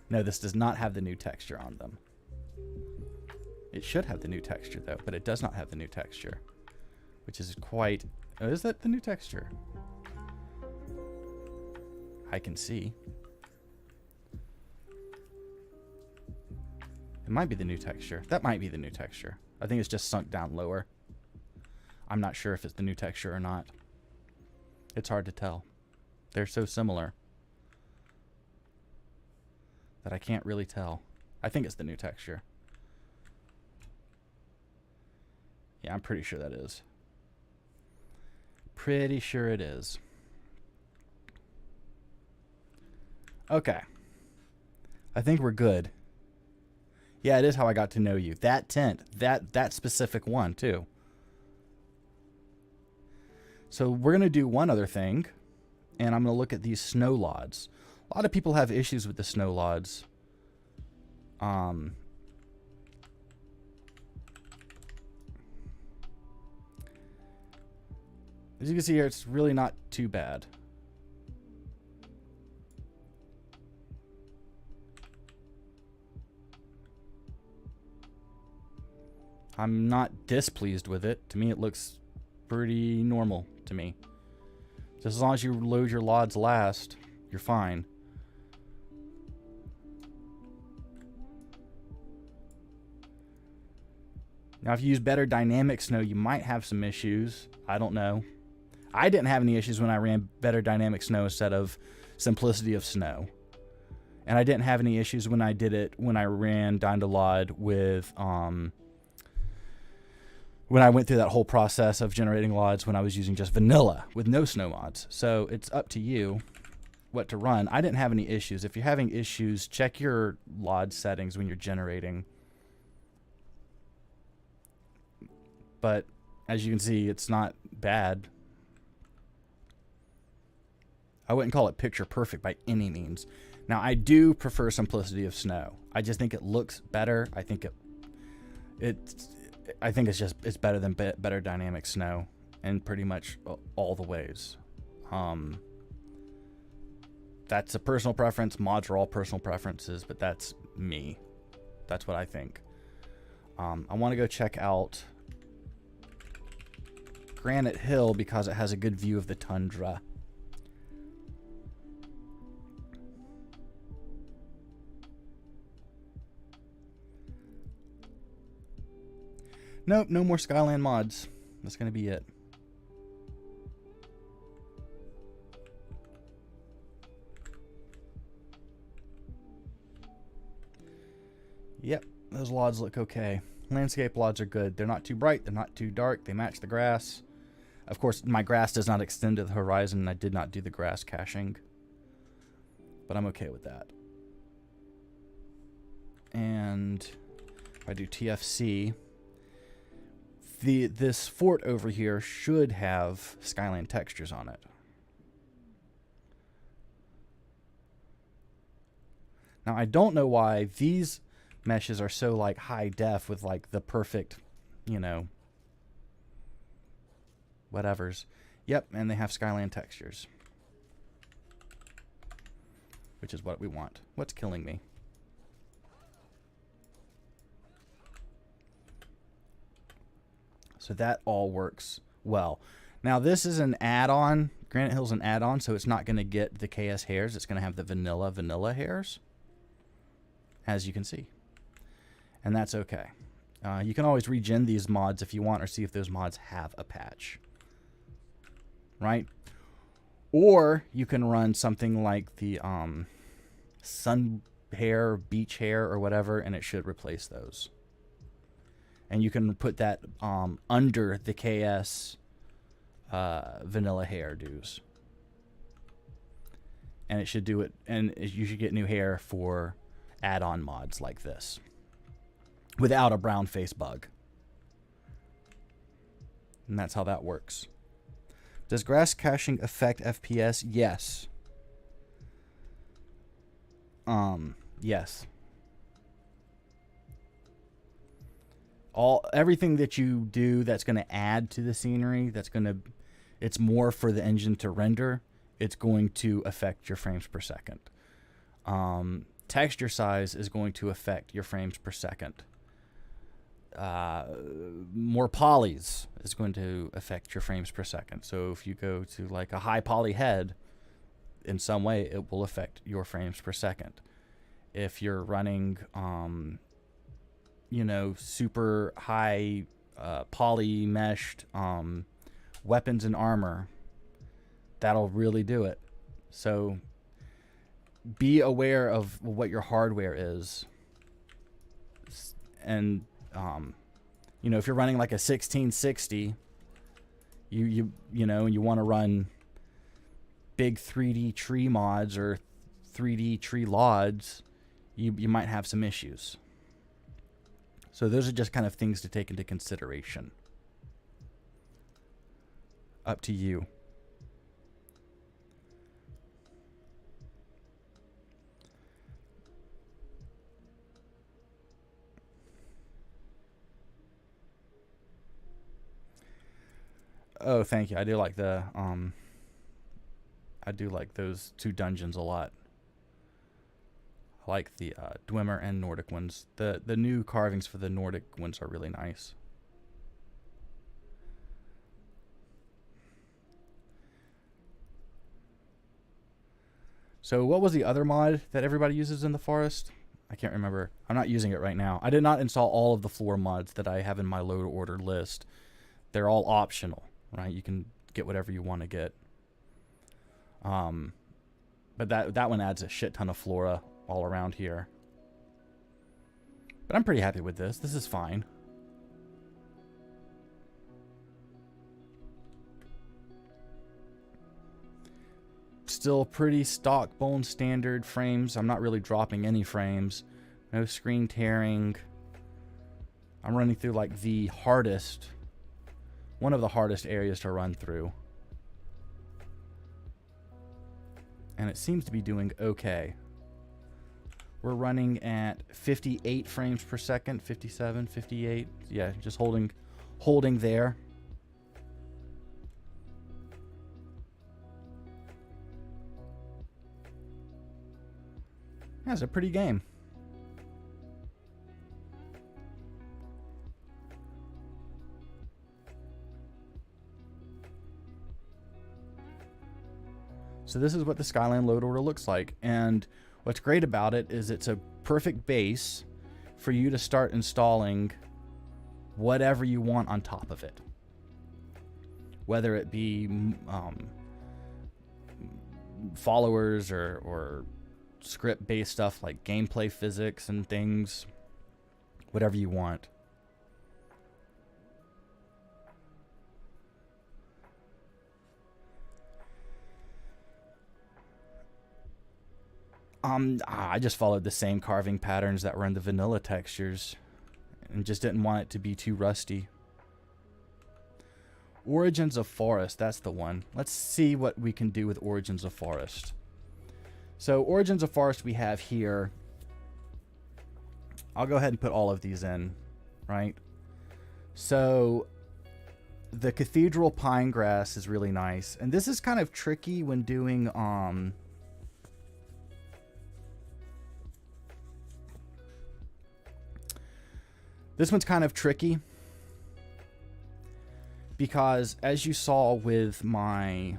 No, this does not have the new texture on them. It should have the new texture though, but it does not have the new texture, which is quite... Oh, is that the new texture? I can see. It might be the new texture. That might be the new texture. I think it's just sunk down lower. I'm not sure if it's the new texture or not. It's hard to tell. They're so similar that I can't really tell. I think it's the new texture. Yeah, I'm pretty sure that is. Pretty sure it is. Okay. I think we're good. Yeah, it is how I got to know you. That tent, that specific one too. So we're going to do one other thing, and I'm going to look at these snow lods. A lot of people have issues with the snow lods. As you can see here, it's really not too bad. I'm not displeased with it. To me, it looks pretty normal to me. Just as long as you load your lods last, you're fine. Now, if you use better dynamic snow, you might have some issues. I don't know. I didn't have any issues when I ran better dynamic snow instead of simplicity of snow. And I didn't have any issues when I did it when I ran Dynalod with when I went through that whole process of generating lods when I was using just vanilla with no snow mods. So it's up to you what to run. I didn't have any issues. If you're having issues, check your lod settings when you're generating. But as you can see, it's not bad. I wouldn't call it picture perfect by any means. Now, I do prefer simplicity of snow. I just think it looks better. I think it's better than better dynamic snow in pretty much all the ways. That's a personal preference. Mods are all personal preferences, but that's me. That's what I think. I want to go check out Granite Hill because it has a good view of the tundra. Nope, no more Skyland mods. That's going to be it. Yep, those lods look okay. Landscape lods are good. They're not too bright. They're not too dark. They match the grass. Of course, my grass does not extend to the horizon. I did not do the grass caching. But I'm okay with that. And if I do TFC... this fort over here should have Skyland textures on it. Now, I don't know why these meshes are so like high def with like the perfect, you know, whatevers. Yep, and they have Skyland textures, which is what we want. What's killing me? So that all works well. Now this is an add-on. Granite Hill's an add-on, so it's not going to get the KS hairs. It's going to have the vanilla hairs, as you can see. And that's okay. You can always regen these mods if you want, or see if those mods have a patch. Right? Or you can run something like the sun hair, beach hair, or whatever, and it should replace those. And you can put that under the KS vanilla hairdos. And it should do it, and you should get new hair for add-on mods like this without a brown face bug. And that's how that works. Does grass caching affect FPS? Yes. Yes. Everything that you do that's going to add to the scenery, it's more for the engine to render, it's going to affect your frames per second. Texture size is going to affect your frames per second. More polys is going to affect your frames per second. So if you go to like a high poly head, in some way it will affect your frames per second. If you're running you know, super high poly meshed weapons and armor, that'll really do it. So be aware of what your hardware is, and You know, if you're running like a 1660, you know, you want to run big 3D tree mods or 3D tree LODs, you might have some issues. So those are just kind of things to take into consideration. Up to you. Oh, thank you. I do like the I do like those two dungeons a lot. I like the Dwemer and Nordic ones. The new carvings for the Nordic ones are really nice. So what was the other mod that everybody uses in the forest? I can't remember. I'm not using it right now. I did not install all of the floor mods that I have in my load order list. They're all optional, right? You can get whatever you want to get. But that one adds a shit ton of flora all around here. But I'm pretty happy with this. This is fine. Still pretty stock bone standard frames. I'm not really dropping any frames. No screen tearing. I'm running through like the hardest, one of the hardest areas to run through. And it seems to be doing okay. We're running at 58 frames per second, 57, 58. Yeah, just holding there. That's a pretty game. So this is what the Skyland Load Order looks like. And what's great about it is it's a perfect base for you to start installing whatever you want on top of it. Whether it be followers or script-based stuff like gameplay physics and things. Whatever you want. I just followed the same carving patterns that were in the vanilla textures and just didn't want it to be too rusty. Origins of Forest, that's the one. Let's see what we can do with Origins of Forest. So Origins of Forest we have here. I'll go ahead and put all of these in, right? So the Cathedral Pine Grass is really nice. And this is kind of tricky when doing this one's kind of tricky because as you saw with my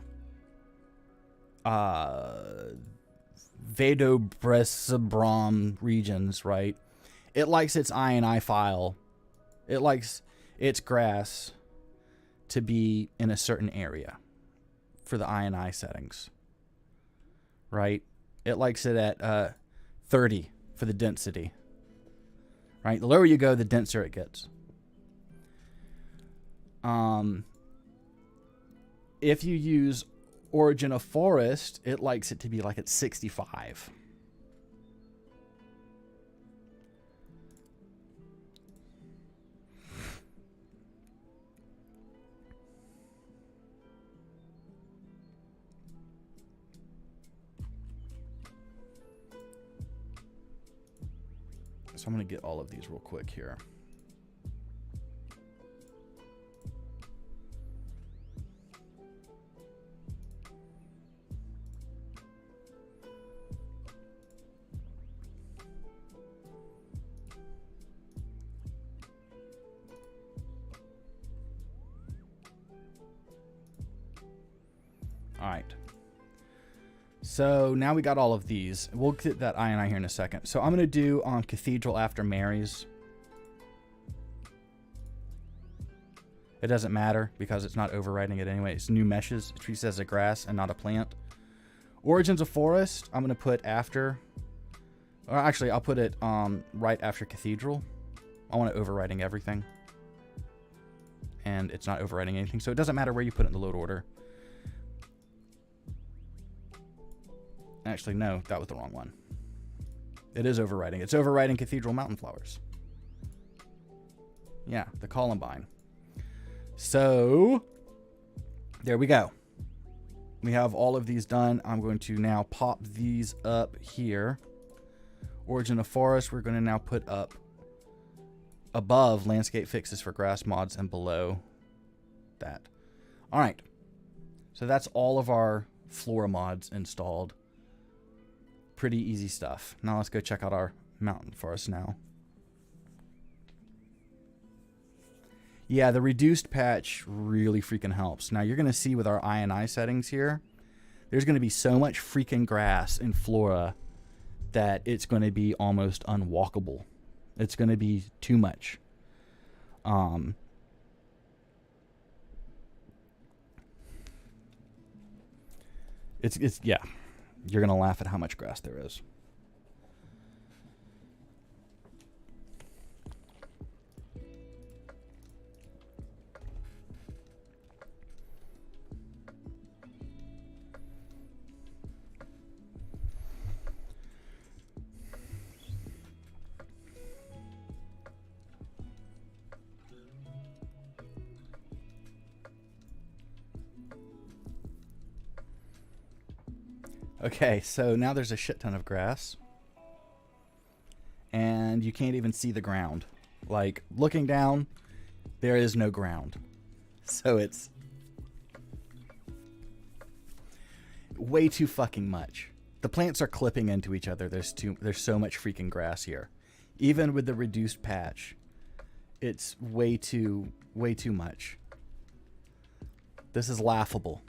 Vedobresabram regions, right? It likes its INI file. It likes its grass to be in a certain area for the INI settings, right? It likes it at 30 for the density. Right, the lower you go, the denser it gets. If you use Origin of Forest, it likes it to be like at 65. So I'm going to get all of these real quick here. All right. So now we got all of these. We'll get that INI here in a second. So I'm going to do Cathedral after Mary's. It doesn't matter because it's not overriding it anyway. It's new meshes. It treats it as a grass and not a plant. Origins of Forest, I'm going to put after. Or actually, I'll put it right after Cathedral. I want it overriding everything. and it's not overriding anything. So it doesn't matter where you put it in the load order. Actually, no, that was the wrong one. It is overriding. It's overriding Cathedral Mountain Flowers. Yeah, the Columbine. So there we go. We have all of these done. I'm going to now pop these up here. Origin of Forest, we're going to now put up above landscape fixes for grass mods and below that. All right. So that's all of our flora mods installed. Pretty easy stuff. Now let's go check out our mountain forest now. Yeah, the reduced patch really freaking helps. Now you're going to see with our I settings here, there's going to be so much freaking grass in flora that it's going to be almost unwalkable. It's going to be too much. It's yeah. You're going to laugh at how much grass there is. Okay, so now there's a shit ton of grass. And you can't even see the ground. Like, looking down, there is no ground. So it's way too fucking much. The plants are clipping into each other. There's so much freaking grass here. Even with the reduced patch, it's way too much. This is laughable.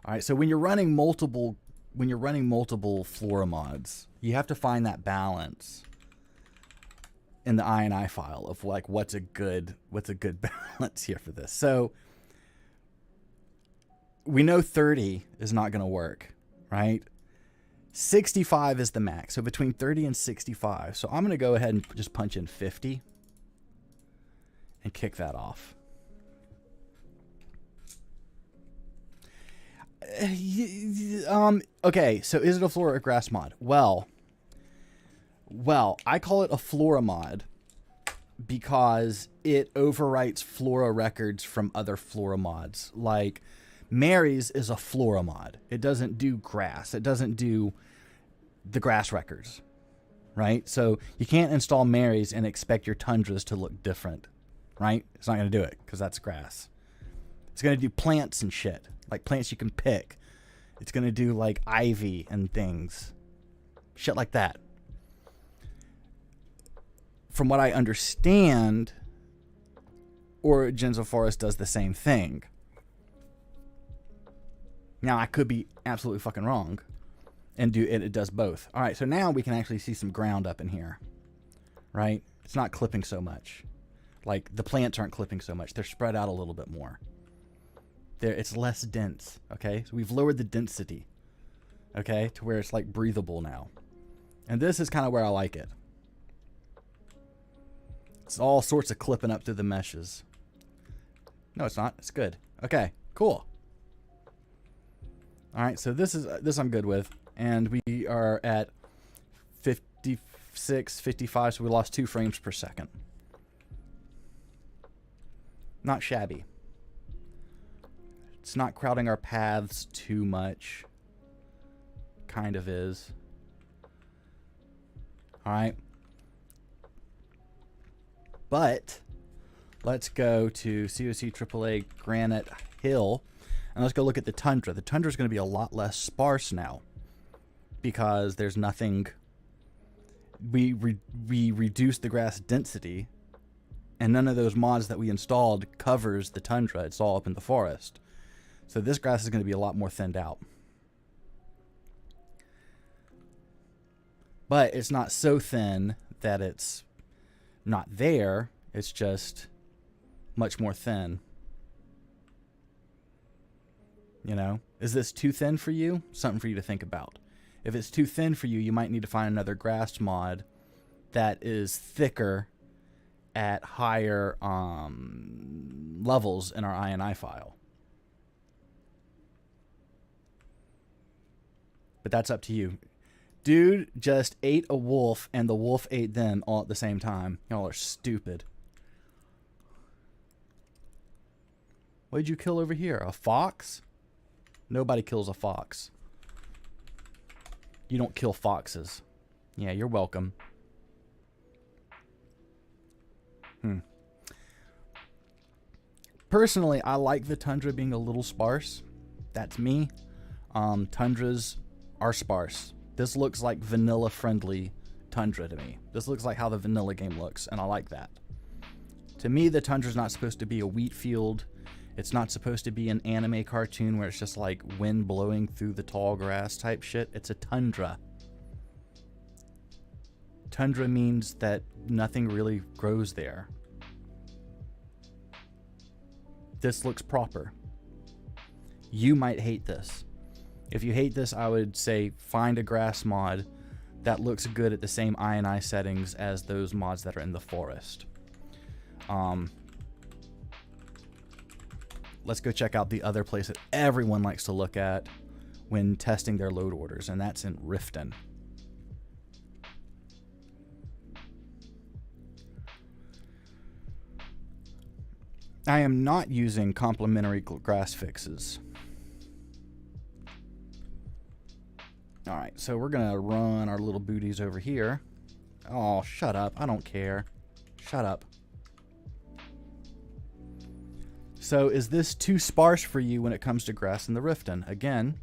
All right, so when you're running multiple flora mods, you have to find that balance in the INI file of like what's a good balance here for this. So we know 30 is not going to work, right? 65 is the max. So between 30 and 65. So I'm going to go ahead and just punch in 50 and kick that off. Okay, so is it a flora or grass mod? Well, I call it a flora mod because it overwrites flora records from other flora mods. Like Mary's is a flora mod. It doesn't do grass. It doesn't do the grass records, right? So you can't install Mary's and expect your tundras to look different, right? It's not going to do it because that's grass. It's going to do plants and shit. Like plants you can pick. It's going to do like ivy and things. Shit like that. From what I understand, Origins of Forest does the same thing. Now, I could be absolutely fucking wrong. And it does both. All right, so now we can actually see some ground up in here. Right? It's not clipping so much. Like, the plants aren't clipping so much. They're spread out a little bit more. It's less dense, okay? So we've lowered the density, okay, to where it's like breathable now. And this is kind of where I like it. It's all sorts of clipping up through the meshes. No, it's not. It's good. Okay, cool. All right, so this I'm good with. And we are at 56, 55, so we lost 2 frames per second. Not shabby. It's not crowding our paths too much. Kind of is. All right. But let's go to COC AAA Granite Hill and let's go look at the tundra. The tundra is going to be a lot less sparse now because there's nothing. We reduced the grass density and none of those mods that we installed covers the tundra. It's all up in the forest. So this grass is going to be a lot more thinned out. But it's not so thin that it's not there. It's just much more thin. You know? Is this too thin for you? Something for you to think about. If it's too thin for you, you might need to find another grass mod that is thicker at higher levels in our INI file. But that's up to you. Dude just ate a wolf and the wolf ate them all at the same time. Y'all are stupid. What did you kill over here? A fox? Nobody kills a fox. You don't kill foxes. Yeah, you're welcome. Personally, I like the tundra being a little sparse. That's me. Tundras are sparse. This looks like vanilla-friendly tundra to me. This looks like how the vanilla game looks, and I like that. To me, the tundra's not supposed to be a wheat field. It's not supposed to be an anime cartoon where it's just like wind blowing through the tall grass type shit. It's a tundra. Tundra means that nothing really grows there. This looks proper. You might hate this. If you hate this, I would say find a grass mod that looks good at the same INI settings as those mods that are in the forest. Let's go check out the other place that everyone likes to look at when testing their load orders, and that's in Riften. I am not using complementary grass fixes. Alright, so we're going to run our little booties over here. Oh, shut up. I don't care. Shut up. So is this too sparse for you when it comes to grass in the Riften? Again,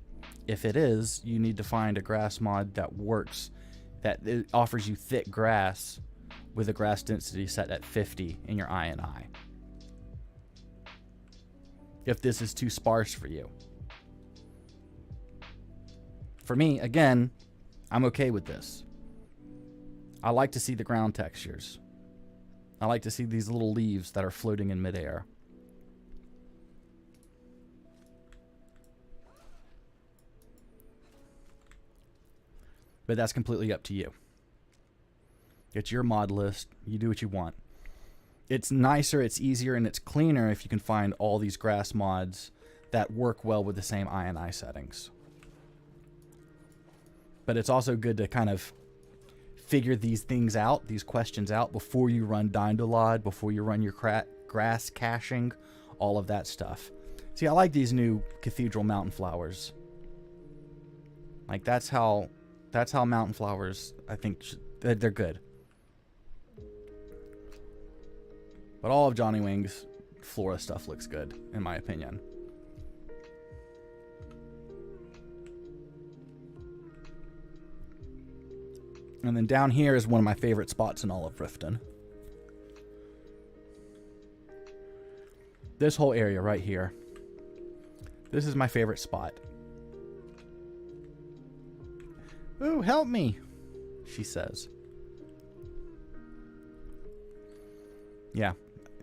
if it is, you need to find a grass mod that works, that it offers you thick grass with a grass density set at 50 in your INI. If this is too sparse for you. For me, again, I'm okay with this. I like to see the ground textures. I like to see these little leaves that are floating in midair. But that's completely up to you. It's your mod list. You do what you want. It's nicer, it's easier, and it's cleaner if you can find all these grass mods that work well with the same INI settings. But it's also good to kind of figure these things out, these questions out, before you run Dindolod, before you run your grass caching, all of that stuff. See, I like these new Cathedral Mountain Flowers. Like, that's how mountain flowers, I think, they're good. But all of Johnny Wing's flora stuff looks good, in my opinion. And then down here is one of my favorite spots in all of Riften. This whole area right here. This is my favorite spot. Ooh, help me, she says. Yeah,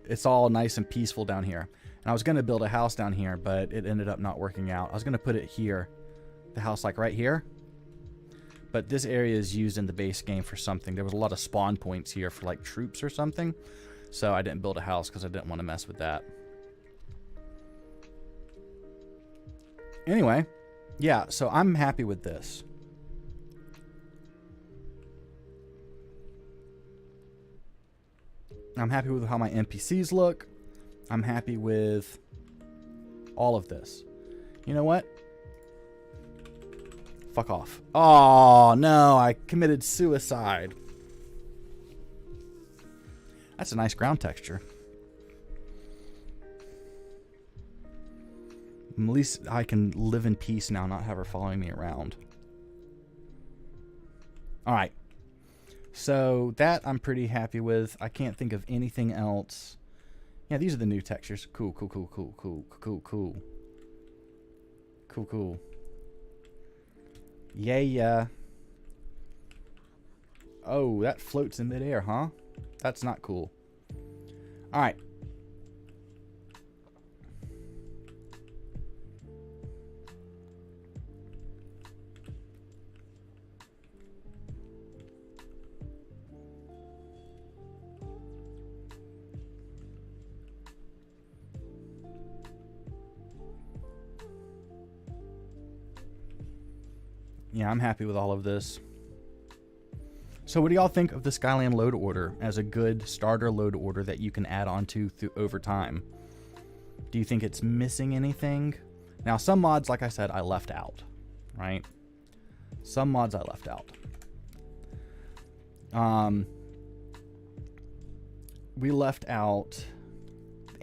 it's all nice and peaceful down here. And I was going to build a house down here, but it ended up not working out. I was going to put it here. The house like right here. But this area is used in the base game for something. There was a lot of spawn points here for like troops or something. So I didn't build a house because I didn't want to mess with that. Anyway, yeah, so I'm happy with this. I'm happy with how my NPCs look. I'm happy with all of this. You know what? Fuck off. Oh, no, I committed suicide. That's a nice ground texture. At least I can live in peace now, not have her following me around. Alright. So that I'm pretty happy with. I can't think of anything else. Yeah, these are the new textures. Cool, cool, cool, cool, cool, cool, cool. Cool, cool. Yeah, yeah. Oh, that floats in midair, huh? That's not cool. Alright. Yeah, I'm happy with all of this. So what do y'all think of the Skyland Load Order as a good starter load order that you can add on to over time? Do you think it's missing anything? Now, some mods, like I said, I left out, right? Some mods I left out. We left out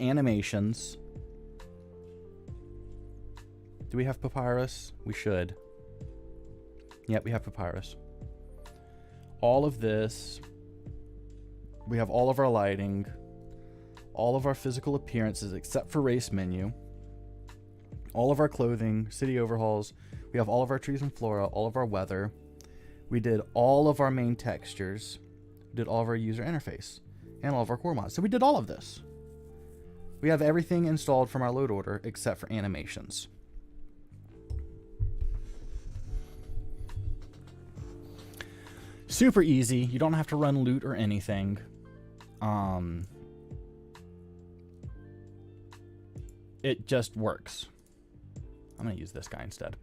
animations. Do we have papyrus? We should. Yep, we have papyrus. All of this. We have all of our lighting. All of our physical appearances except for race menu. All of our clothing, city overhauls. We have all of our trees and flora, all of our weather. We did all of our main textures. We did all of our user interface. And all of our core mods. So we did all of this. We have everything installed from our load order except for animations. Super easy. You don't have to run loot or anything. It just works. I'm going to use this guy instead.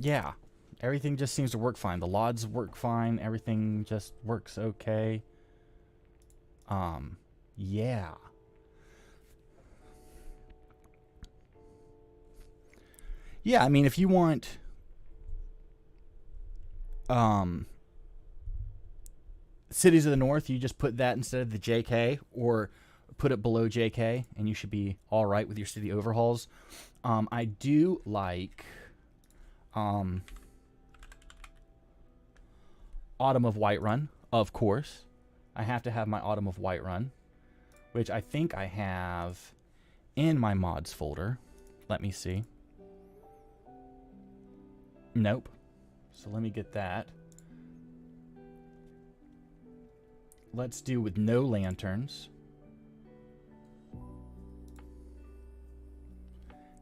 Yeah. Everything just seems to work fine. The LODs work fine. Everything just works okay. Yeah. Yeah, I mean, if you want Cities of the North, you just put that instead of the JK, or put it below JK, and you should be all right with your city overhauls. I do like Autumn of Whiterun, of course. I have to have my Autumn of Whiterun, which I think I have in my mods folder. Let me see. Nope. So let me get that. Let's do with no lanterns.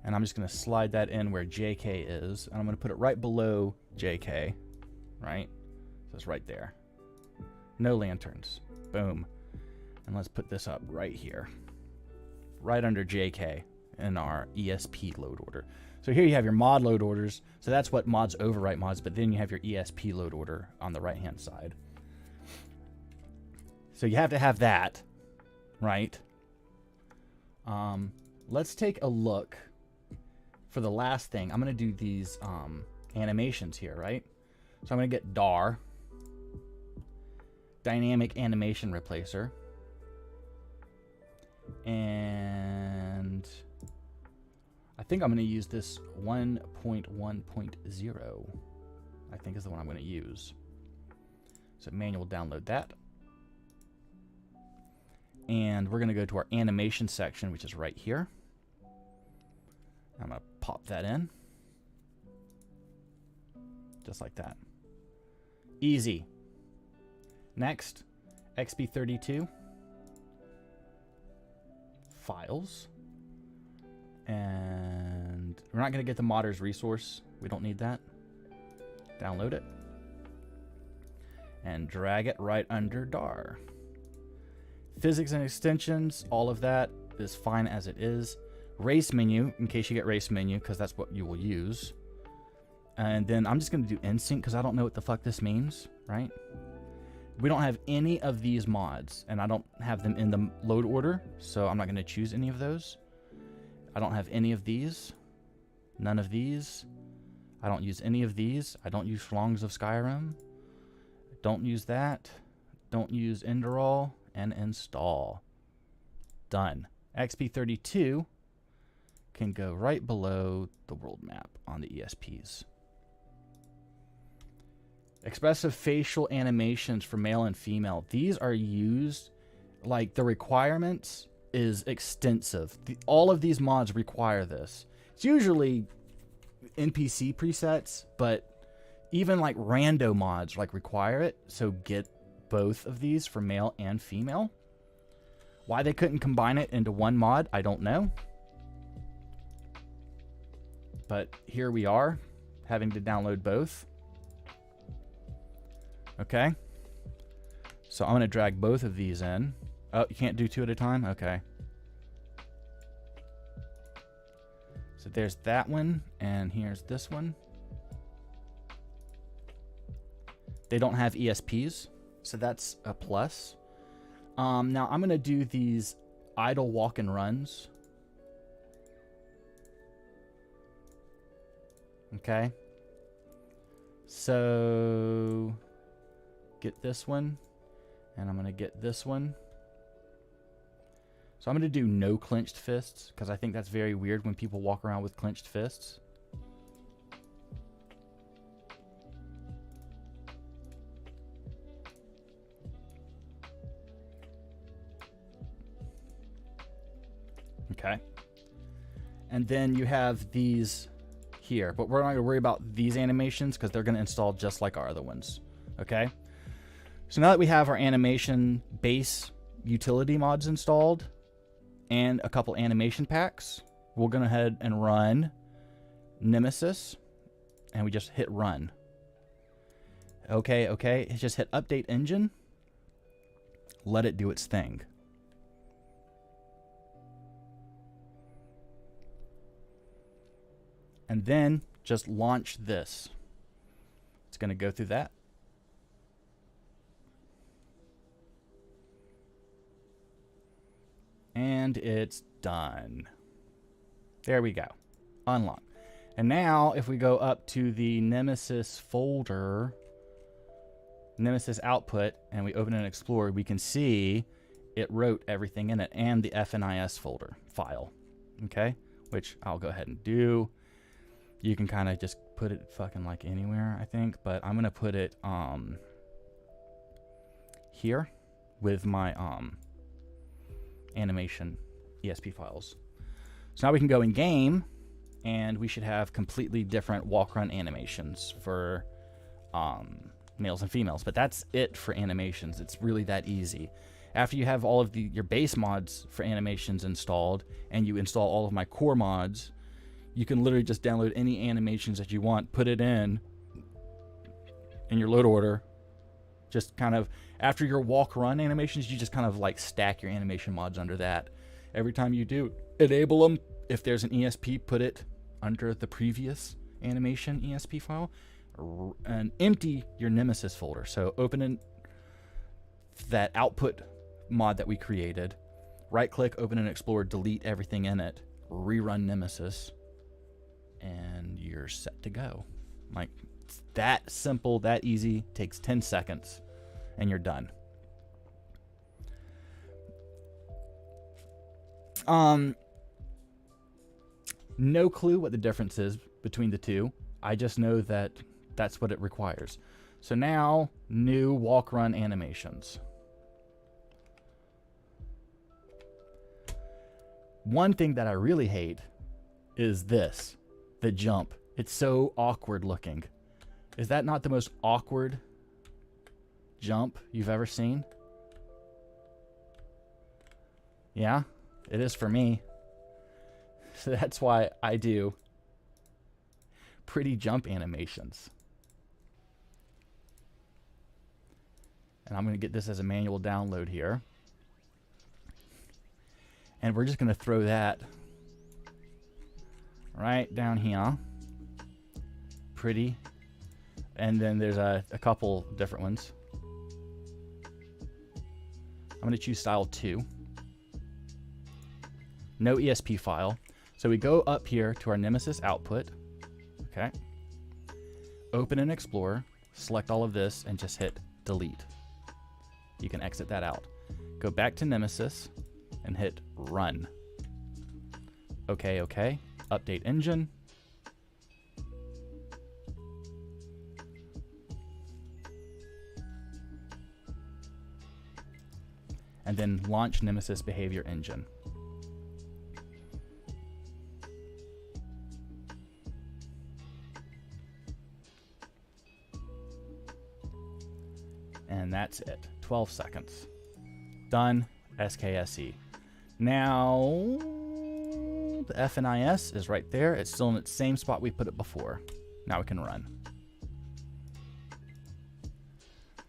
And I'm just going to slide that in where JK is. And I'm going to put it right below JK. Right? So it's right there. No lanterns. Boom. And let's put this up right here. Right under JK in our ESP load order. So here you have your mod load orders. So that's what mods overwrite mods. But then you have your ESP load order on the right-hand side. So you have to have that. Right? Let's take a look for the last thing. I'm going to do these animations here, right? So I'm going to get DAR. Dynamic Animation Replacer. And I think I'm going to use this 1.1.0. I think is the one I'm going to use. So manual download that. And we're going to go to our animation section, which is right here. I'm going to pop that in. Just like that. Easy. Next, XP32. Files. And we're not going to get the modder's resource. We don't need that. Download it. And drag it right under DAR. Physics and extensions, all of that is fine as it is. Race menu, in case you get race menu, because that's what you will use. And then I'm just going to do NSYNC because I don't know what the fuck this means, right? We don't have any of these mods, and I don't have them in the load order, so I'm not going to choose any of those. I don't have any of these. None of these. I don't use any of these. I don't use Schlongs of Skyrim. Don't use that. Don't use Enderall. And install. Done. XP32 can go right below the world map on the ESPs. Expressive facial animations for male and female. These are used, like the requirements is extensive. All of these mods require this. It's usually NPC presets, but even like rando mods like require it. So get both of these for male and female. Why they couldn't combine it into one mod, I don't know. But here we are, having to download both. Okay. So I'm going to drag both of these in. Oh, you can't do two at a time? Okay. So there's that one, and here's this one. They don't have ESPs, so that's a plus. Now I'm gonna do these idle walk and runs. Okay. So get this one, and I'm gonna get this one. So I'm going to do no clenched fists, because I think that's very weird when people walk around with clenched fists. Okay. And then you have these here, but we're not going to worry about these animations because they're going to install just like our other ones. Okay. So now that we have our animation base utility mods installed, and a couple animation packs, we'll go ahead and run Nemesis, and we just hit run. Okay, just hit update engine, let it do its thing. And then just launch this. It's going to go through that. And it's done. There we go. Unlock. And now if we go up to the Nemesis folder, Nemesis output, and we open and explore, we can see it wrote everything in it and the FNIS folder file. Okay? Which I'll go ahead and do. You can kind of just put it fucking like anywhere, I think, but I'm going to put it here with my animation ESP files. So now we can go in game, and we should have completely different walk run animations for males and females. But that's it for animations. It's really that easy. After you have all of your base mods for animations installed, and you install all of my core mods, you can literally just download any animations that you want, put it in your load order. Just kind of, after your walk run animations, you just kind of like stack your animation mods under that. Every time you do, enable them. If there's an ESP, put it under the previous animation ESP file, and empty your Nemesis folder. So open in that output mod that we created, right click, open and explore, delete everything in it, rerun Nemesis, and you're set to go. Like, it's that simple, that easy, takes 10 seconds, and you're done. No clue what the difference is between the two. I just know that that's what it requires. So now, new walk run animations. One thing that I really hate is this, the jump. It's so awkward looking. Is that not the most awkward jump you've ever seen? Yeah, it is for me. So that's why I do pretty jump animations. And I'm going to get this as a manual download here. And we're just going to throw that right down here. Pretty. And then there's a couple different ones. I'm going to choose style 2. No ESP file. So we go up here to our Nemesis output. Okay. Open and explore. Select all of this and just hit delete. You can exit that out. Go back to Nemesis and hit run. Okay. Update engine. And then launch Nemesis behavior engine. And that's it. 12 seconds. Done. SKSE. Now, the FNIS is right there. It's still in its same spot we put it before. Now we can run.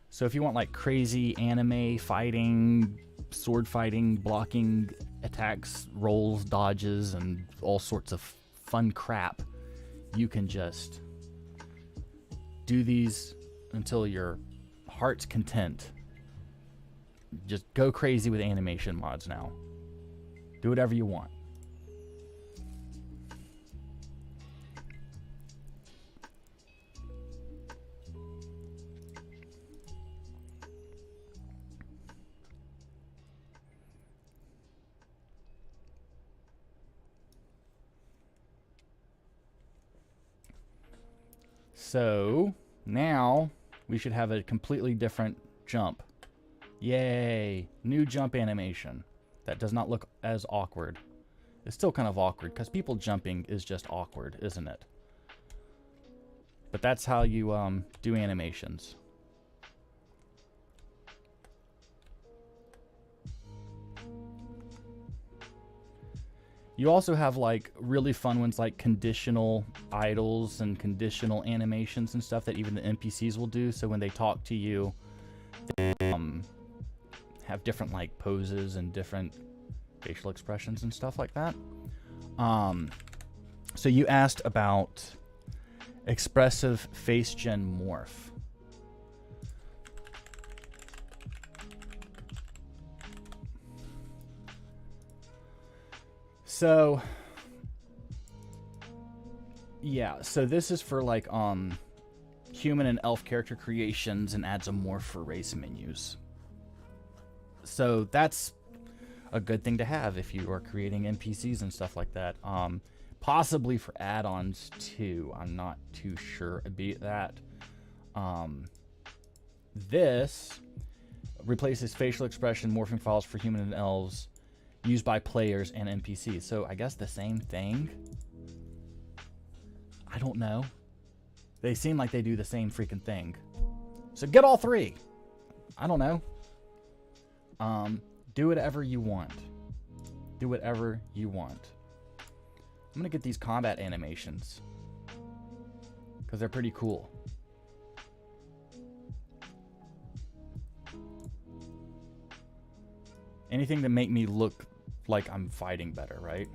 So if you want like crazy anime fighting, sword fighting, blocking attacks, rolls, dodges, and all sorts of fun crap, you can just do these until your heart's content. Just go crazy with animation mods now. Do whatever you want. So now we should have a completely different jump. Yay! New jump animation. That does not look as awkward. It's still kind of awkward because people jumping is just awkward, isn't it? But that's how you do animations. You also have like really fun ones like conditional idols and conditional animations and stuff that even the NPCs will do. So when they talk to you, they have different like poses and different facial expressions and stuff like that. So you asked about expressive face gen morph. So yeah, so this is for like human and elf character creations and adds a morph for race menus. So that's a good thing to have if you are creating NPCs and stuff like that. Possibly for add-ons too. I'm not too sure about that. This replaces facial expression morphing files for human and elves used by players and NPCs. So I guess the same thing. I don't know. They seem like they do the same freaking thing. So get all three. I don't know. Do whatever you want. Do whatever you want. I'm gonna get these combat animations because they're pretty cool. Anything to make me look like I'm fighting better, right?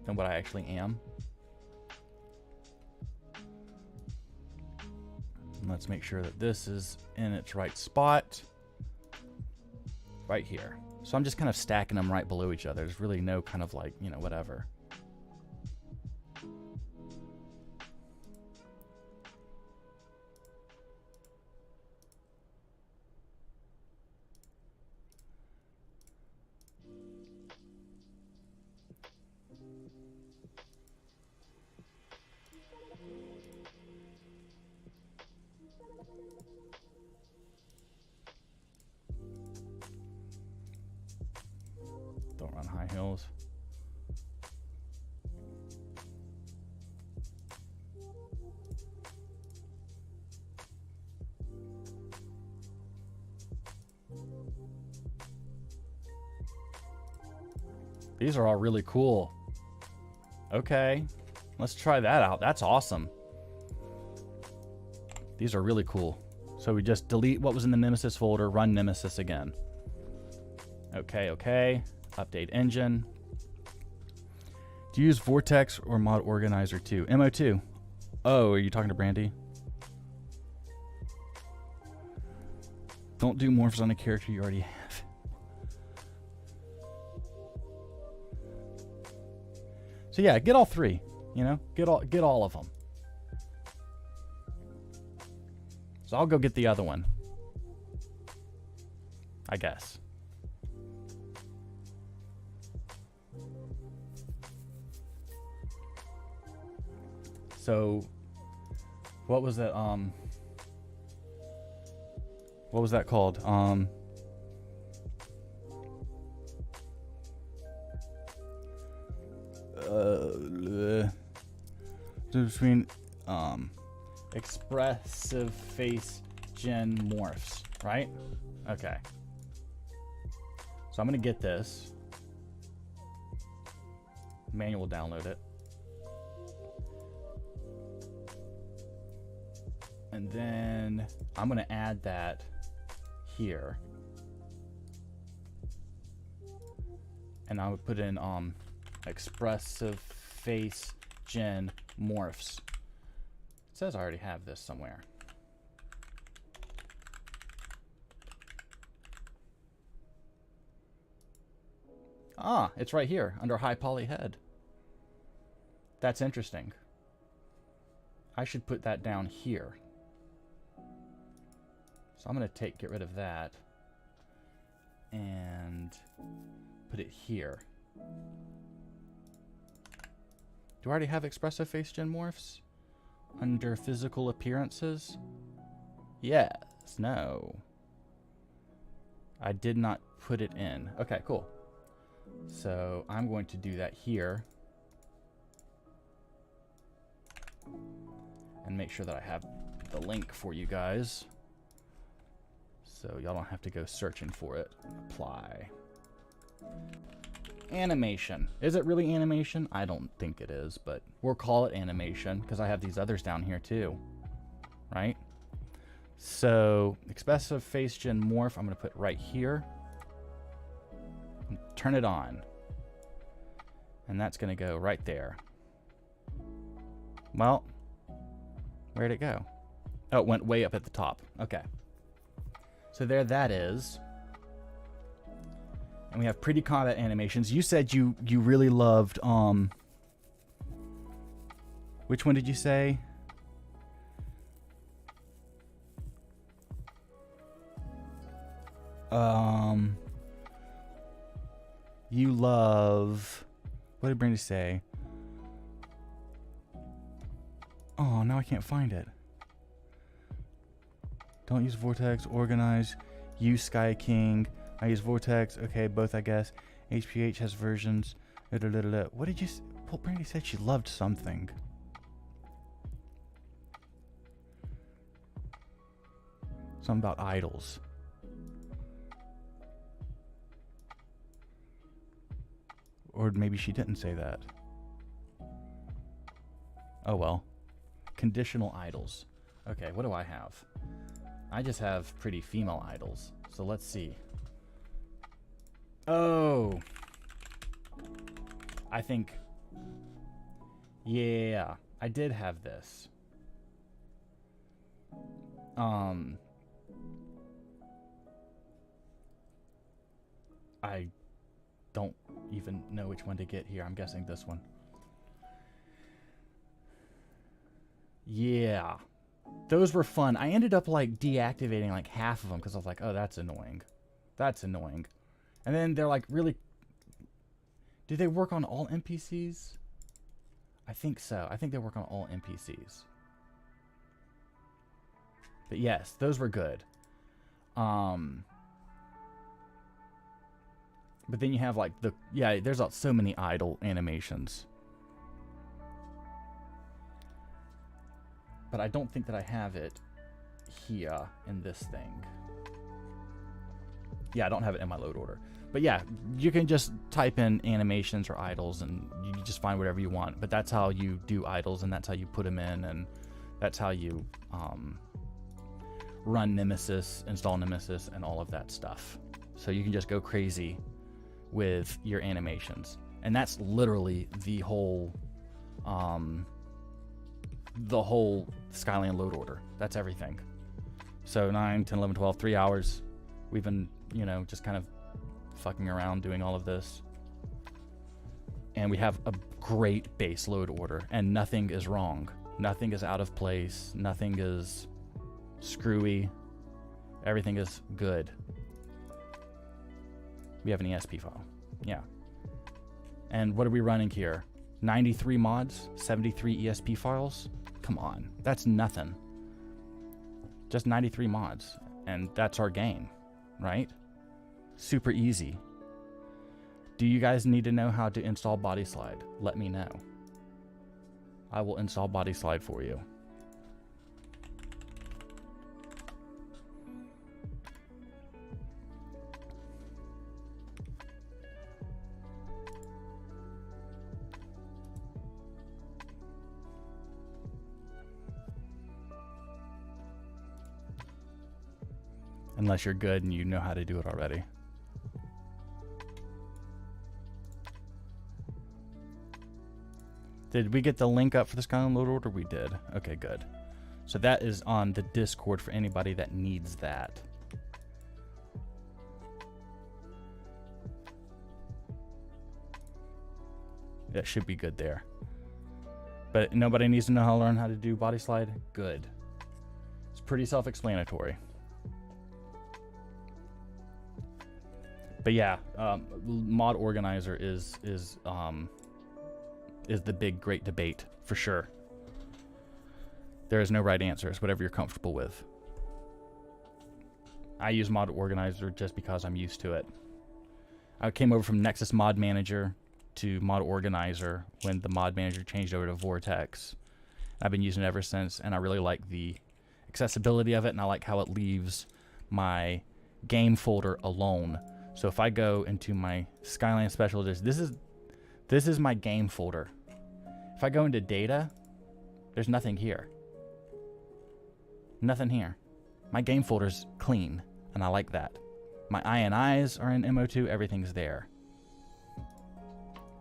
Than what I actually am. And let's make sure that this is in its right spot. Right here. So I'm just kind of stacking them right below each other. There's really no kind of like, you know, whatever. Don't run high hills. These are all really cool. Okay, let's try that out. That's awesome. These are really cool. So we just delete what was in the Nemesis folder, run Nemesis again. Okay, okay. Update engine. Do you use Vortex or Mod Organizer 2? MO2. Oh, are you talking to Brandy? Don't do morphs on a character you already have. So yeah, get all three. You know, get all of them. So I'll go get the other one, I guess. So what was that what was that called? Between expressive face gen morphs, right? Okay. So I'm gonna get this. Manual download it. And then I'm gonna add that here. And I would put in expressive face gen morphs. It says I already have this somewhere. Ah, it's right here under high poly head. That's interesting. I should put that down here. So I'm going to get rid of that and put it here. Do I already have expressive face gen morphs under physical appearances? Yes. No. I did not put it in. Okay, cool. So I'm going to do that here and make sure that I have the link for you guys so y'all don't have to go searching for it. Apply. Animation. Is it really animation? I don't think it is, but we'll call it animation because I have these others down here too, right? So expressive face gen morph, I'm going to put right here. Turn it on. And that's going to go right there. Well, where'd it go? Oh, it went way up at the top. Okay. So there that is. And we have pretty combat animations. You said you really loved which one did you say? You love, what did Brandy say? Oh, now I can't find it. Don't use Vortex, Organize, use Sky King. I use Vortex, okay, both I guess. HPH has versions. What did you say? Well, Brandy said she loved something. Something about idols. Or maybe she didn't say that. Oh well. Conditional idols. Okay, what do I have? I just have pretty female idols. So let's see. Oh. I think. Yeah, I did have this. I don't even know which one to get here. I'm guessing this one. Yeah. Those were fun. I ended up like deactivating like half of them because I was like, oh, that's annoying. That's annoying. And then they're like really... Do they work on all NPCs? I think so. I think they work on all NPCs. But yes, those were good. But then you have like the... Yeah, there's so many idle animations. But I don't think that I have it here in this thing. Yeah, I don't have it in my load order. But yeah, you can just type in animations or idols and you just find whatever you want. But that's how you do idols and that's how you put them in. And that's how you run Nemesis, install Nemesis, and all of that stuff. So you can just go crazy with your animations. And that's literally the whole Skyland Load Order. That's everything. So 9, 10, 11, 12, 3 hours. We've been, you know, just kind of fucking around doing all of this. And we have a great base load order. And nothing is wrong. Nothing is out of place. Nothing is screwy. Everything is good. We have an ESP file. Yeah. And what are we running here? 93 mods? 73 ESP files? Come on. That's nothing. Just 93 mods. And that's our game. Right? Super easy. Do you guys need to know how to install Body Slide? Let me know. I will install Body Slide for you. Unless you're good and you know how to do it already. Did we get the link up for the Skyland Load Order? We did. Okay, good. So that is on the Discord for anybody that needs that. That should be good there. But nobody needs to know how to learn how to do body slide? Good. It's pretty self-explanatory. But yeah, mod organizer is the big great debate for sure. There is no right answer. It's whatever you're comfortable with. I use mod organizer just because I'm used to it. I came over from Nexus Mod Manager to mod organizer when the mod manager changed over to Vortex. I've been using it ever since, and I really like the accessibility of it, and I like how it leaves my game folder alone. So if I go into my Skyland Special Edition, this is my game folder. If I go into data, there's nothing here. Nothing here. My game folder's clean, and I like that. My INIs are in MO2, everything's there.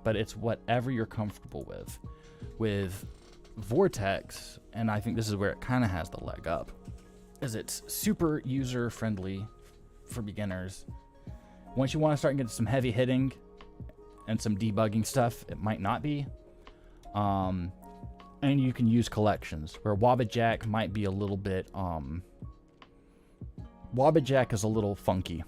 But it's whatever you're comfortable with. With Vortex, and I think this is where it kind of has the leg up, is it's super user-friendly for beginners. Once you want to start getting some heavy hitting and some debugging stuff, it might not be. And you can use collections, where Wabbajack might be a little bit, Wabbajack is a little funky.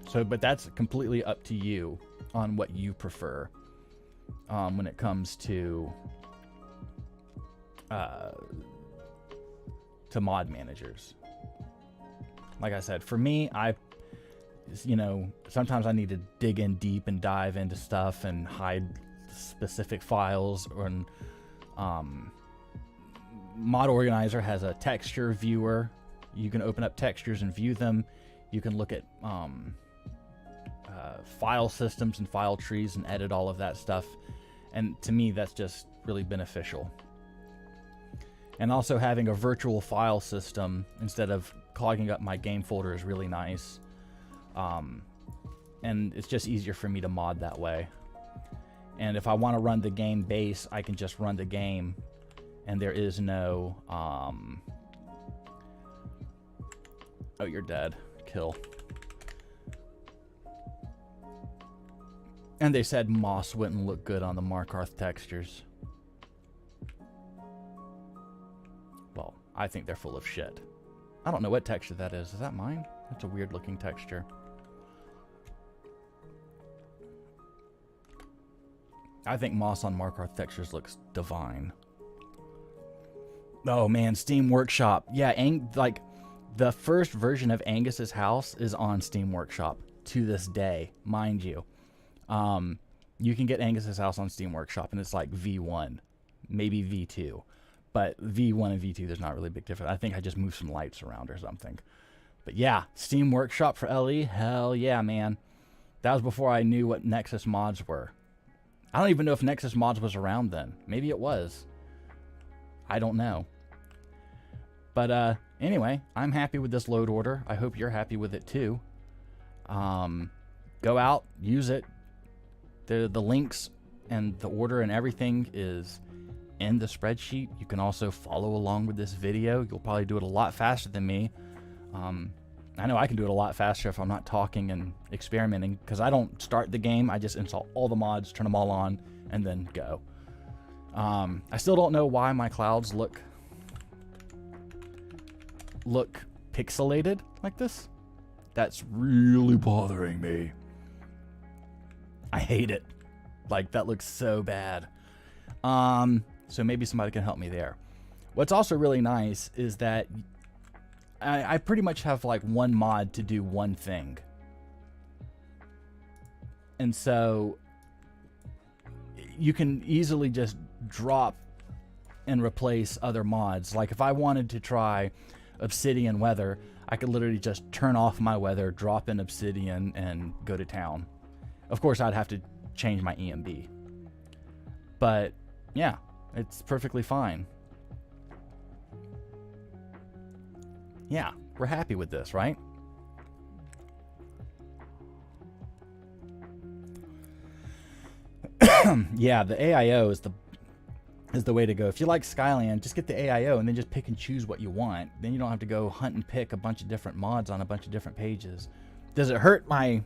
So, but that's completely up to you on what you prefer when it comes to mod managers. Like I said, for me, sometimes I need to dig in deep and dive into stuff and hide specific files. Or Mod Organizer has a texture viewer. You can open up textures and view them. You can look at file systems and file trees and edit all of that stuff. And to me, that's just really beneficial. And also having a virtual file system instead of clogging up my game folder is really nice. And it's just easier for me to mod that way. And if I want to run the game base, I can just run the game, and there is no oh, you're dead. Kill. And they said moss wouldn't look good on the Markarth textures. Well, I think they're full of shit. I don't know what texture that is. Is that mine? That's a weird looking texture. I think moss on Markarth textures looks divine. Oh man, Steam Workshop. Yeah, like the first version of Angus's house is on Steam Workshop to this day, mind you. You can get Angus's house on Steam Workshop, and it's like V1, maybe V2. But V1 and V2, there's not really a big difference. I think I just moved some lights around or something. But yeah, Steam Workshop for LE, hell yeah, man. That was before I knew what Nexus mods were. I don't even know if Nexus mods was around then. Maybe it was. I don't know. But anyway, I'm happy with this load order. I hope you're happy with it too. Go out, use it. The links and the order and everything is in the spreadsheet. You can also follow along with this video. You'll probably do it a lot faster than me. I know I can do it a lot faster if I'm not talking and experimenting, because I don't start the game. I just install all the mods, turn them all on, and then go. I still don't know why my clouds look pixelated like this. That's really bothering me. I hate it. Like, that looks so bad. So maybe somebody can help me there. What's also really nice is that I pretty much have like one mod to do one thing. And so you can easily just drop and replace other mods. Like if I wanted to try Obsidian weather, I could literally just turn off my weather, drop in Obsidian, and go to town. Of course, I'd have to change my EMB. But yeah, it's perfectly fine. Yeah, we're happy with this, right? Yeah, the AIO is the way to go. If you like Skyland, just get the AIO and then just pick and choose what you want. Then you don't have to go hunt and pick a bunch of different mods on a bunch of different pages. Does it hurt my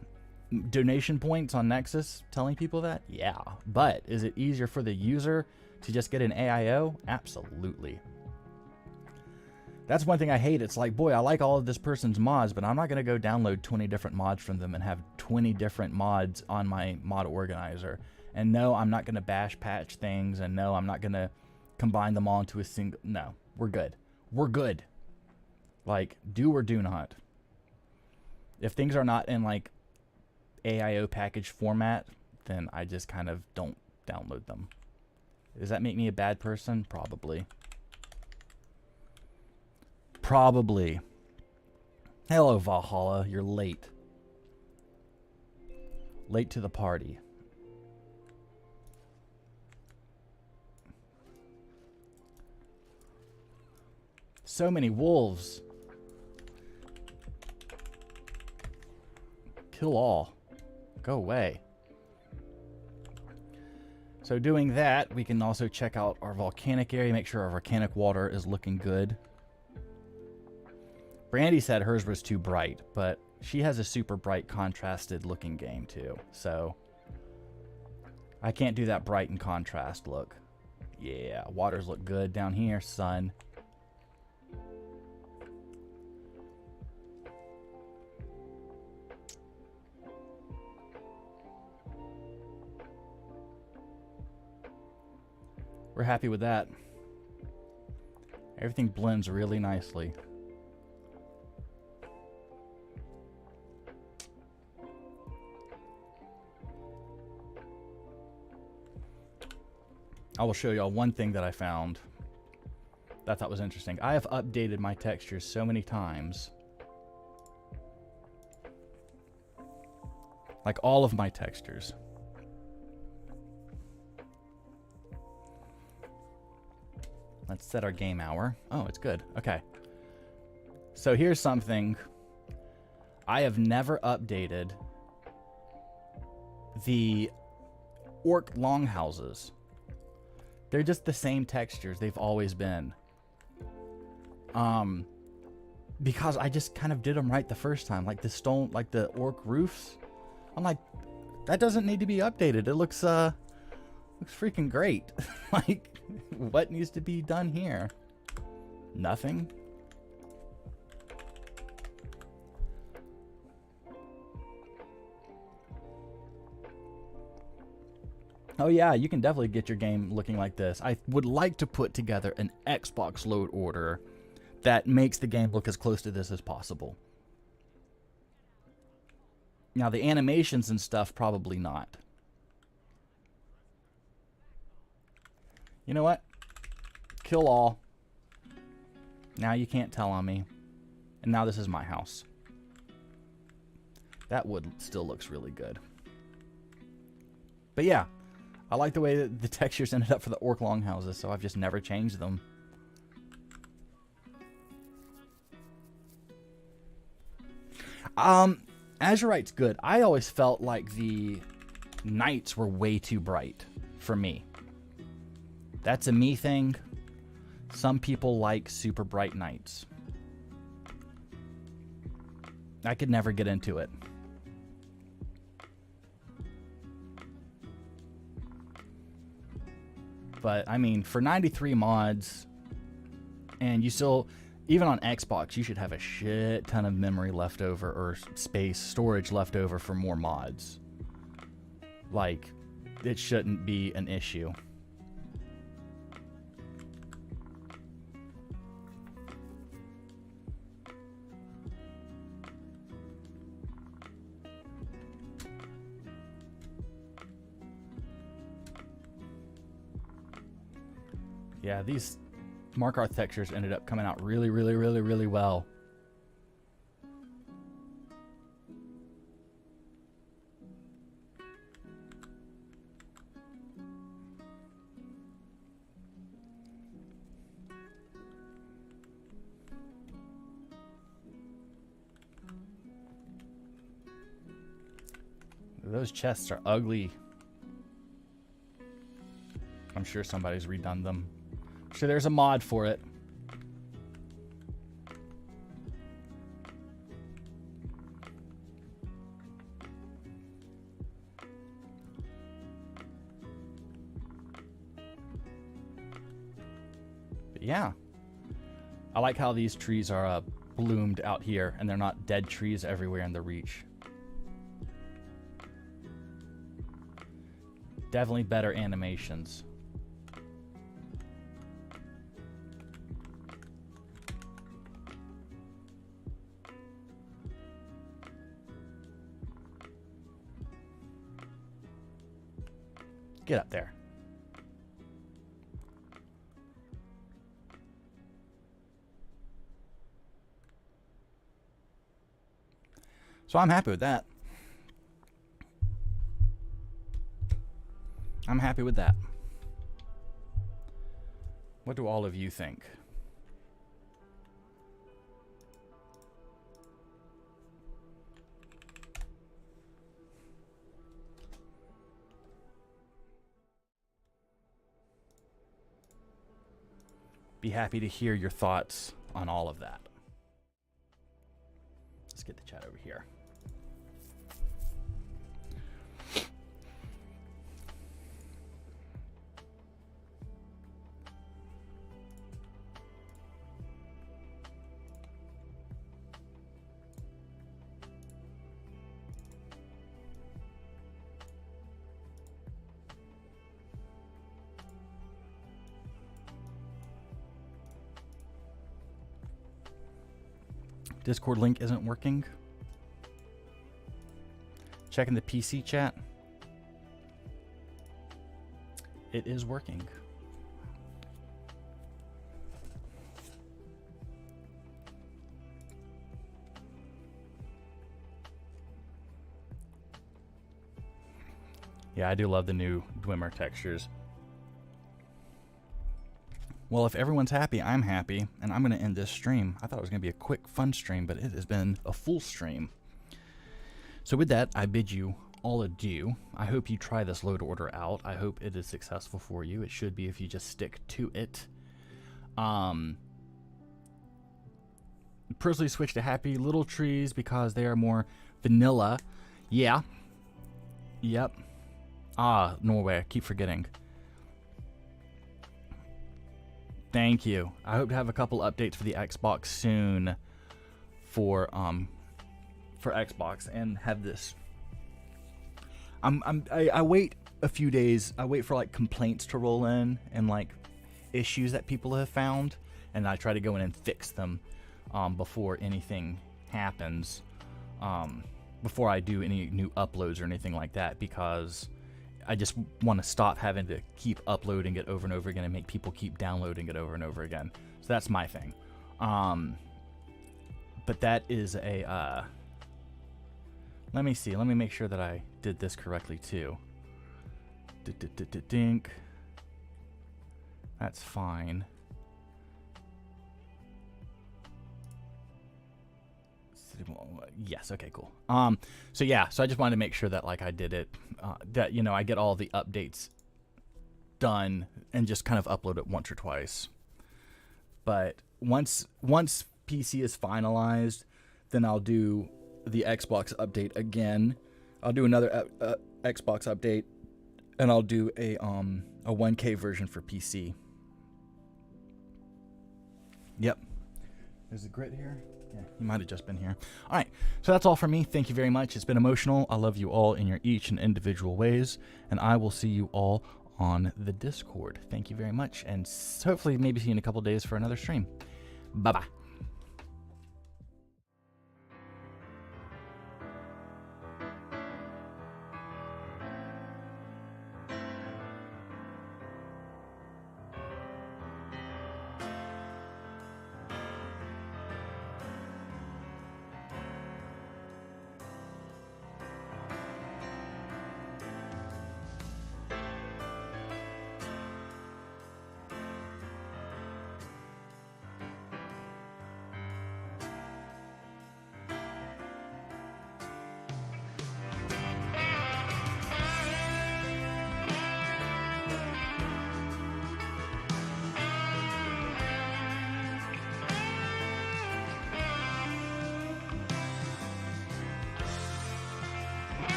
donation points on Nexus telling people that? Yeah. But is it easier for the user to just get an AIO? Absolutely. That's one thing I hate. It's like, boy, I like all of this person's mods, but I'm not going to go download 20 different mods from them and have 20 different mods on my mod organizer. And no, I'm not going to bash patch things. And no, I'm not going to combine them all into a single... No, we're good. We're good. Like, do or do not. If things are not in, like, AIO package format, then I just kind of don't download them. Does that make me a bad person? Probably. Probably. Hello, Valhalla. You're late. Late to the party. So many wolves. Kill all. Go away. So doing that, we can also check out our volcanic area, make sure our volcanic water is looking good. Brandy said hers was too bright, but she has a super bright contrasted looking game too. So I can't do that bright and contrast look. Yeah, waters look good down here, sun. We're happy with that. Everything blends really nicely. I will show y'all one thing that I found that I thought was interesting. I have updated my textures so many times. Like all of my textures. Let's set our game hour. Oh, it's good. Okay. So here's something. I have never updated the orc longhouses. They're just the same textures they've always been. Because I just kind of did them right the first time. Like the stone, like the orc roofs. I'm like, that doesn't need to be updated. It looks freaking great. Like, what needs to be done here? Nothing. Oh yeah, you can definitely get your game looking like this. I would like to put together an Xbox load order that makes the game look as close to this as possible. Now the animations and stuff, probably not. You know what? Kill all. Now you can't tell on me. And now this is my house. That wood still looks really good. But yeah, I like the way that the textures ended up for the orc longhouses, so I've just never changed them. Azurite's good. I always felt like the knights were way too bright for me. That's a me thing. Some people like super bright knights. I could never get into it. But, I mean, for 93 mods, and you still, even on Xbox, you should have a shit ton of memory left over, or space, storage left over for more mods. Like, it shouldn't be an issue. Yeah, these Mark Arth textures ended up coming out really, really, really, really well. Those chests are ugly. I'm sure somebody's redone them. I'm sure there's a mod for it. But yeah. I like how these trees are bloomed out here and they're not dead trees everywhere in the reach. Definitely better animations. Get up there. So I'm happy with that. I'm happy with that. What do all of you think? Be happy to hear your thoughts on all of that. Let's get the chat over here. Discord link isn't working. Checking the PC chat. It is working. Yeah, I do love the new Dwemer textures. Well, if everyone's happy, I'm happy, and I'm going to end this stream. I thought it was going to be a quick, fun stream, but it has been a full stream. So with that, I bid you all adieu. I hope you try this load order out. I hope it is successful for you. It should be if you just stick to it. Personally switched to Happy Little Trees because they are more vanilla. Yeah. Yep. Ah, Norway. I keep forgetting. Thank you. I hope to have a couple updates for the Xbox soon for Xbox and have this. I wait a few days. I wait for like complaints to roll in and like issues that people have found, and I try to go in and fix them before anything happens. Before I do any new uploads or anything like that, because I just want to stop having to keep uploading it over and over again and make people keep downloading it over and over again. So that's my thing. But that is a, let me see. Let me make sure that I did this correctly too. Dink. That's fine. Yes, okay, cool. So yeah, so I just wanted to make sure that like I did it, that, you know, I get all the updates done and just kind of upload it once or twice. But once PC is finalized, then I'll do the Xbox update again. I'll do another Xbox update, and I'll do a 1K version for PC. Yep. There's a grid here. Yeah, you might have just been here. All right, so that's all from me. Thank you very much. It's been emotional. I love you all in your each and individual ways, and I will see you all on the Discord. Thank you very much, and hopefully maybe see you in a couple days for another stream. Bye-bye.